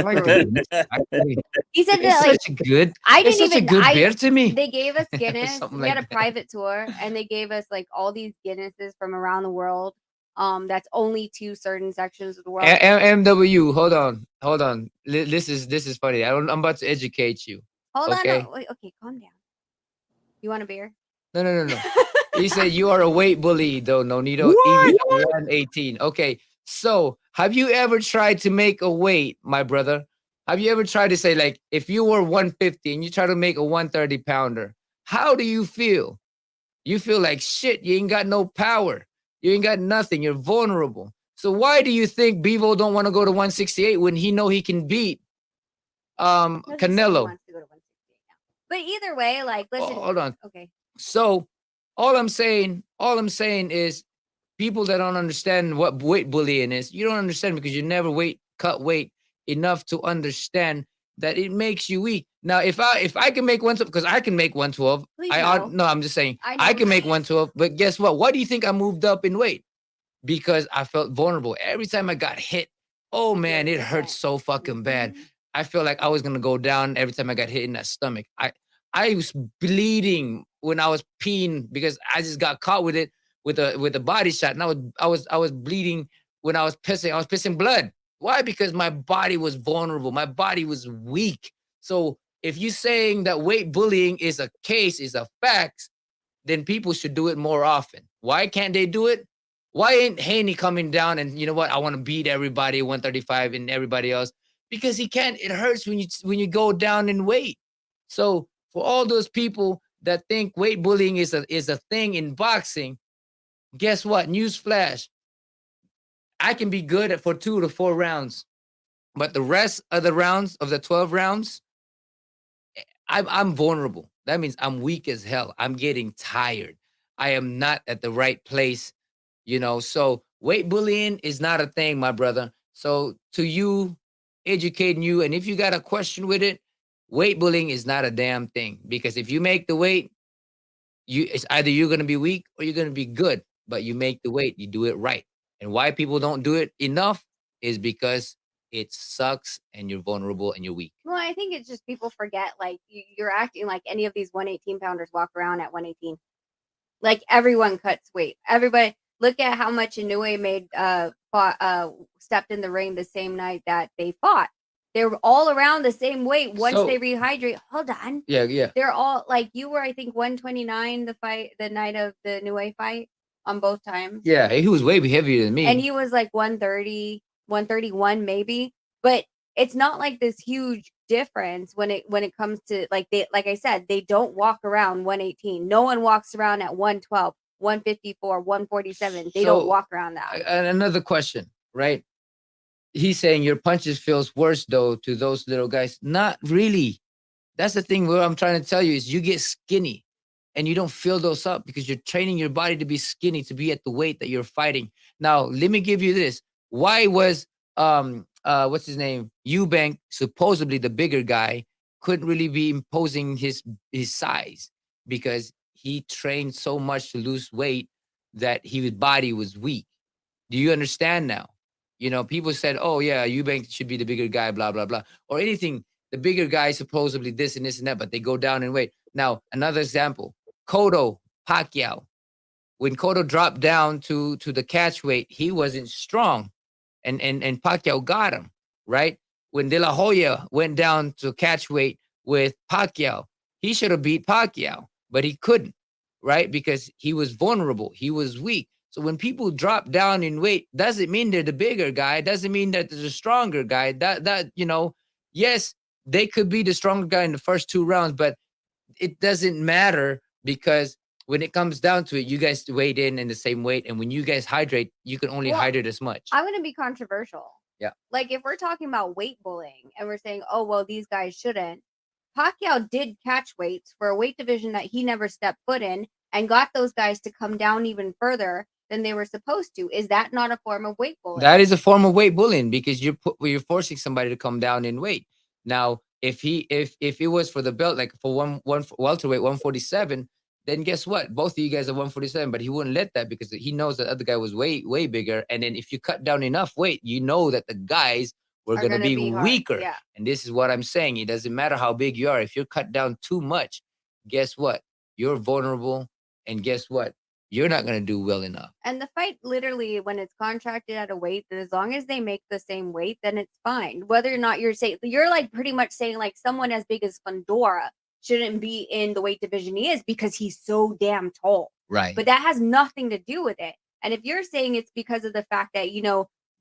He said that like such a good. I It's didn't such a even. good beer to me. They gave us Guinness. Something We had like a private tour, and they gave us like all these Guinnesses from around the world. That's only to certain sections of the world. MW, hold on. This is funny. I'm about to educate you. Hold okay? on, no, wait, okay, calm down. You want a beer? No. He said you are a weight bully, though, Nonito. What? Even 118. Okay, so have you ever tried to make a weight, my brother? Have you ever tried to say, like, if you were 150 and you try to make a 130 pounder, how do you feel? You feel like shit. You ain't got no power. You ain't got nothing. You're vulnerable. So why do you think Bevo don't want to go to 168 when he know he can beat No, he said he Canelo? wants to go to 168 now. But either way, like, listen. Hold on. Okay. So all I'm saying is people that don't understand what weight bullying is, you don't understand because you never cut weight enough to understand that it makes you weak. Now, if I can make 112, because I can make 112. Please No, no. I'm just saying I I know. can make 112. But guess what? Why do you think I moved up in weight? Because I felt vulnerable. Every time I got hit, oh man, it hurt so fucking bad. Mhm. I felt like I was gonna go down every time I got hit in that stomach. I was bleeding when I was peeing because I just got caught with it with a body shot, and I was bleeding when I was pissing. I was pissing blood. Why? Because my body was vulnerable. My body was weak. So if you're saying that weight bullying is a fact, then people should do it more often. Why can't they do it? Why ain't Haney coming down and you know what? I want to beat everybody 135 and everybody else because he can't. It hurts when you go down in weight. So for all those people that think weight bullying is a thing in boxing, guess what? Newsflash: I can be good for 2 to 4 rounds, but the rest of the rounds of the 12 rounds, I'm vulnerable. That means I'm weak as hell. I'm getting tired. I am not at the right place So weight bullying is not a thing, my brother. So to you, educating you, and if you got a question with it, weight bullying is not a damn thing, because if you make the weight, it's either you're going to be weak or you're going to be good, but you make the weight, you do it right. And why people don't do it enough is because it sucks and you're vulnerable and you're weak. Well, I think it's just people forget, like, you're acting like any of these 118 pounders walk around at 118. Like, everyone cuts weight. Everybody, look at how much Inoue made, stepped in the ring the same night that they fought. They were all around the same weight once So- they rehydrate. Hold on. Yeah. They're all like, you were, I think, 129 the night of the Inoue fight on both times. Yeah, he was way heavier than me. And he was like 130, 131 maybe. But it's not like this huge difference when it comes to, like I said, they don't walk around 118. No one walks around at 112, 154, 147. They don't So, walk around that. Another question, right? He's saying your punches feels worse though to those little guys. Not really. That's the thing. What I'm trying to tell you is you get skinny and you don't feel those up because you're training your body to be skinny, to be at the weight that you're fighting. Now, let me give you this. Why was what's his name? Eubank, supposedly the bigger guy, couldn't really be imposing his size because he trained so much to lose weight that his body was weak. Do you understand now? People said, "Oh yeah, Eubank should be the bigger guy," blah blah blah, or anything. The bigger guy supposedly this and this and that, but they go down in weight. Now, another example: Cotto Pacquiao. When Cotto dropped down to the catch weight, he wasn't strong, and Pacquiao got him right. When De La Hoya went down to catch weight with Pacquiao, he should have beat Pacquiao, but he couldn't, right? Because he was vulnerable, he was weak. So when people drop down in weight, doesn't mean they're the bigger guy. Doesn't mean that there's a stronger guy. Yes, they could be the stronger guy in the first 2 rounds, but it doesn't matter because when it comes down to it, you guys weighed in the same weight, and when you guys hydrate, you can only hydrate as much. I'm going to be controversial. Yeah. Like, if we're talking about weight bullying and we're saying, oh, well, these guys shouldn't. Pacquiao did catch weights for a weight division that he never stepped foot in and got those guys to come down even further than they were supposed to. Is that not a form of weight bullying? That is a form of weight bullying because you're forcing somebody to come down in weight. Now, if it was for the belt, like for one welterweight 147, then guess what? Both of you guys are 147, but he wouldn't let that because he knows that other guy was way bigger. And then if you cut down enough weight, you know that the guys were going to be weaker. Yeah. And this is what I'm saying. It doesn't matter how big you are. If you're cut down too much, guess what? You're vulnerable. And guess what? You're not going to do well enough. And the fight, literally, when it's contracted at a weight, that as long as they make the same weight, then it's fine. Whether or not you're like pretty much saying like someone as big as Fundora shouldn't be in the weight division he is because he's so damn tall. Right. But that has nothing to do with it. And if you're saying it's because of the fact that,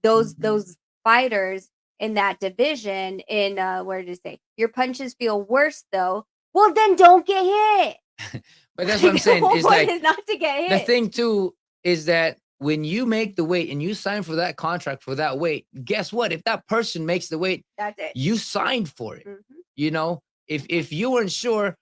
those fighters in that division in where did it say your punches feel worse though, well then don't get hit. But that's what I'm saying. It's like is not to get hit. The thing too is that when you make the weight and you sign for that contract for that weight, guess what? If that person makes the weight, that's it. You signed for it. Mm-hmm. If you weren't sure,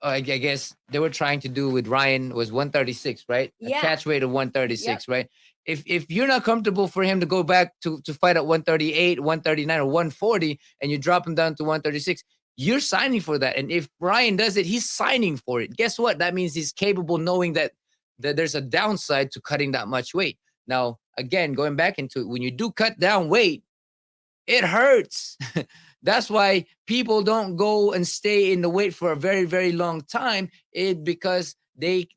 I guess they were trying to do with Ryan was 136, right? Yeah. A catch weight of 136, right? If you're not comfortable for him to go back to fight at 138, 139, or 140, and you drop him down to 136, you're signing for that. And if Ryan does it, he's signing for it. Guess what? That means he's capable, knowing that there's a downside to cutting that much weight. Now, again, going back into it, when you do cut down weight, it hurts. That's why people don't go and stay in the weight for a very, very long time. Because they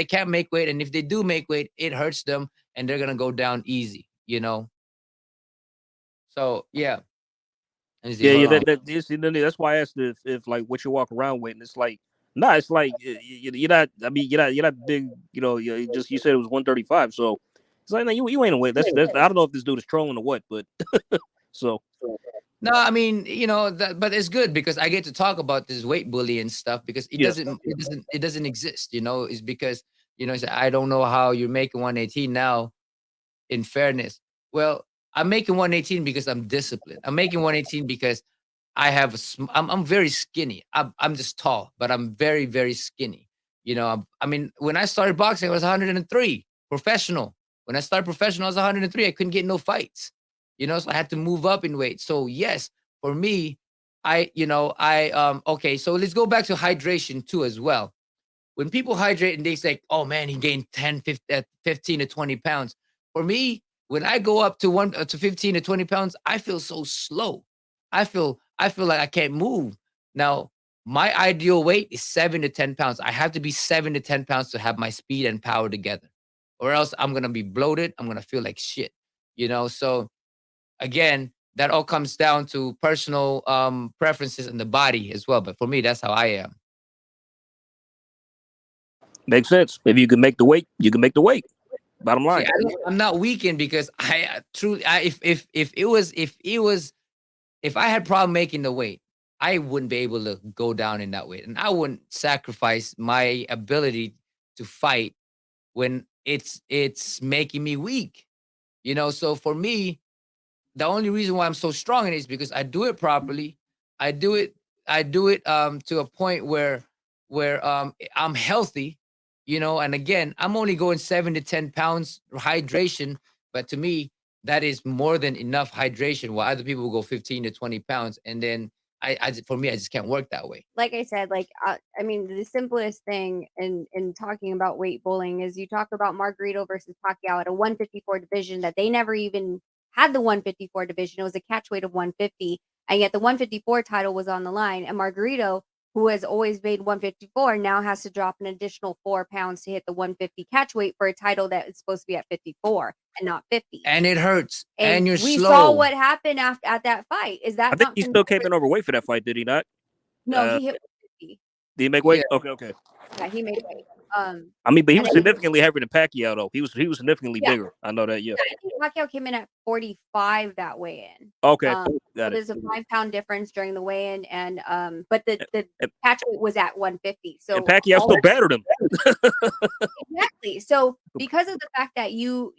can't make weight. And if they do make weight, it hurts them and they're going to go down easy, So, yeah. That's why I asked if like what you walk around with, and it's like, nah, it's like you're not. I mean, you're not big. You said it was 135, so it's like, no, you ain't a weight. That's I don't know if this dude is trolling or what, but so. No, I mean, but it's good because I get to talk about this weight bullying stuff because it doesn't exist. It's because I don't know how you're making 118 now. In fairness, well, I'm making 118 because I'm disciplined. I'm making 118 because I have I'm very skinny. I'm just tall, but I'm very, very skinny. You know, I mean, when I started boxing, I was 103 professional. When I started professional, I was 103. I couldn't get no fights. You know, so I had to move up in weight. So yes, for me, okay, so let's go back to hydration too as well. When people hydrate and they say, "Oh man, he gained 10, 15 to 20 pounds." For me, when I go up to 15 to 20 pounds, I feel so slow. I feel like I can't move. Now, my ideal weight is 7 to 10 pounds. I have to be 7 to 10 pounds to have my speed and power together. Or else I'm gonna be bloated. I'm gonna feel like shit. So again, that all comes down to personal preferences in the body as well. But for me, that's how I am. Makes sense. If you can make the weight, you can make the weight. Bottom See, line. I'm not weakened because truly, if I had problem making the weight, I wouldn't be able to go down in that weight, and I wouldn't sacrifice my ability to fight when it's making me weak. So for me, the only reason why I'm so strong in it is because I do it properly. I do it to a point where I'm healthy, and again, I'm only going 7 to 10 pounds hydration, but to me, that is more than enough hydration. While other people will go 15 to 20 pounds, and then for me, I just can't work that way. Like I said, I mean, the simplest thing in talking about weight bullying is you talk about Margarito versus Pacquiao at a 154 division that they never even had the 154 division. It was a catch weight of 150, and yet the 154 title was on the line. And Margarito, who has always made 154, now has to drop an additional 4 pounds to hit the 150 catch weight for a title that is supposed to be at 54 and not 50. And it hurts. And you're we slow. saw what happened at that fight. Is that I think not he still came in overweight for that fight, did he not? No, he hit 150. Did he make weight? Yeah. Okay. Yeah, he made weight. I mean, but he was significantly heavier than Pacquiao, though. He was significantly bigger. I know that. Yeah. I think Pacquiao came in at 45 that weigh-in. Okay, So got it. there's a 5-pound difference during the weigh-in, and but the catch weight was at 150. So And Pacquiao still battered him. Exactly. So because of the fact that you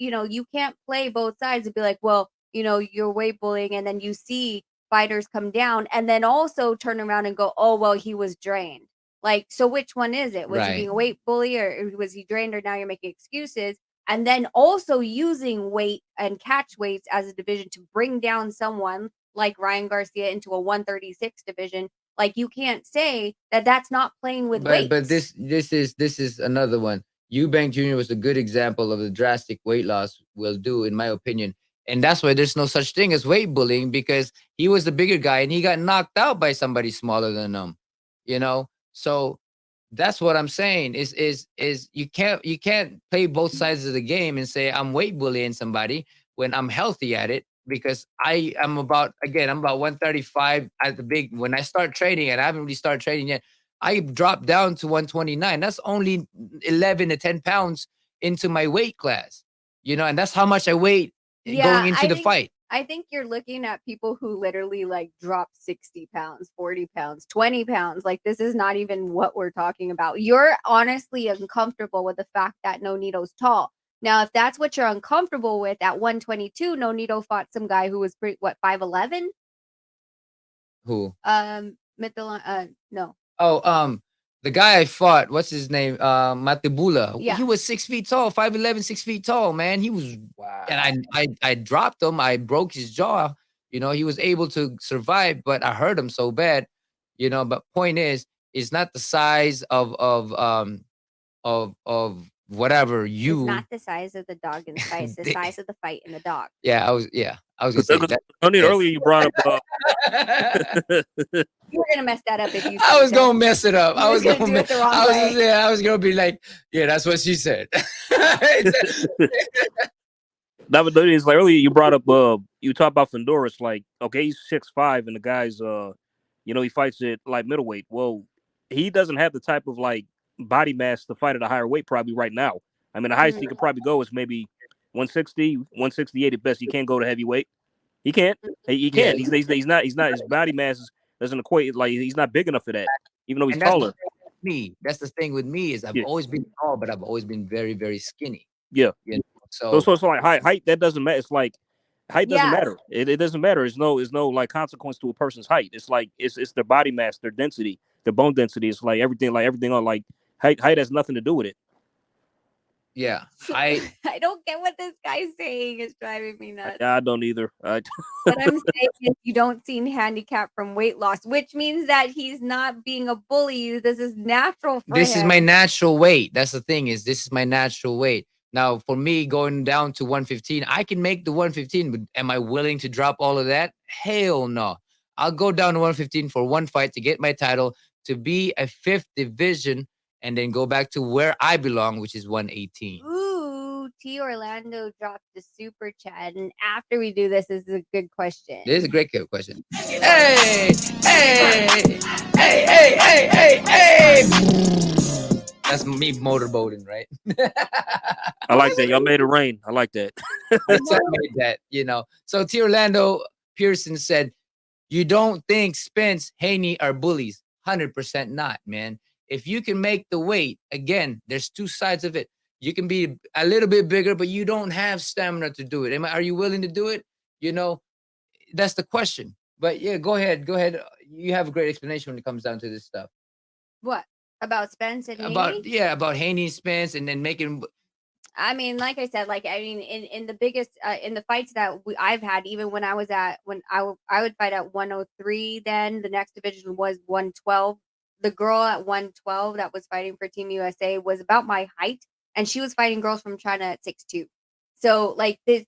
can't play both sides and be like, well, you're weight bullying, and then you see fighters come down and then also turn around and go, oh, well, he was drained. Like, so which one is it? Was he being a weight bully, or was he drained, or now you're making excuses? And then also using weight and catch weights as a division to bring down someone like Ryan Garcia into a 136 division. Like, you can't say that that's not playing with weight. But this is another one. Eubank Jr. was a good example of the drastic weight loss will do, in my opinion. And that's why there's no such thing as weight bullying, because he was the bigger guy and he got knocked out by somebody smaller than him. So that's what I'm saying is you can't play both sides of the game and say I'm weight bullying somebody when I'm healthy at it, because I'm about 135 at the big. When I start trading, and I haven't really started trading yet, I dropped down to 129. That's only 11 to 10 pounds into my weight class, and that's how much I weigh going into the fight. I think you're looking at people who literally like drop 60 pounds, 40 pounds, 20 pounds. Like, this is not even what we're talking about. You're honestly uncomfortable with the fact that Nonito's tall. Now, if that's what you're uncomfortable with, at 122, Nonito fought some guy who was 5'11"? Who? No. Oh, the guy I fought, what's his name? Matibula. Yeah. He was 6 feet tall, 5'11", 6 feet tall, man. He was, wow. And I dropped him. I broke his jaw. He was able to survive, but I hurt him so bad. But point is, it's not the size of whatever you. It's not the size of the dog in the fight. It's the size of the fight in the dog. I was gonna say that. Earlier you brought up. You're gonna mess that up if you. I was gonna mess it up. I was gonna do it the wrong way. I was gonna be like, yeah, that's what she said. That is like earlier you brought up. You talked about Fedor. It's like, okay, he's 6'5", and the guy's he fights at like middleweight. Well, he doesn't have the type of like body mass to fight at a higher weight probably right now. I mean, the highest he could probably go is maybe 160, 168 at best. He can't go to heavyweight. He can't. He can't. Yeah. He's not. His body mass doesn't equate. Like, he's not big enough for that, even though he's taller. That's the thing with me is I've always been tall, but I've always been very, very skinny. Yeah. So like height that doesn't matter. It's like height doesn't matter. It doesn't matter. There's no like consequence to a person's height. It's like it's their body mass, their density, their bone density. It's like everything on like Height has nothing to do with it. Yeah, height. I don't get what this guy's saying. It's driving me nuts. I don't either. What I'm saying is you don't see handicap from weight loss, which means that he's not being a bully. This is natural for This him. is my natural weight. That's the thing, is this is my natural weight. Now, for me, going down to 115, I can make the 115, but am I willing to drop all of that? Hell no. I'll go down to 115 for one fight to get my title, to be a 5th division, and then go back to where I belong, which is 118. Ooh, T Orlando dropped the super chat. And after we do this is a good question. This is a great question. Hey, hey, hey, hey, hey, hey, hey. That's me motorboating, right? I like that. Y'all made it rain. I like that. I made that, you know. So T Orlando Pearson said, "You don't think Spence, Haney are bullies? 100% not, man. If you can make the weight, again, there's two sides of it. You can be a little bit bigger, but you don't have stamina to do it. Are you willing to do it? You know, that's the question. But yeah, go ahead. Go ahead. You have a great explanation when it comes down to this stuff. What? About Spence and Haney? About Haney and Spence, and then making. I mean, like I said, like I mean, in the biggest in the fights that I've had, even when I was I would fight at 103. Then the next division was 112. The girl at 112 that was fighting for Team USA was about my height, and she was fighting girls from China at 6'2". So like the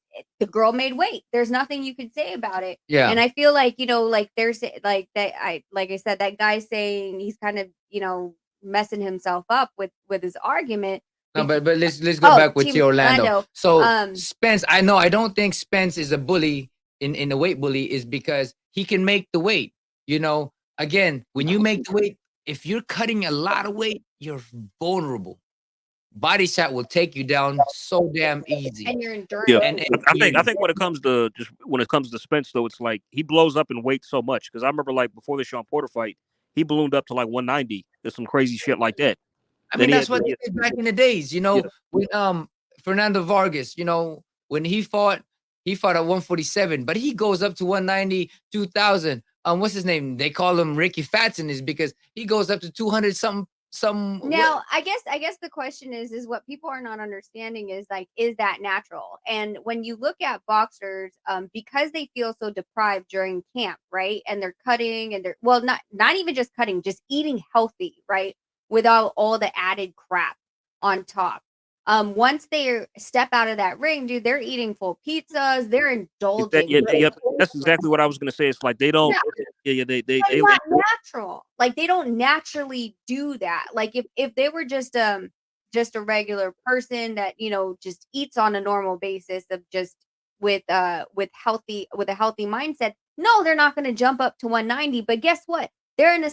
girl made weight. There's nothing you could say about it. Yeah. And I feel like, you know, like there's like that like I said, that guy saying he's kind of, you know, messing himself up with his argument. No, but let's go back with T Orlando. So Spence, I don't think Spence is a bully in the weight bully, is because he can make the weight. You know, again, when you make the weight, if you're cutting a lot of weight, you're vulnerable. Body shot will take you down so damn easy. And you're enduring. Yeah, I think when it comes to Spence though, it's like he blows up in weight so much. Because I remember like before the Sean Porter fight, he ballooned up to like 190. There's some crazy shit like that. I mean, that's what they did back in the days, you know, with Fernando Vargas, you know, when he fought at 147, but he goes up to 190, 2000. What's his name? They call him Ricky Fatson, is because he goes up to 200 something. Now, I guess the question is what people are not understanding is like, is that natural? And when you look at boxers, because they feel so deprived during camp, right? And they're cutting and they're not even just cutting, just eating healthy, right? Without all the added crap on top. Once they step out of that ring, dude, they're eating full pizzas. They're indulging. That's exactly what I was gonna say. It's like they don't. They not natural. Like they don't naturally do that. Like if they were just a regular person that, you know, just eats on a normal basis of just with a healthy mindset, no, they're not going to jump up to 190. But guess what? They're in a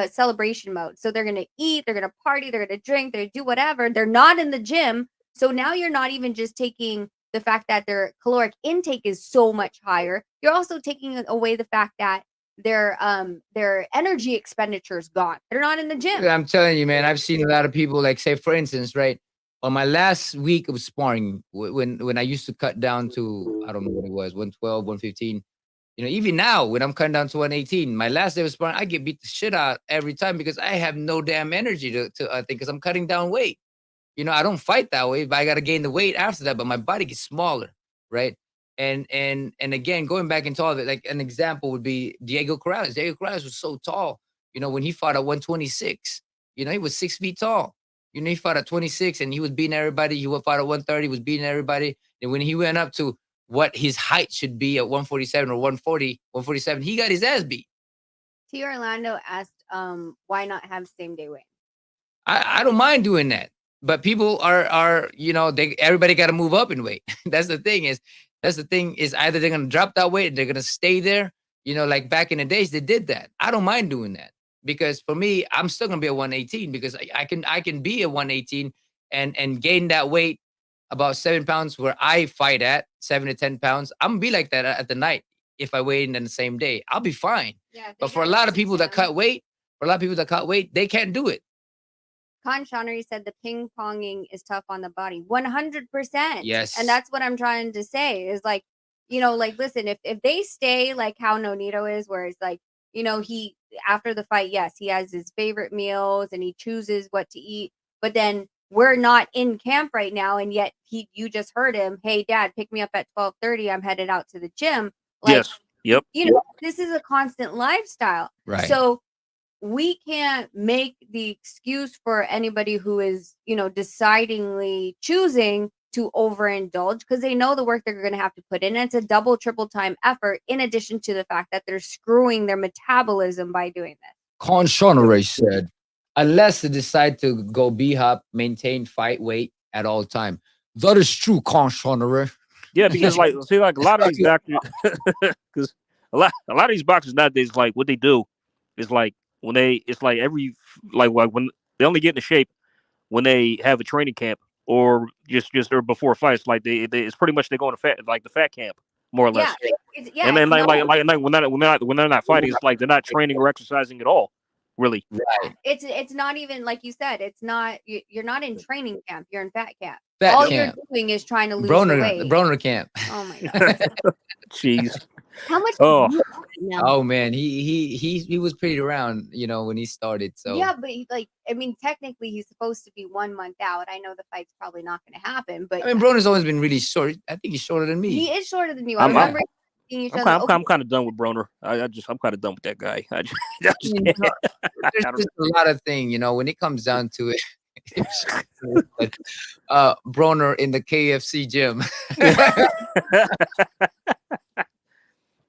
celebration mode. So they're going to eat, they're going to party, they're going to drink, they're going to do whatever. They're not in the gym. So now you're not even just taking the fact that their caloric intake is so much higher. You're also taking away the fact that their energy expenditure is gone. They're not in the gym. I'm telling you, man, I've seen a lot of people, like, say, for instance, right, on my last week of sparring, when I used to cut down to, I don't know what it was, 112, 115. You know, even now, when I'm cutting down to 118, my last day of sparring, I get beat the shit out every time because I have no damn energy to think, because I'm cutting down weight. You know, I don't fight that way, but I got to gain the weight after that, but my body gets smaller, right? And again, going back into all of it, like an example would be Diego Corrales. Diego Corrales was so tall. You know, when he fought at 126, you know, he was 6 feet tall. You know, he fought at 26 and he was beating everybody. He fought at 130, was beating everybody. And when he went up to what his height should be at 147 or 140, 147, he got his ass beat. T. Orlando asked, why not have same day weight? I don't mind doing that. But people are, you know, everybody got to move up in weight. That's the thing is either they're going to drop that weight, they're going to stay there. You know, like back in the days, they did that. I don't mind doing that because for me, I'm still going to be a 118 because I can be a 118 and gain that weight about 7 pounds where I fight at 7 to 10 pounds. I'm going to be like that at the night. If I weigh in the same day, I'll be fine. Yeah, but for a lot of people that cut weight, they can't do it. Con Shonery said the ping ponging is tough on the body. 100%. Yes. And that's what I'm trying to say is like, you know, like, listen, if they stay like how Nonito is, where it's like, you know, after the fight, yes, he has his favorite meals and he chooses what to eat. But then we're not in camp right now, and yet you just heard him. Hey, Dad, pick me up at 12:30. I'm headed out to the gym. Like, Yes. Yep. you know, this is a constant lifestyle. Right. So we can't make the excuse for anybody who is, you know, decidingly choosing to overindulge because they know the work they're going to have to put in. And it's a double, triple time effort, in addition to the fact that they're screwing their metabolism by doing this. Conshonere said, unless they decide to go B-hop, maintain fight weight at all time. That is true, Conshonere. Yeah, because like see, like a lot of these doctors, because a lot of these boxers nowadays, like what they do is like when it's like like when they only get into shape when they have a training camp or just or before fights, like they it's pretty much they go into the fat camp more or less. Yeah, and then like when they're not fighting, it's like they're not training or exercising at all, really. Right. It's not even like you said. It's not you're not in training camp. You're in fat camp. Fat All camp. you're doing is trying to lose Broner, weight. Broner camp. Oh my god. Jeez. How much? Oh. Oh man, he was pretty around, you know, when he started. So yeah, but I mean, technically he's supposed to be 1 month out. I know the fight's probably not going to happen, but I mean, Broner's always been really short. I think he's shorter than me. he is shorter than you. I remember seeing each other. I'm kind of done with Broner. I'm kind of done with that guy. I just You know, there's just a lot of things, you know, when it comes down to it. Broner in the KFC gym.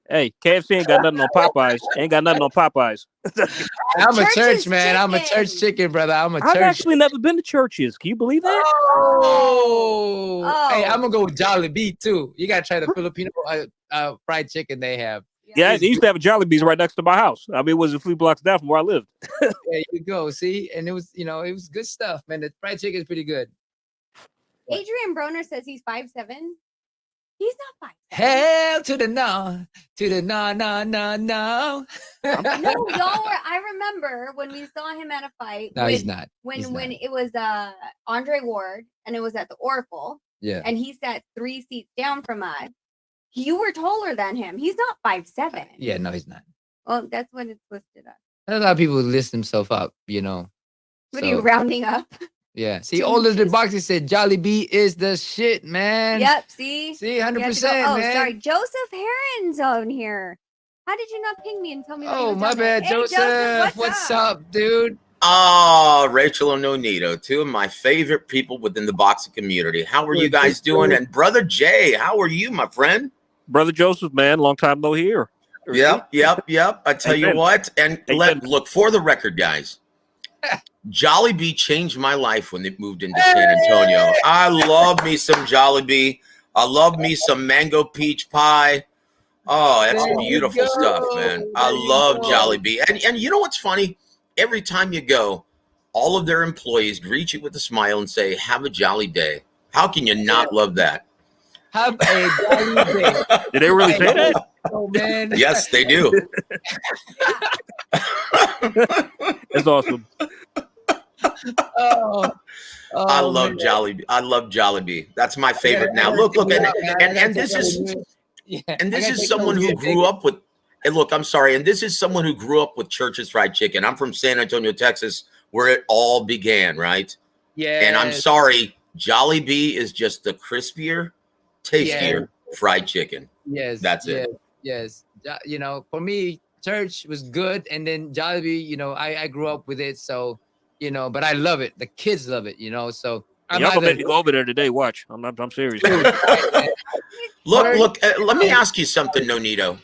Hey, KFC ain't got nothing on Popeyes. Ain't got nothing on Popeyes. I'm a church man. I'm a church chicken, brother. I've actually never been to churches. Can you believe that? Oh. Hey, I'm gonna go with Jollibee too. You gotta try the Filipino fried chicken they have. Yeah, they used to have a Jollibee's right next to my house. I mean, it was a few blocks down from where I lived. There you go. See, and it was, you know, it was good stuff, man. The fried chicken is pretty good. Adrian Broner says he's 5'7". He's not 5'7". Hell to the no, to the no. No, y'all were. I remember when we saw him at a fight. No, he's not. When He's not. it was Andre Ward and it was at the Oracle. Yeah. And he sat 3 seats down from us. You were taller than him. He's not 5'7". Yeah, no, he's not. Well, that's what it's listed as. A lot of people list themselves up, you know. What are you rounding up? Yeah. See, all of the boxes said Jollibee is the shit, man. Yep. See, 100%. Oh, man. sorry, Joseph Heron's on here. How did you not ping me and tell me? Oh, my bad, Hey, Joseph. What's up, dude? Oh, Rachel and Nonito, two of my favorite people within the boxing community. How are you guys doing? And Brother Jay, how are you, my friend? Brother Joseph, man, long time no hear. Yep. I tell you what, and look, for the record, guys, Jollibee changed my life when they moved into San Antonio. I love me some Jollibee. I love me some mango peach pie. Oh, that's beautiful stuff, man. I love Jollibee. And you know what's funny? Every time you go, all of their employees greet you with a smile and say, "Have a jolly day." How can you not love that? Have a jolly day. Did they really say that? Oh, man. Yes, they do. That's awesome. I love Jollibee. I love Jollibee. That's my favorite. Now, look, and this is someone who grew up with. And look, I'm sorry, and this is someone who grew up with Church's Fried Chicken. I'm from San Antonio, Texas, where it all began, right? Yeah. And I'm sorry, Jollibee is just the crispier, tastier fried chicken. Yes, that's it. Yes, you know, for me, Church was good, and then Jollibee, you know, I grew up with it, so you know, but I love it. The kids love it, you know. So I'm gonna make you go over there today. Watch, I'm serious. Look. Let me ask you something, Nonito.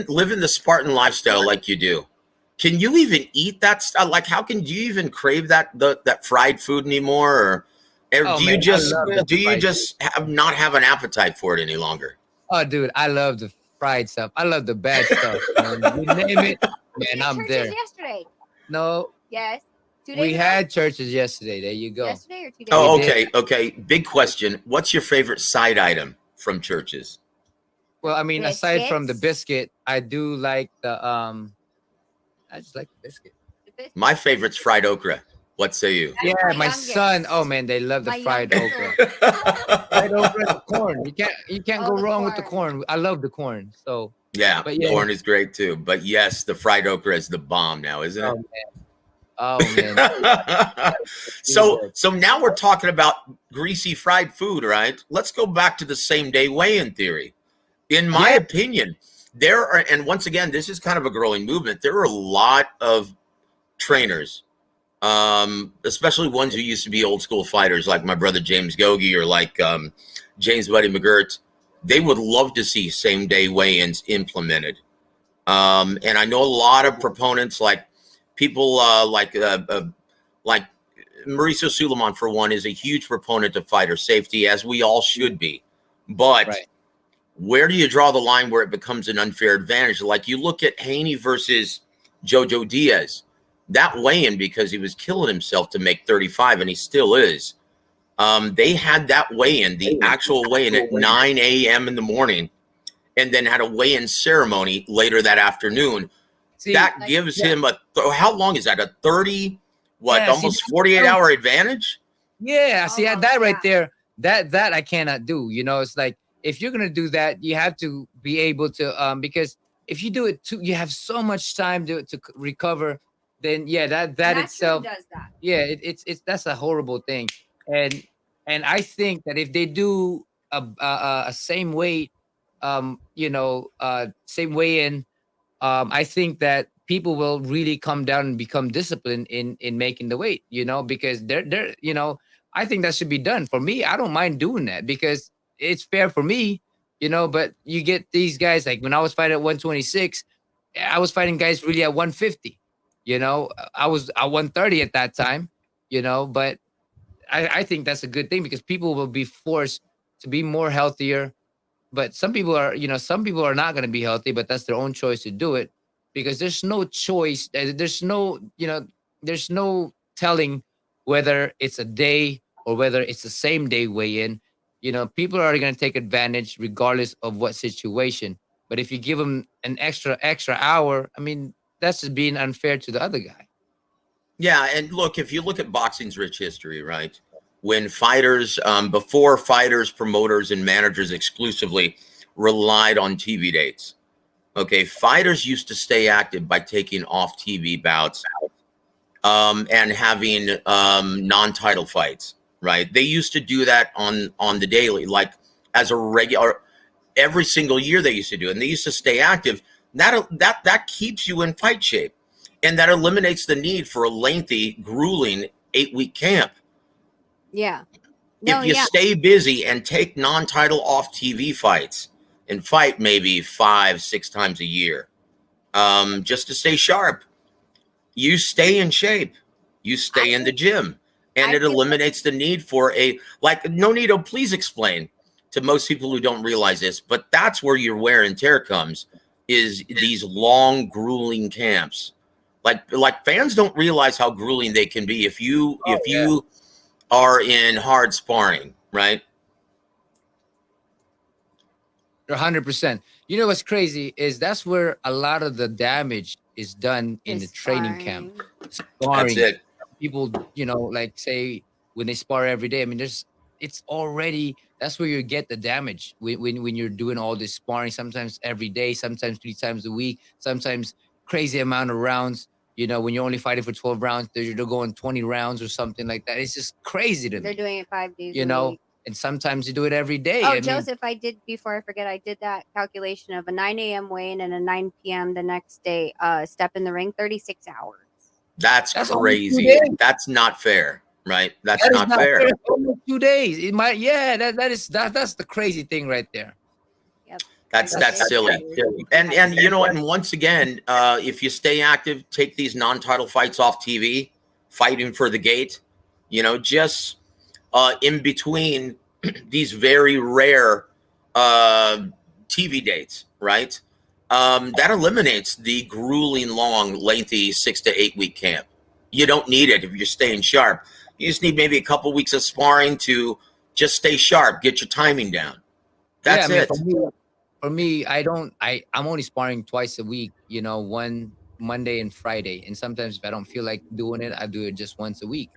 Living the Spartan lifestyle like you do, can you even eat that stuff? Like, how can you even crave that fried food anymore, or do you just not have an appetite for it any longer? Oh, dude, I love the fried stuff. I love the bad stuff. Man. You name it, man, I'm there. Yesterday. No. Yes. 2 days We ago? had churches yesterday. There you go. Yesterday or 2 days? Oh, okay. Big question. What's your favorite side item from churches? Well, I mean, aside from the biscuit, I do like the I just like the biscuit. My favorite's fried okra. What say you? Yeah, my son. Oh man, they love the fried okra. Fried okra, the corn. You can't go wrong with the corn. I love the corn. So Yeah, But yeah, corn is great too. But yes, the fried okra is the bomb now, isn't oh it? man, oh man, really so good. so now we're talking about greasy fried food, right? Let's go back to the same day weigh-in theory. In my Yeah, opinion, there are, and once again, this is kind of a growing movement. There are a lot of trainers, especially ones who used to be old school fighters, like my brother James Gogi or like James Buddy McGirt. They would love to see same day weigh-ins implemented. And I know a lot of proponents, like people like Mauricio Suleiman, for one, is a huge proponent of fighter safety, as we all should be. But right. where do you draw the line where it becomes an unfair advantage? Like you look at Haney versus Jojo Diaz, that weigh-in, because he was killing himself to make 35, and he still is. They had that weigh-in, the actual weigh-in, at 9 a.m. in the morning, and then had a weigh-in ceremony later that afternoon. See, That gives him how long is that? A 30, yeah, see, almost 48-hour advantage? yeah, see Almost, that right yeah. there, that I cannot do. It's like if you're gonna do that, you have to be able to because if you do it too, you have so much time to recover. Then yeah, that Naturally itself, does that. yeah, it's that's a horrible thing. And I think that if they do a same weight, same weigh in, I think that people will really come down and become disciplined in making the weight, because I think that should be done. For me, I don't mind doing that because it's fair for me, but you get these guys, like when I was fighting at 126, I was fighting guys really at 150. I was at 130 at that time, but I think that's a good thing because people will be forced to be more healthier. But some people are not going to be healthy, but that's their own choice to do it, because there's no choice. There's no telling whether it's a day or whether it's the same day weigh in. People are going to take advantage regardless of what situation. But if you give them an extra hour, I mean, that's just being unfair to the other guy. Yeah, and look, if you look at boxing's rich history, right? When fighters, before fighters, promoters, and managers exclusively relied on TV dates, okay, fighters used to stay active by taking off TV bouts and having non-title fights, right? They used to do that on the daily, like as a regular, every single year they used to do it, and they used to stay active. That keeps you in fight shape, and that eliminates the need for a lengthy, grueling 8-week camp. Yeah. No, If you yeah. stay busy and take non-title off TV fights and fight maybe 5-6 times a year, just to stay sharp, you stay in shape, you stay in the gym, and I it feel like eliminates the need for Nonito, please explain to most people who don't realize this, but that's where your wear and tear comes, is these long, grueling camps. Like fans don't realize how grueling they can be if you Oh, yeah. are in hard sparring, right? 100%. You know what's crazy is that's where a lot of the damage is done in the is training camp. sparring. That's Sparring. it. People, like say when they spar every day. I mean, it's already that's where you get the damage when you're doing all this sparring. Sometimes every day, sometimes 3 times a week, sometimes crazy amount of rounds. When you're only fighting for 12 rounds, they're going 20 rounds or something like that. It's just crazy to They're me. doing it 5 days You a know, week. and sometimes you do it every day. Oh, I mean, Joseph, I did, before I forget, I did that calculation of a 9 a.m. weigh-in and a 9 p.m. the next day step in the ring, 36 hours. That's that's almost two crazy. days. That's not fair, right? That's That is not not fair. fair. It's almost 2 days. It might, yeah. That's the crazy thing right there. Yep. That's silly. And and once again, if you stay active, take these non-title fights off TV, fighting for the gate, just in between these very rare TV dates, right? That eliminates the grueling, long, lengthy 6 to 8 week camp. You don't need it if you're staying sharp. You just need maybe a couple weeks of sparring to just stay sharp, get your timing down. Yeah, I That's mean, it. for me, I'm only sparring twice a week. One Monday and Friday, and sometimes if I don't feel like doing it, I do it just once a week.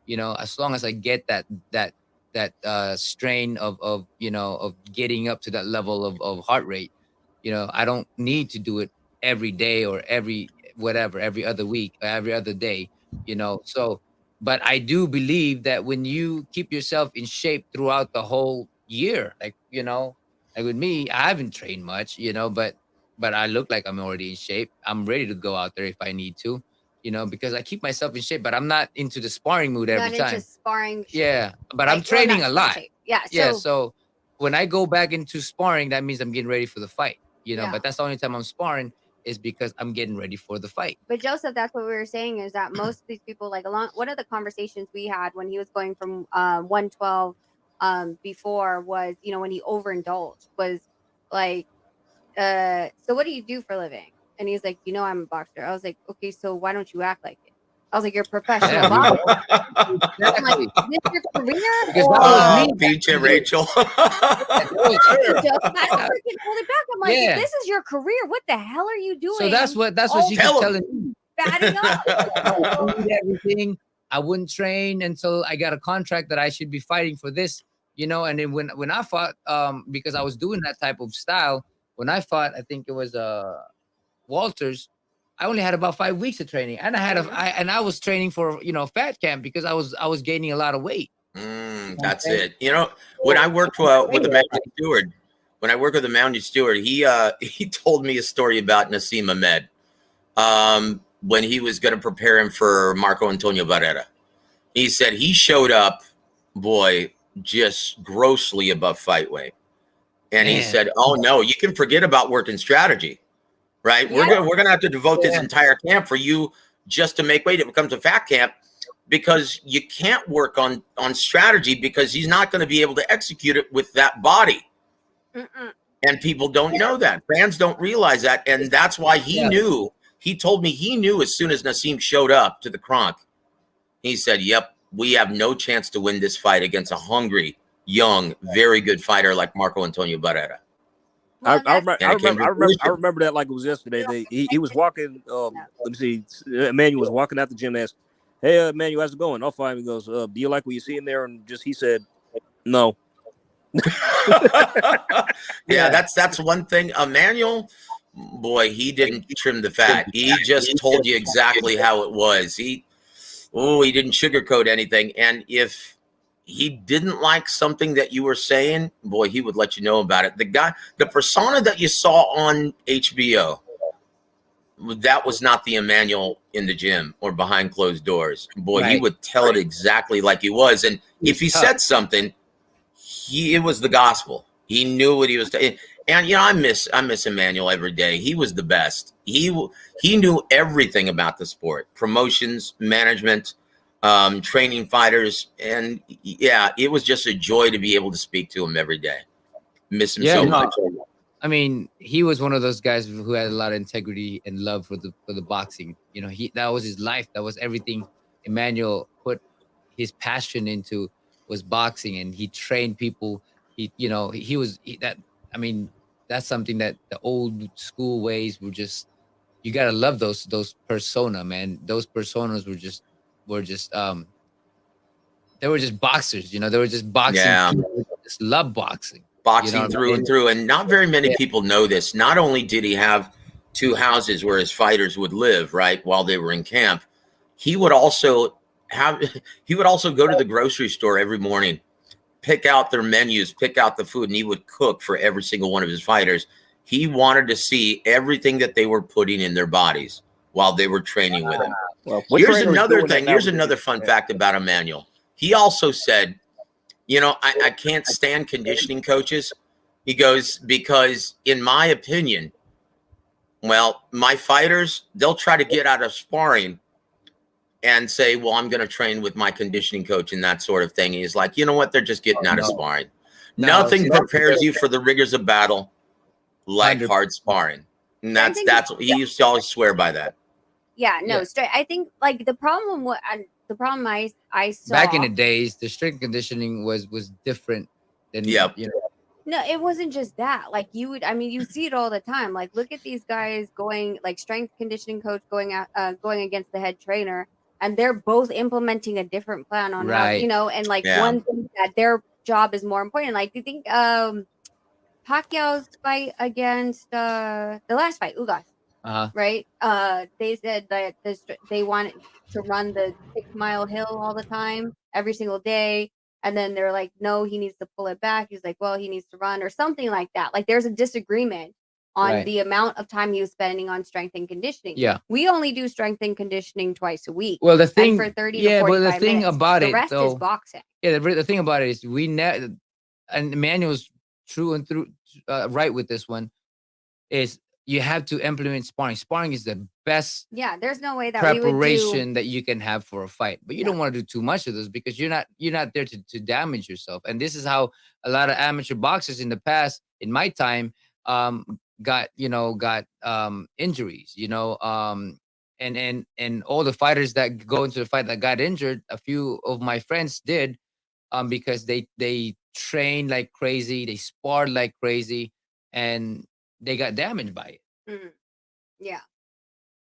As long as I get that strain of getting up to that level of heart rate. You know, I don't need to do it every day or every other week, or every other day, you know. So, but I do believe that when you keep yourself in shape throughout the whole year, like, you know, like with me, I haven't trained much, you know, but I look like I'm already in shape. I'm ready to go out there if I need to, you know, because I keep myself in shape, but I'm not into the sparring mood every Not into time. sparring shape. Yeah, but I'm Like, well, training not a sparring lot. shape. Yeah. Yeah, So so when I go back into sparring, that means I'm getting ready for the fight, you know, yeah. but that's the only time I'm sparring is because I'm getting ready for the fight. But Joseph, that's what we were saying is that most of these people, like along one of the conversations we had when he was going from 112 before was, you know, when he overindulged was like, so what do you do for a living? And he's like, you know, I'm a boxer. I was like, okay, so why don't you act like it? I was like, you're a professional Yeah, we boxer. I'm like, exactly. is this your career Because that was or me back Peach in and the day. Rachel. Yeah, that was her. Joseph, I don't Yeah. freaking hold it back. I'm like, if Yeah. this is your career, what the hell are you So doing? that's what she kept Tell telling me. Batting up. I would eat everything. I wouldn't train until I got a contract that I should be fighting for this, you know. And then when I fought, because I was doing that type of style, when I fought, I think it was Walters, I only had about 5 weeks of training, and I was training for, you know, fat camp because I was gaining a lot of weight. That's it. You know, when I worked with the Mountain Steward, he told me a story about Nassim Ahmed when he was going to prepare him for Marco Antonio Barrera. He said he showed up, boy, just grossly above fight weight, and he Man. said, "Oh no, you can forget about working strategy, right? Yeah. We're gonna have to devote this entire camp for you just to make weight. It becomes a fat camp." Because you can't work on strategy because he's not going to be able to execute it with that body. And people don't know that. Fans don't realize that. And that's why he knew. He told me he knew as soon as Nassim showed up to the Kronk. He said, yep, we have no chance to win this fight against a hungry, young, very good fighter like Marco Antonio Barrera. I remember that like it was yesterday. He was walking. Let me see. Emmanuel was walking out the gym and asked, "Hey, Emmanuel, how's it going?" I'll find him. He goes, "Do you like what you see in there?" And he said, "No." Yeah, that's one thing. Emmanuel, boy, he didn't trim the fat. He just told you exactly how it was. He didn't sugarcoat anything. And if he didn't like something that you were saying, boy, he would let you know about it. The persona that you saw on HBO, that was not the Emmanuel in the gym or behind closed doors. Boy, he would tell it exactly like he was. And if he said something, it was the gospel. He knew what he was saying. And you know, I miss Emmanuel every day. He was the best. He knew everything about the sport, promotions, management, training fighters, and yeah, it was just a joy to be able to speak to him every day. Miss him so much. I mean, he was one of those guys who had a lot of integrity and love for the boxing. You know, that was his life. That was everything Emmanuel put his passion into was boxing, and he trained people. I mean, that's something that the old school ways were just. You gotta love those persona, man. Those personas were just they were just boxers. You know, they were just boxing. Yeah. People who just love boxing. Boxing through and through. And not very many people know this. Not only did he have 2 houses where his fighters would live, right, while they were in camp, he would also go to the grocery store every morning, pick out their menus, pick out the food, and he would cook for every single one of his fighters. He wanted to see everything that they were putting in their bodies while they were training with him. Well, here's another thing. Here's another fun fact about Emmanuel. He also said, you know, I can't stand conditioning coaches. He goes, because in my opinion, well, my fighters, they'll try to get out of sparring and say, well, I'm going to train with my conditioning coach and that sort of thing. And he's like, you know what? They're just getting out of sparring. Nothing prepares you for the rigors of battle like hard sparring. And that's he used to always swear by that. Yeah, no, straight. I think like the problem I saw back in the days, the strength conditioning was different than you know. No, it wasn't just that. Like you see it all the time. Like look at these guys going like strength conditioning coach going against the head trainer, and they're both implementing a different plan on how, you know, and like one thing that their job is more important. Like do you think Pacquiao's fight against the last fight, Ugas, right? They said that they wanted to run the 6-mile hill all the time, every single day. And then they're like, no, he needs to pull it back. He's like, well, he needs to run or something like that. Like there's a disagreement on the amount of time he was spending on strength and conditioning. Yeah. We only do strength and conditioning twice a week. Well, the thing, and for 30 to 45 but the thing minutes. about the it, rest though, is boxing. Yeah, the thing about it is and Emmanuel's true and through right with this one, is you have to implement sparring. Sparring is the best Yeah, there's no way that we would do preparation that you can have for a fight. But you don't want to do too much of this because you're not there to damage yourself. And this is how a lot of amateur boxers in the past, in my time, got injuries, and all the fighters that go into the fight that got injured, a few of my friends did, because they trained like crazy, they sparred like crazy, and they got damaged by it. Mhm. Yeah.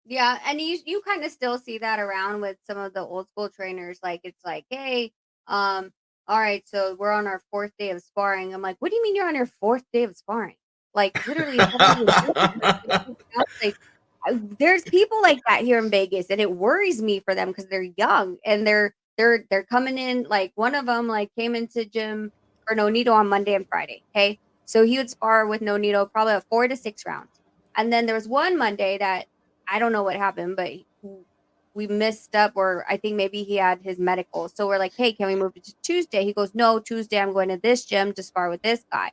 Yeah, and you kind of still see that around with some of the old school trainers. Like it's like, hey, all right, so we're on our 4th day of sparring. I'm like, what do you mean you're on your 4th day of sparring? Like literally, like there's people like that here in Vegas, and it worries me for them because they're young and they're coming in. Like one of them like came into gym for Nonito on Monday and Friday. Okay, so he would spar with Nonito probably 4 to 6 rounds, and then there was one Monday that I don't know what happened, but we missed up, or I think maybe he had his medical. So we're like, hey, can we move it to Tuesday? He goes, no, Tuesday I'm going to this gym to spar with this guy.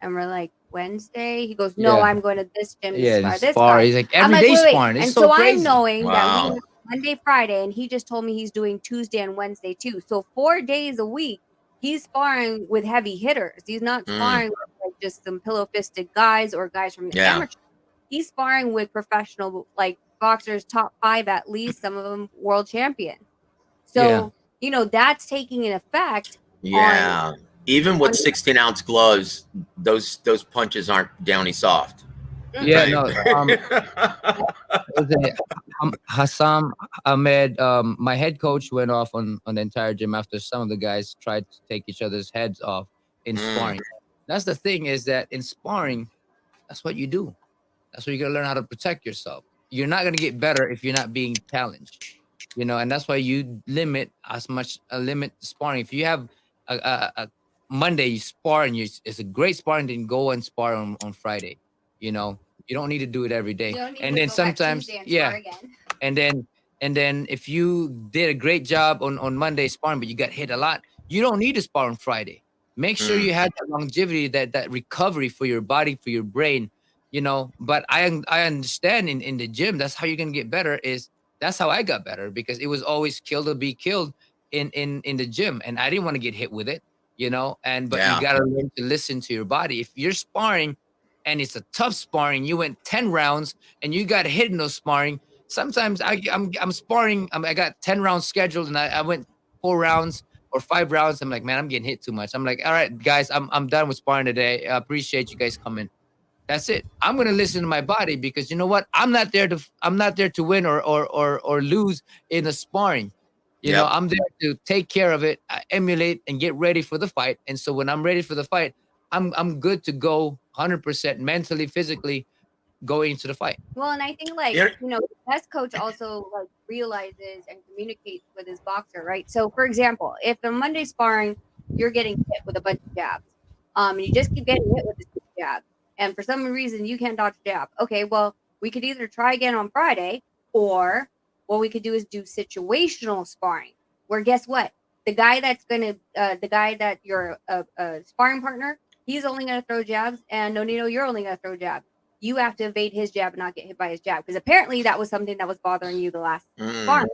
And we're like, Wednesday? He goes, no, I'm going to this gym to spar this guy. He's like I'm every like, day wait. sparring. It's And so so crazy. I'm knowing that we Wow. have Monday, Friday, and he just told me he's doing Tuesday and Wednesday too. So 4 days a week, he's sparring with heavy hitters. He's not sparring with like just some pillow-fisted guys or guys from the amateur. He's sparring with professional like boxers, top 5 at least, some of them world champion. So that's taking an effect. Yeah. Even with 16-ounce gloves, those punches aren't downy soft. Yeah, Right? no. Hassam Ahmed, my head coach, went off on the entire gym after some of the guys tried to take each other's heads off in sparring. That's the thing, is that in sparring, that's what you do. That's where you gotta learn how to protect yourself. You're not gonna get better if you're not being challenged, and that's why you limit sparring. If you have a Monday you spar and it's a great sparring, then go and spar on Friday. You don't need to do it every day. And then sometimes, and then if you did a great job on Monday sparring, but you got hit a lot, you don't need to spar on Friday. Make sure you have that longevity, that recovery for your body, for your brain. But I understand in the gym, that's how you're gonna get better. That's how I got better, because it was always kill or be killed in the gym, and I didn't want to get hit with it. But you gotta learn to listen to your body. If you're sparring and it's a tough sparring, you went 10 rounds and you got hit in those sparring. Sometimes I'm sparring, I got 10 rounds scheduled, and I went 4 rounds or 5 rounds. I'm like, man, I'm getting hit too much. I'm like, all right, guys, I'm done with sparring today. I appreciate you guys coming. That's it. I'm gonna listen to my body, because you know what? I'm not there to win or lose in the sparring. I'm there to take care of it, emulate, and get ready for the fight. And so when I'm ready for the fight, I'm good to go 100% mentally, physically, going into the fight. Well, and I think the best coach also like realizes and communicates with his boxer, right? So for example, if the Monday sparring, you're getting hit with a bunch of jabs, and you just keep getting hit with this jab, and for some reason you can't dodge a jab. Okay, well, we could either try again on Friday, or what we could do is do situational sparring, where guess what? The guy that you're a sparring partner, he's only going to throw jabs, and Nonito, you're only going to throw jabs. You have to evade his jab and not get hit by his jab, because apparently that was something that was bothering you the last sparring,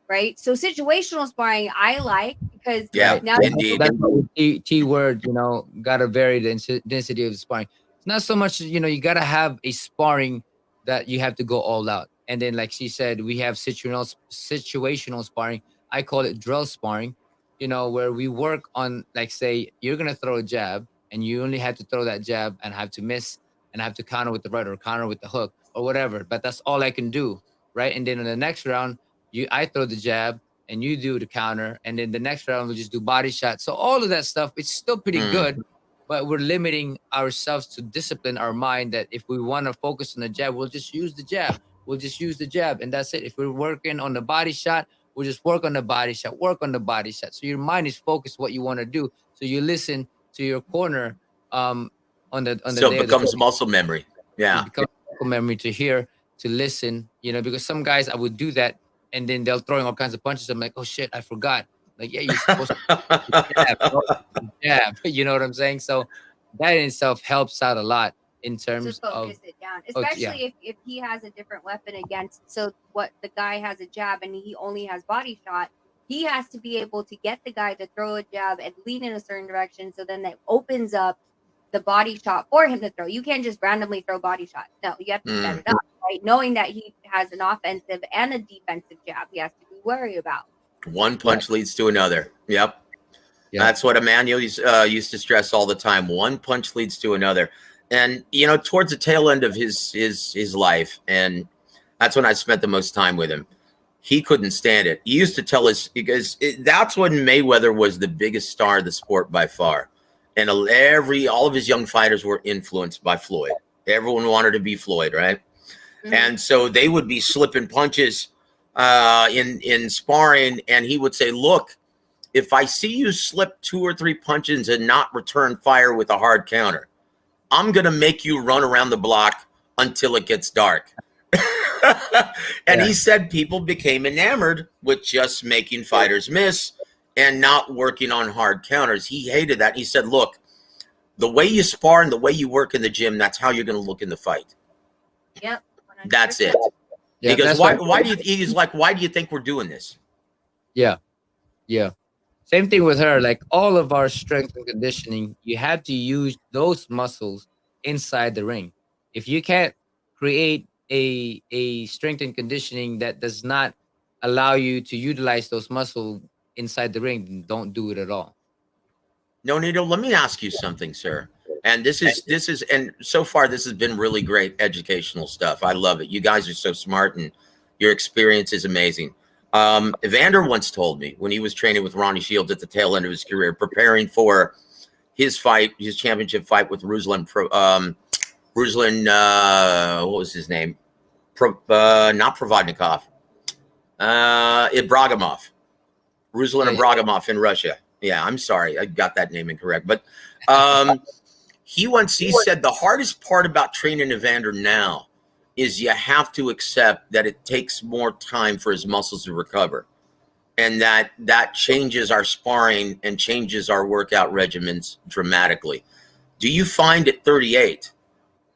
right? So situational sparring I like, because now indeed. That's the T word, gotta vary the density of the sparring. It's not so much, you gotta have a sparring that you have to go all out. And then, like she said, we have situational sparring. I call it drill sparring, where we work on, like, say, you're gonna throw a jab, and you only have to throw that jab and have to miss, and have to counter with the right or counter with the hook or whatever. But that's all I can do, right? And then in the next round, I throw the jab and you do the counter, and then the next round we'll just do body shots. So all of that stuff, it's still pretty good. but we're limiting ourselves to discipline our mind that if we want to focus on the jab, we'll just use the jab. We'll just use the jab, and that's it. If we're working on the body shot, we'll just work on the body shot, work on the body shot. So your mind is focused what you want to do. So you listen to your corner on the So it day of the becomes muscle memory. it Yeah. becomes muscle memory to hear, to listen, because some guys I would do that and then they'll throwing all kinds of punches. I'm like, oh shit, I forgot. Like, yeah, you're supposed to jab, bro. Jab. You know what I'm saying? So that in itself helps out a lot in To terms of focus it down, yeah. especially if he has a different weapon against. So what the guy has a jab and he only has body shot. He has to be able to get the guy to throw a jab and lean in a certain direction. So then that opens up the body shot for him to throw. You can't just randomly throw body shots. No, you have to set it up, right? Knowing that he has an offensive and a defensive jab, he has to be worried about. One punch leads to another. Yep. Yep. That's what Emmanuel used to stress all the time. One punch leads to another. And, towards the tail end of his life, and that's when I spent the most time with him, he couldn't stand it. He used to tell us, because that's when Mayweather was the biggest star of the sport by far. And all of his young fighters were influenced by Floyd. Everyone wanted to be Floyd, right? Mm-hmm. And so they would be slipping punches in sparring, and he would say, look, if I see you slip 2 or 3 punches and not return fire with a hard counter, I'm going to make you run around the block until it gets dark. And he said people became enamored with just making fighters miss and not working on hard counters. He hated that. He said, look, the way you spar and the way you work in the gym, that's how you're going to look in the fight. Yep. 100%. That's it. Yeah, because why do you think we're doing this? Yeah. Yeah. Same thing with her. Like all of our strength and conditioning, you have to use those muscles inside the ring. If you can't create a strength and conditioning that does not allow you to utilize those muscles inside the ring, then don't do it at all. No, Nito, let me ask you something, sir. And this is, and so far this has been really great educational stuff. I love it. You guys are so smart, and your experience is amazing. Evander once told me when he was training with Ronnie Shields at the tail end of his career, preparing for his championship fight with Ruslan, what was his name? Not Provodnikov, Ibragimov, Ruslan Ibragimov in Russia. Yeah, I'm sorry, I got that name incorrect. But he said the hardest part about training Evander now is you have to accept that it takes more time for his muscles to recover, and that changes our sparring and changes our workout regimens dramatically. Do you find at 38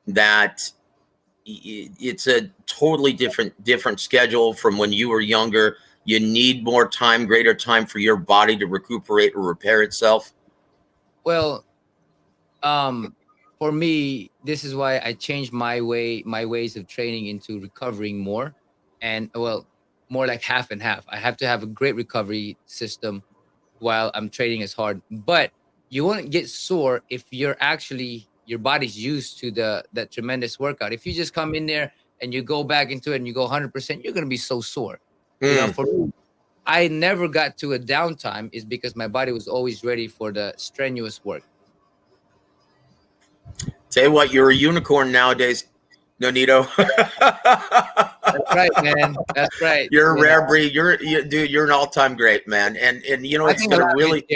that it's a totally different schedule from when you were younger? You need more time, greater time for your body to recuperate or repair itself? Well, for me, this is why I changed my ways of training into recovering more, and more like half and half. I have to have a great recovery system while I'm training as hard, but you won't get sore if your body's used to that tremendous workout. If you just come in there and you go back into it and you go 100%, you're gonna be so sore. For me, I never got to a downtime is because my body was always ready for the strenuous work. Tell you what, you're a unicorn nowadays, Nonito. That's right, man. That's right. You're a rare breed. Dude, you're an all-time great, man. And it's gonna really,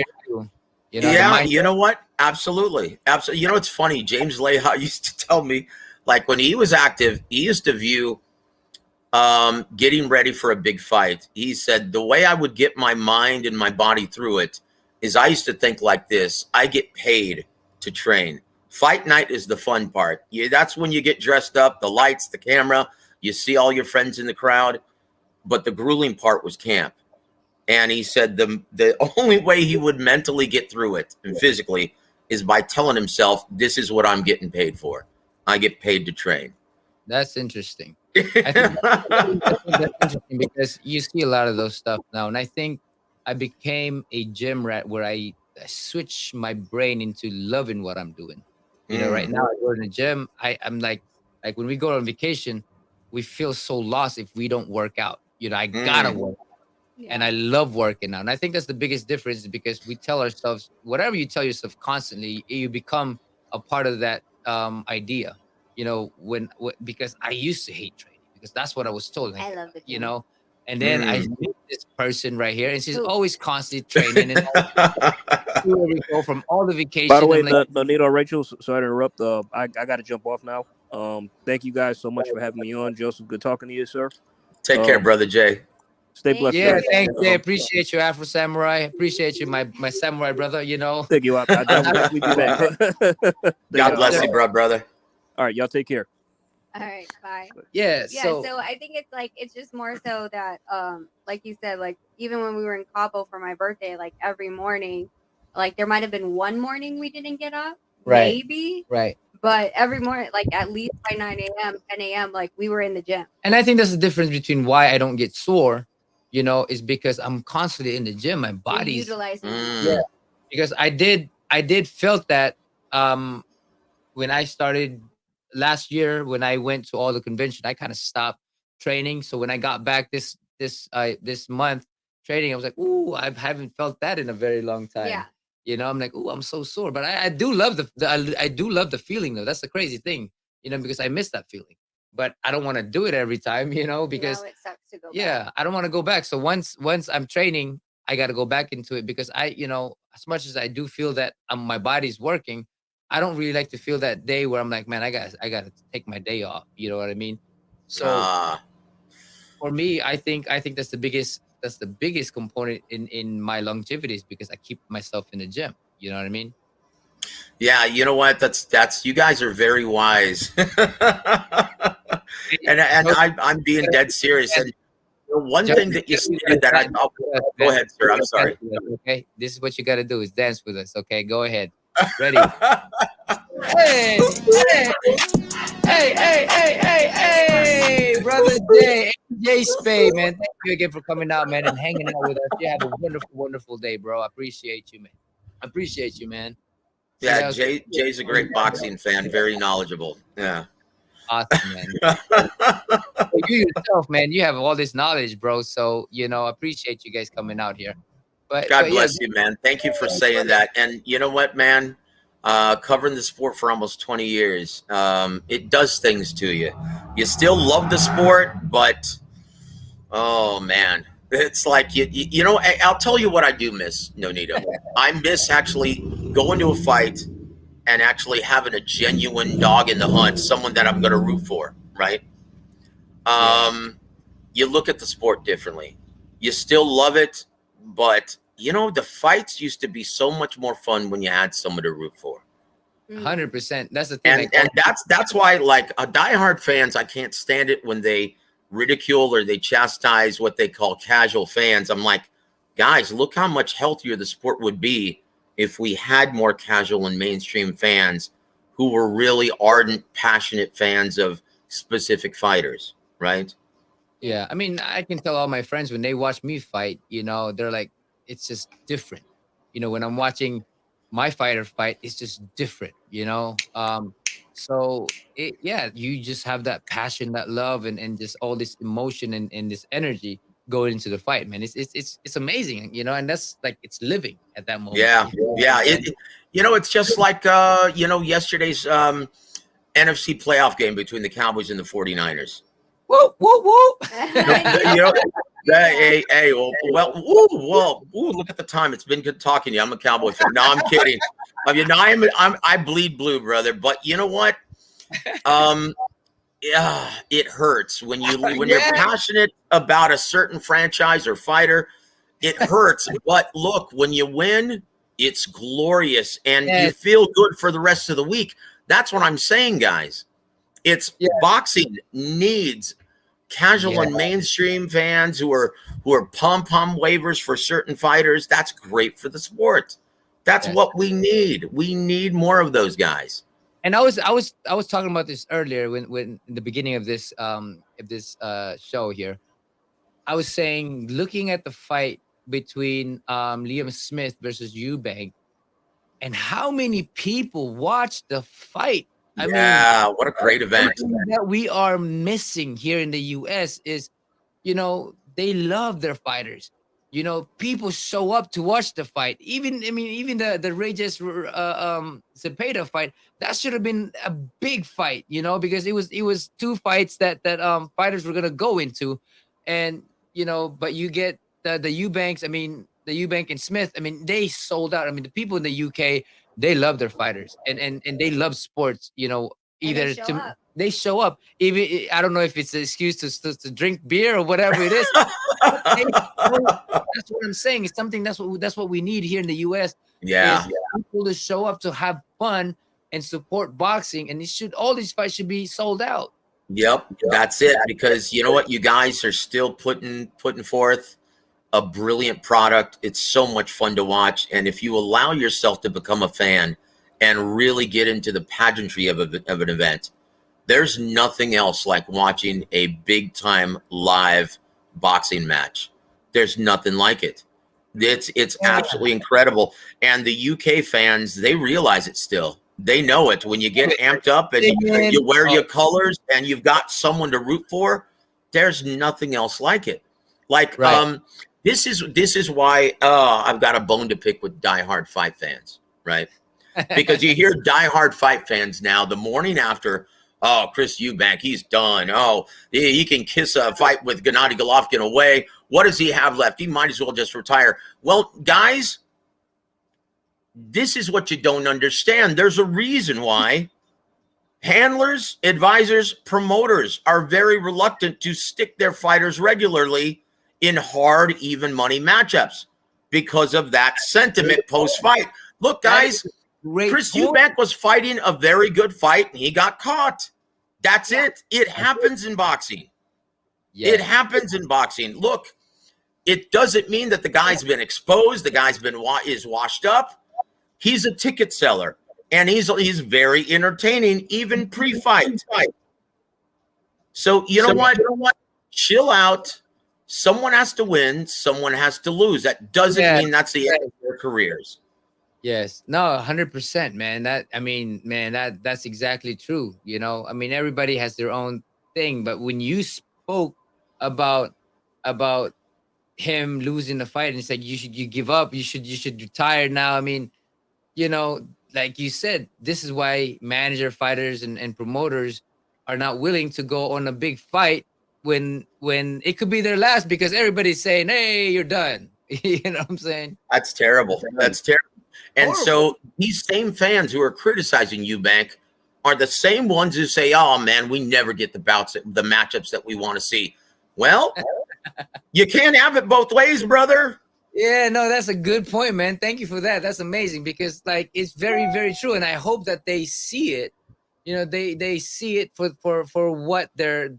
you know what? Absolutely. It's funny. James Leha used to tell me, like when he was active, he used to view getting ready for a big fight. He said the way I would get my mind and my body through it is I used to think like this: I get paid to train. Fight night is the fun part. That's when you get dressed up, the lights, the camera, you see all your friends in the crowd. But the grueling part was camp. And he said the only way he would mentally get through it and physically is by telling himself, this is what I'm getting paid for. I get paid to train. That's interesting. I think that's interesting because you see a lot of those stuff now. And I think I became a gym rat where I switch my brain into loving what I'm doing. Right now I go to the gym. I'm like when we go on vacation, we feel so lost if we don't work out. I gotta work. and I love working out. And I think that's the biggest difference, because we tell ourselves, whatever you tell yourself constantly, you become a part of that idea. Because I used to hate training, because that's what I was told. I love the you gym. know, and then I Mm. meet this person right here, and she's Who? always constantly training, and everywhere we go, from all the By the vacation. way, I'm like, the Nito Rachel, sorry to interrupt. I got to jump off now. Thank you guys so much for having me on, Joseph. Good talking to you, sir. Take care, brother Jay. Stay Thank blessed, yeah, guys. thanks, Jay. Appreciate you, Afro Samurai. Appreciate you, my samurai brother. Thank you. I will definitely be back. God bless you, brother. All right, y'all take care. All right, bye. Yeah. So I think it's like, it's just more so that like you said, like even when we were in Cabo for my birthday, like every morning, like there might have been one morning we didn't get up, Right. maybe, Right. but every morning, like at least by 9 a.m., 10 a.m., like we were in the gym. And I think that's the difference between why I don't get sore, is because I'm constantly in the gym. My body's Utilizing. yeah, because I did felt that when I started last year, when I went to all the convention, I kind of stopped training. So when I got back this month training, I was like, ooh, I haven't felt that in a very long time. Yeah. I'm like, ooh, I'm so sore. But I do love I do love the feeling, though. That's the crazy thing, because I miss that feeling. But I don't want to do it every time, because Now it sucks to go back. yeah, I don't want to go back. So once I'm training, I got to go back into it, because as much as I do feel that my body's working, I don't really like to feel that day where I'm like, man, I got to take my day off. You know what I mean? So for me, I think that's the biggest component in my longevity, is because I keep myself in the gym. You know what I mean? Yeah, you know what? That's you guys are very wise. and I'm being dead serious. And one thing that you stated that go ahead, sir. I'm sorry. Okay, this is what you got to do: is dance with us. Okay, go ahead. Ready? Hey, hey, hey, brother Jay Spade, man. Thank you again for coming out, man, and hanging out with us. You have a wonderful, wonderful day, bro. I appreciate you, man. I appreciate you, man. Yeah, Jay's a great boxing fan, very knowledgeable. Yeah. Awesome, man. You yourself, man, you have all this knowledge, bro. So, I appreciate you guys coming out here. God bless you, man. Thank you for saying that. And you know what, man? Covering the sport for almost 20 years, it does things to you. You still love the sport, but oh man, it's like I'll tell you what I do miss, Nonito. I miss actually going to a fight and actually having a genuine dog in the hunt, someone that I'm going to root for, right? You look at the sport differently. You still love it, but the fights used to be so much more fun when you had someone to root for. 100%. That's the thing. And that's why, like, diehard fans, I can't stand it when they ridicule or they chastise what they call casual fans. I'm like, guys, look how much healthier the sport would be if we had more casual and mainstream fans who were really ardent, passionate fans of specific fighters, right? Yeah, I mean, I can tell all my friends when they watch me fight, they're like, it's just different. When I'm watching my fighter fight, it's just different, So you just have that passion, that love, and just all this emotion and this energy going into the fight, man. It's amazing, and that's like, it's living at that moment. Yeah. It's just like yesterday's NFC playoff game between the Cowboys and the 49ers. Whoa, whoa, whoa. Look at the time. It's been good talking to you. I'm a Cowboy fan. No, I'm kidding. I mean, I bleed blue, brother. But you know what? Yeah, it hurts when you're passionate about a certain franchise or fighter. It hurts. But look, when you win, it's glorious, and you feel good for the rest of the week. That's what I'm saying, guys. It's boxing needs casual and mainstream fans who are pom-pom waivers for certain fighters. That's great for the sport. That's what we need. We need more of those guys. And I was talking about this earlier when in the beginning of this show here. I was saying, looking at the fight between Liam Smith versus Eubank, and how many people watched the fight. I mean, what a great event that we are missing here in the US is, they love their fighters. you know, people show up to watch the fight. Even even the Regis Zepeda fight, that should have been a big fight, you know, because it was two fights that fighters were gonna go into, and you know, but you get the Eubanks. I mean, the Eubank and Smith. I mean, they sold out. I mean, the people in the UK, they love their fighters, and they love sports. You know, And they either show to up. they show up. Even I don't know if it's an excuse to drink beer or whatever it is. They that's what I'm saying. It's something that's what we need here in the US Yeah. is people to show up to have fun and support boxing. And all these fights should be sold out. Yep, that's it. Because you know what, you guys are still putting forth a brilliant product. It's so much fun to watch, and if you allow yourself to become a fan and really get into the pageantry of an event, there's nothing else like watching a big time live boxing match. There's nothing like it. It's absolutely incredible, and the UK fans, they realize it still. They know it. When you get amped up and you wear your colors and you've got someone to root for, there's nothing else like it. Like this is why I've got a bone to pick with diehard fight fans, right? Because you hear diehard fight fans now the morning after, oh, Chris Eubank, he's done. Oh, he can kiss a fight with Gennady Golovkin away. What does he have left? He might as well just retire. Well, guys, this is what you don't understand. There's a reason why handlers, advisors, promoters are very reluctant to stick their fighters regularly in hard, even money matchups because of that sentiment post-fight. Look, guys, Chris Eubank was fighting a very good fight, and he got caught. That's it. It happens in boxing. It happens in boxing. Look, it doesn't mean that the guy's been exposed. The guy's is washed up. He's a ticket seller, and he's very entertaining, even pre-fight. So you know what? Chill out. Someone has to win. Someone has to lose. That doesn't mean that's the end of their careers. Yes. No, 100%, man. That's exactly true. You know, I mean, everybody has their own thing, but when you spoke about him losing the fight and it's like you give up, you should retire now. I mean, you know, like you said, this is why manager fighters and promoters are not willing to go on a big fight when it could be their last, because everybody's saying, hey, you're done. You know what I'm saying? That's terrible. That's terrible. And so these same fans who are criticizing Eubank are the same ones who say, oh man, we never get the matchups that we want to see. Well, you can't have it both ways, brother. Yeah, no, that's a good point, man. Thank you for that. That's amazing, because like it's very, very true. And I hope that they see it, you know, they see it for what their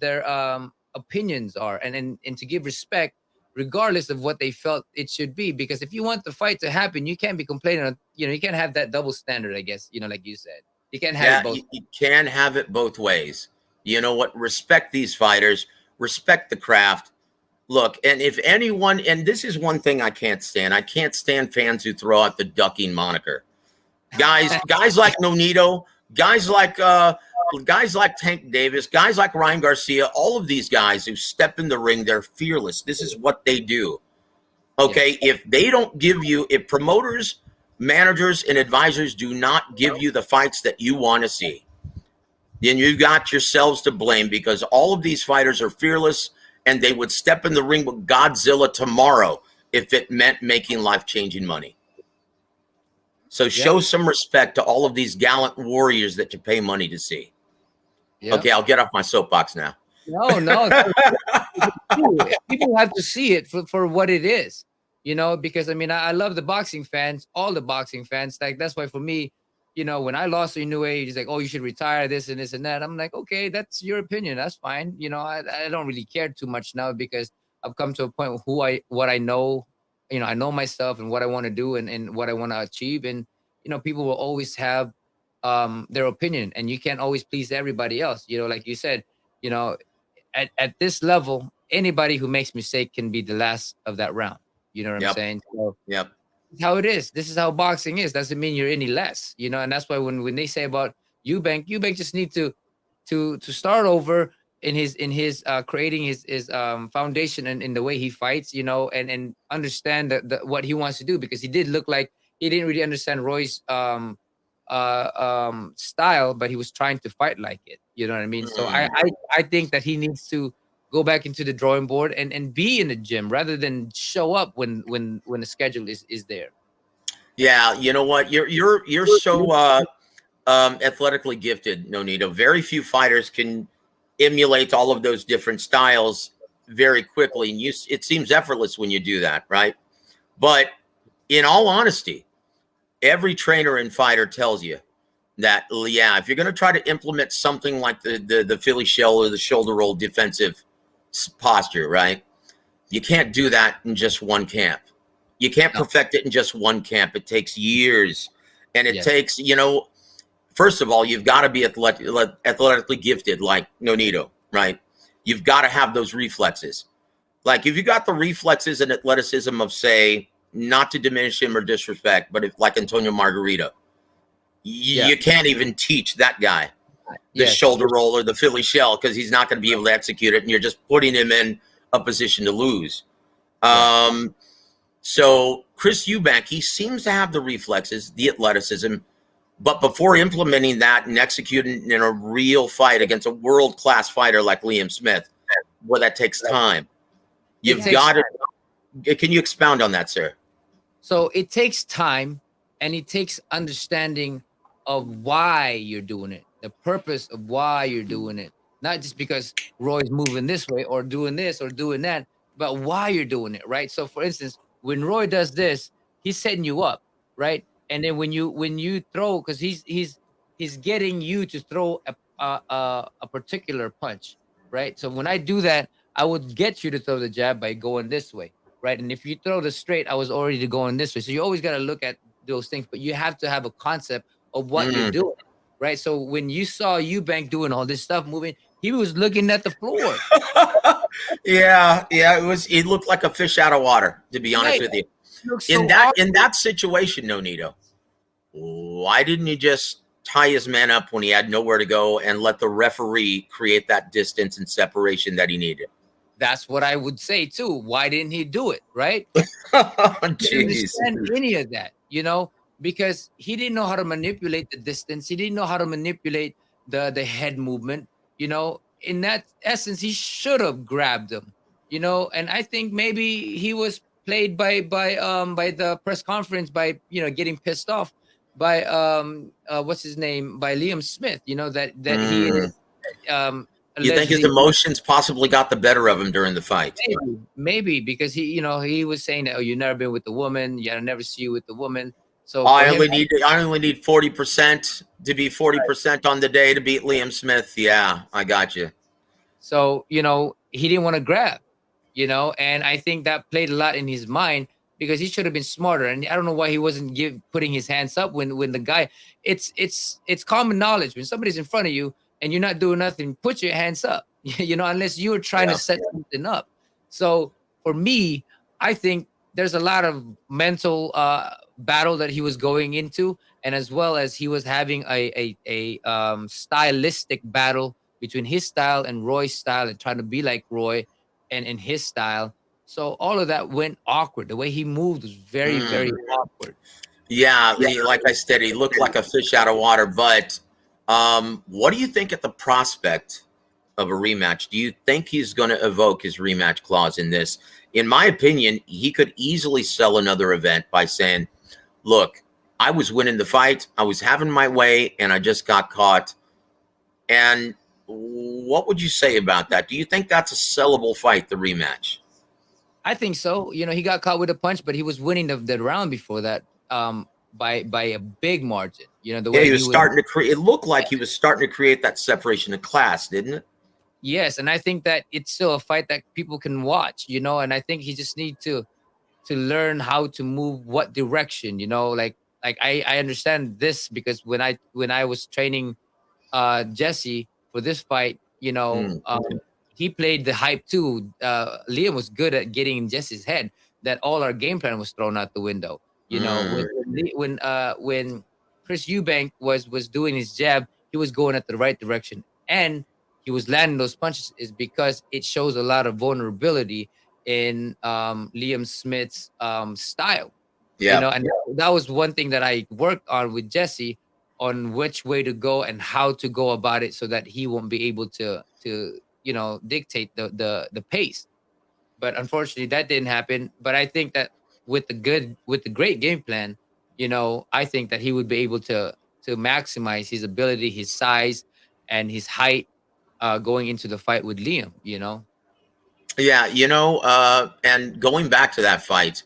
opinions are, and to give respect regardless of what they felt it should be. Because if you want the fight to happen, you can't be complaining on, you know, you can't have that double standard, I guess, you know, like you said. You can't have it both. You can have it both ways. You know what? Respect these fighters, respect the craft. Look, and if anyone, and this is one thing I can't stand fans who throw out the ducking moniker. Guys like Nonito, guys like Tank Davis, guys like Ryan Garcia, all of these guys who step in the ring, they're fearless. This is what they do. Okay, if they don't give you, if promoters, managers, and advisors do not give you the fights that you want to see, then you've got yourselves to blame, because all of these fighters are fearless, and they would step in the ring with Godzilla tomorrow if it meant making life-changing money. So show some respect to all of these gallant warriors that you pay money to see. Yep. Okay, I'll get off my soapbox now. No. People have to see it for what it is, you know, because I mean, I love the boxing fans, all the boxing fans. Like, that's why for me, you know, when I lost to Inoue, he's like, oh, you should retire this and this and that. I'm like, okay, that's your opinion. That's fine. You know, I don't really care too much now, because I've come to a point what I know, you know, I know myself and what I want to do and what I want to achieve. And, you know, people will always have their opinion, and you can't always please everybody else. You know, like you said, you know, at this level, anybody who makes mistake can be the last of that round. You know what I'm saying? So, how it is. This is how boxing is. Doesn't mean you're any less, you know. And that's why when they say about Eubank just need to start over, creating his foundation and in the way he fights, and understand what he wants to do, because he did look like he didn't really understand Roy's style, but he was trying to fight like it. You know what I mean? So I think that he needs to go back into the drawing board and be in the gym rather than show up when the schedule is there. Yeah, you know what? You're so athletically gifted, Nonito. Very few fighters can emulate all of those different styles very quickly, and it seems effortless when you do that, right? But in all honesty, every trainer and fighter tells you that, yeah, if you're going to try to implement something like the Philly shell or the shoulder roll defensive posture, right? You can't do that in just one camp. You can't perfect it in just one camp. It takes years, and it takes, first of all, you've got to be athletically gifted like Nonito, right? You've got to have those reflexes. Like if you got the reflexes and athleticism of, say, not to diminish him or disrespect, but if like Antonio Margarito, you can't even teach that guy the shoulder roll or the Philly shell, because he's not going to be able to execute it, and you're just putting him in a position to lose. So Chris Eubank, he seems to have the reflexes, the athleticism, but before implementing that and executing in a real fight against a world-class fighter like Liam Smith, well, that takes time. You've got to. Can you expound on that, sir? So it takes time, and it takes understanding of why you're doing it, the purpose of why you're doing it, not just because Roy's moving this way or doing this or doing that, but why you're doing it, right? So, for instance, when Roy does this, he's setting you up, right? And then when you throw, because he's getting you to throw a particular punch, right? So when I do that, I would get you to throw the jab by going this way, right? And if you throw the straight, I was already going this way. So you always got to look at those things, but you have to have a concept of what you're doing, right? So when you saw Eubank doing all this stuff, moving, he was looking at the floor. Yeah, it looked like a fish out of water, to be honest with you. In that situation, Nonito, why didn't he just tie his man up when he had nowhere to go and let the referee create that distance and separation that he needed? That's what I would say too. Why didn't he do it? Right? Jeez. Understand any of that, because he didn't know how to manipulate the distance. He didn't know how to manipulate the head movement. In that essence, he should have grabbed him. And I think maybe he was played by the press conference by getting pissed off by what's his name, by Liam Smith. That he is. You think his emotions possibly got the better of him during the fight? Maybe because he was saying that, you've never been with a woman, I never see you with a woman. So I only need 40% to be 40% on the day to beat Liam Smith. Yeah, I got you. So he didn't want to grab, and I think that played a lot in his mind, because he should have been smarter. And I don't know why he wasn't putting his hands up when the guy. It's common knowledge, when somebody's in front of you and you're not doing nothing, put your hands up, unless you're trying to set something up. So for me, I think there's a lot of mental battle that he was going into, and as well as he was having a stylistic battle between his style and Roy's style, and trying to be like Roy and his style. So all of that went awkward. The way he moved was very, very awkward. Yeah, like I said, he looked like a fish out of water. But what do you think at the prospect of a rematch? Do you think he's going to evoke his rematch clause in this? In my opinion, he could easily sell another event by saying, look, I was winning the fight, I was having my way, and I just got caught. And what would you say about that? Do you think that's a sellable fight, the rematch? I think so. He got caught with a punch, but he was winning the round before that by a big margin. The way he was starting to create. It looked like he was starting to create that separation of class, didn't it? Yes, and I think that it's still a fight that people can watch. And I think he just needs to learn how to move what direction. Like I understand this, because when I was training Jesse for this fight, he played the hype too. Liam was good at getting in Jesse's head that all our game plan was thrown out the window. When Chris Eubank was doing his jab, he was going at the right direction, and he was landing those punches is because it shows a lot of vulnerability in Liam Smith's style. You know, and that was one thing that I worked on with Jesse, on which way to go and how to go about it so that he won't be able to you know, dictate the pace. But unfortunately that didn't happen. But I think that with the great game plan, you know, I think that he would be able to maximize his ability, his size, and his height going into the fight with Liam, you know. Yeah, you know, and going back to that fight,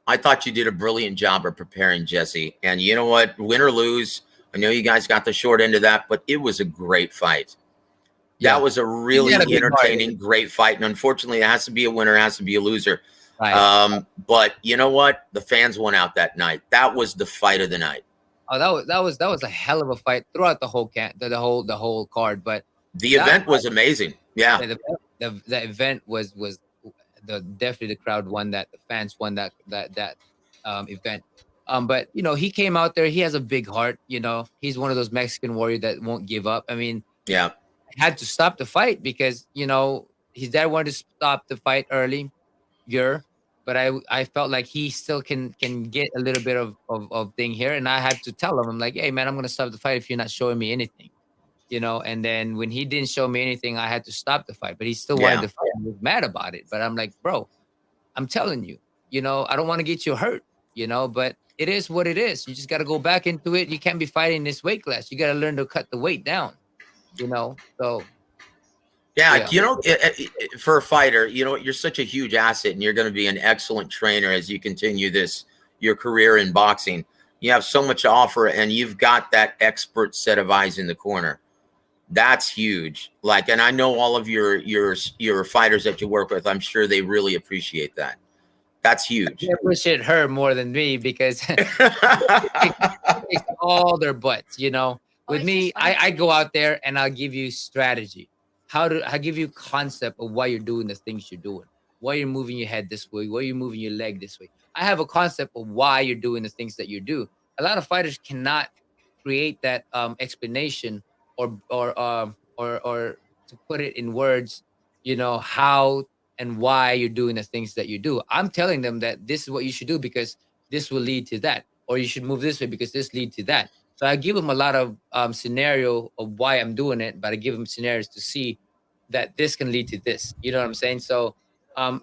I thought you did a brilliant job of preparing Jesse. And you know what? Win or lose, I know you guys got the short end of that, but it was a great fight. That was a really entertaining, great fight. And unfortunately, it has to be a winner, it has to be a loser. Right. But you know what? The fans went out that night. That was the fight of the night. Oh, that was a hell of a fight throughout the whole the whole card. But the event was amazing. Yeah, the event was definitely the crowd won that, the fans won that event. But you know, he came out there. He has a big heart. You know, he's one of those Mexican warriors that won't give up. I mean, yeah, had to stop the fight because you know his dad wanted to stop the fight early. But I felt like he still can get a little bit of thing here, and I had to tell him, I'm like, hey man, I'm gonna stop the fight if you're not showing me anything, you know. And then when he didn't show me anything, I had to stop the fight. But he still wanted to fight. He was mad about it. But I'm like, bro, I'm telling you, you know, I don't want to get you hurt, you know. But it is what it is. You just got to go back into it. You can't be fighting this weight class. You got to learn to cut the weight down, you know. So yeah, you know, for a fighter, you know, you're such a huge asset, and you're going to be an excellent trainer as you continue your career in boxing. You have so much to offer, and you've got that expert set of eyes in the corner. That's huge. Like, and I know all of your fighters that you work with, I'm sure they really appreciate that. That's huge. I appreciate her more than me because it takes all their butts, you know. With me, I go out there and I'll give you strategy. I give you concept of why you're doing the things you're doing, why you're moving your head this way, why you're moving your leg this way. I have a concept of why you're doing the things that you do. A lot of fighters cannot create that explanation or to put it in words, you know, how and why you're doing the things that you do. I'm telling them that this is what you should do because this will lead to that, or you should move this way because this lead to that. So I give them a lot of scenario of why I'm doing it, but I give them scenarios to see that this can lead to this. You know what I'm saying? So,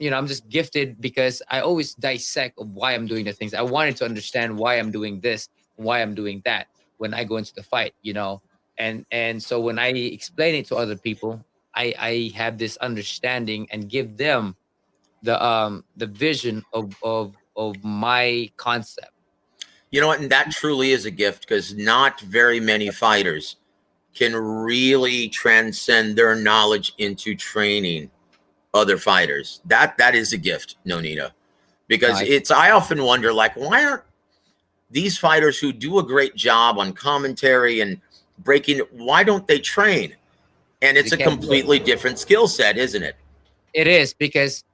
you know, I'm just gifted because I always dissect of why I'm doing the things. I wanted to understand why I'm doing this, why I'm doing that when I go into the fight, you know. And so when I explain it to other people, I have this understanding and give them the vision of my concept. You know what? And that truly is a gift because not very many fighters can really transcend their knowledge into training other fighters. That is a gift, Nonito. Because I often wonder, like, why aren't these fighters who do a great job on commentary and breaking, why don't they train? And it's a completely different skill set, isn't it? It is, because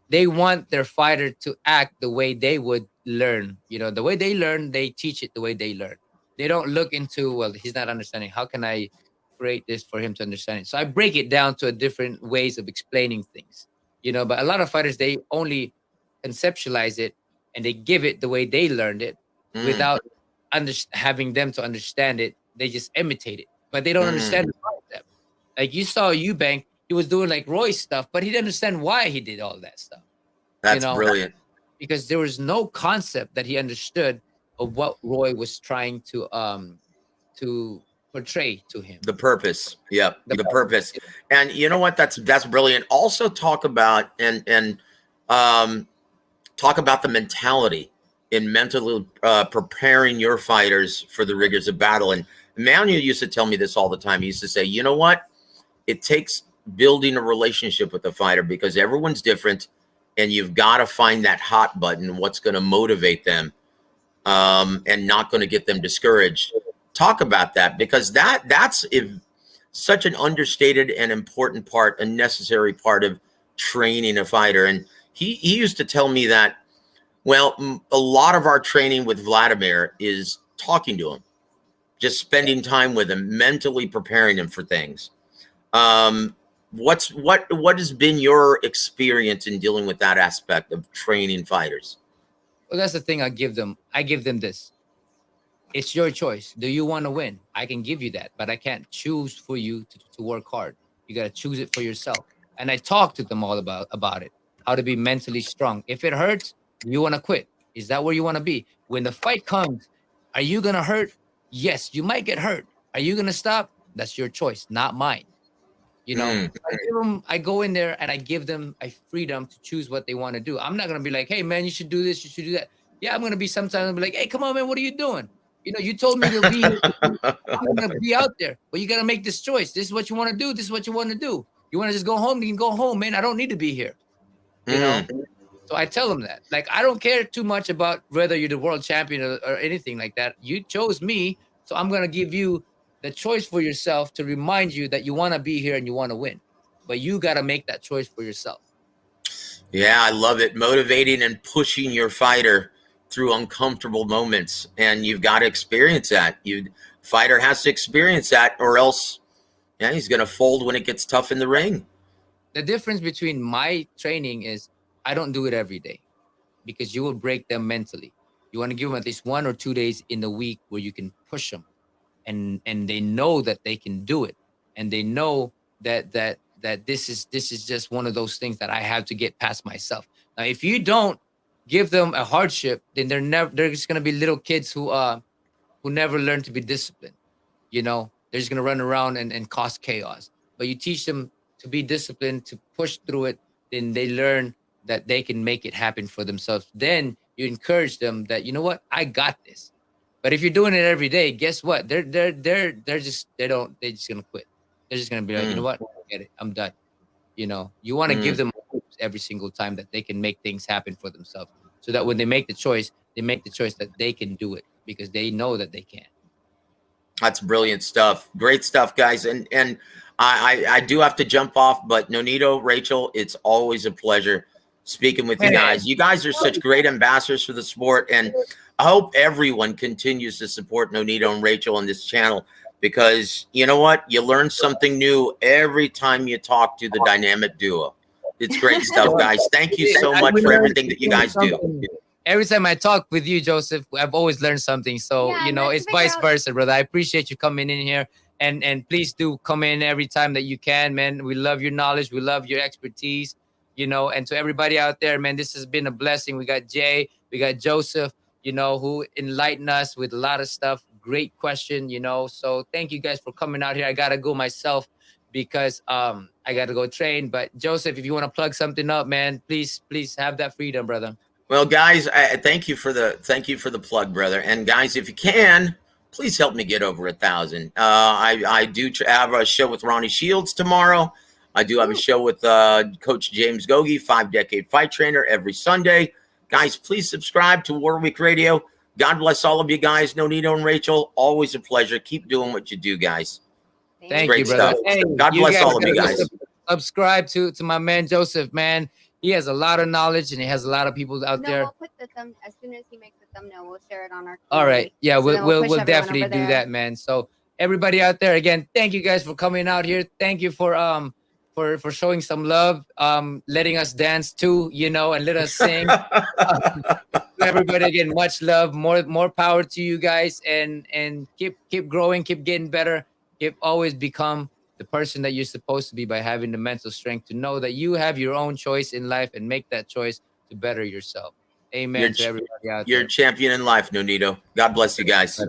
they want their fighter to act the way they would learn. You know, the way they learn, they teach it the way they learn. They don't look into, well, he's not understanding. How can I create this for him to understand it? So I break it down to a different ways of explaining things, you know. But a lot of fighters, they only conceptualize it and they give it the way they learned it without having them to understand it. They just imitate it, but they don't understand the concept. Like you saw Eubank, he was doing like Roy's stuff, but he didn't understand why he did all that stuff. That's brilliant. Because there was no concept that he understood of what Roy was trying to portray to him. The purpose. Yep. The purpose. And you know what? That's brilliant. Also talk about talk about the mentality in mentally preparing your fighters for the rigors of battle. And Manuel used to tell me this all the time. He used to say, you know what? It takes building a relationship with the fighter because everyone's different and you've got to find that hot button, what's going to motivate them and not going to get them discouraged. Talk about that, because that's such an understated and important part, a necessary part of training a fighter. And he used to tell me that, well, a lot of our training with Vladimir is talking to him, just spending time with him, mentally preparing him for things. What has been your experience in dealing with that aspect of training fighters? Well, that's the thing I give them. I give them this. It's your choice. Do you want to win? I can give you that, but I can't choose for you to work hard. You got to choose it for yourself. And I talk to them all about it, how to be mentally strong. If it hurts, you want to quit. Is that where you want to be? When the fight comes, are you going to hurt? Yes, you might get hurt. Are you going to stop? That's your choice, not mine. You know, I go in there and I give them a freedom to choose what they want to do. I'm not going to be like, hey, man, you should do this. You should do that. Yeah, I'm going to be sometimes I'll be like, hey, come on, man, what are you doing? You know, you told me to be here. I'm going to be out there, but you got to make this choice. This is what you want to do. This is what you want to do. You want to just go home? You can go home, man. I don't need to be here. You know? So I tell them that. Like, I don't care too much about whether you're the world champion or anything like that. You chose me, so I'm going to give you the choice for yourself to remind you that you want to be here and you want to win. But you got to make that choice for yourself. Yeah, I love it. Motivating and pushing your fighter through uncomfortable moments, and you've got to experience that. Fighter has to experience that, or else, yeah, he's going to fold when it gets tough in the ring. The difference between my training is I don't do it every day, because you will break them mentally. You want to give them at least 1 or 2 days in the week where you can push them, and they know that they can do it, and they know that this is just one of those things that I have to get past myself. Now, if you don't give them a hardship, then they're just gonna be little kids who never learn to be disciplined. You know, they're just gonna run around and cause chaos. But you teach them to be disciplined, to push through it, then they learn that they can make it happen for themselves. Then you encourage them that, you know what, I got this. But if you're doing it every day, guess what? They're just gonna quit. They're just gonna be like, you know what, forget it, I'm done. You know, you want to give them hopes every single time that they can make things happen for themselves, so that when they make the choice that they can do it because they know that they can. That's brilliant stuff. Great stuff, guys. And I do have to jump off, but Nonito, Rachel, it's always a pleasure speaking with you guys. You guys are such great ambassadors for the sport, and I hope everyone continues to support Nonito and Rachel on this channel, because you know what? You learn something new every time you talk to the dynamic duo. It's great stuff, guys. Thank you so much for everything that you guys do. Every time I talk with you, Joseph, I've always learned something. So, you know, it's vice versa, brother. I appreciate you coming in here, and please do come in every time that you can, man. We love your knowledge. We love your expertise, you know, and to everybody out there, man, this has been a blessing. We got Jay, we got Joseph, you know, who enlightened us with a lot of stuff. Great question, you know. So thank you guys for coming out here. I got to go myself because I got to go train. But Joseph, if you want to plug something up, man, please have that freedom, brother. Well, guys, thank you for the plug, brother. And guys, if you can, please help me get over 1,000. I do have a show with Ronnie Shields tomorrow. I do have a show with Coach James Gogi, 5-decade fight trainer, every Sunday. Guys, please subscribe to War Week Radio. God bless all of you guys. Nonito and Rachel, always a pleasure. Keep doing what you do, guys. Thank you, brother. Hey, God bless all of you guys. Subscribe to my man Joseph, man. He has a lot of knowledge, and he has a lot of people out there. We'll put the thumb as soon as he makes the thumbnail. We'll share it on our. All right, yeah, so we'll definitely do that, man. So everybody out there, again, thank you guys for coming out here. Thank you for showing some love, letting us dance too, you know, and let us sing. Everybody, again, much love, more power to you guys, and keep growing, keep getting better, always become the person that you're supposed to be by having the mental strength to know that you have your own choice in life and make that choice to better yourself. Amen to everybody out there. You're a champion in life, Nonito. God bless you guys.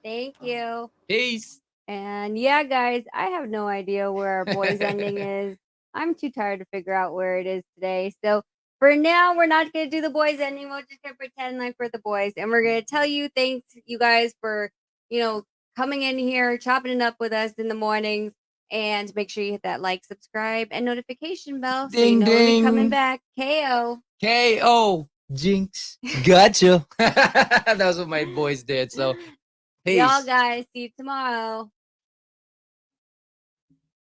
Thank you. Peace. And yeah, guys, I have no idea where our boys ending is. I'm too tired to figure out where it is today. So for now, we're not going to do the boys ending. We're just going to pretend like we're the boys. And we're going to tell you thanks, you guys, for, you know, coming in here, chopping it up with us in the mornings. And make sure you hit that like, subscribe, and notification bell so you know when we're coming back. KO. Jinx. Gotcha. That was what my boys did. So, peace. Y'all guys, see you tomorrow.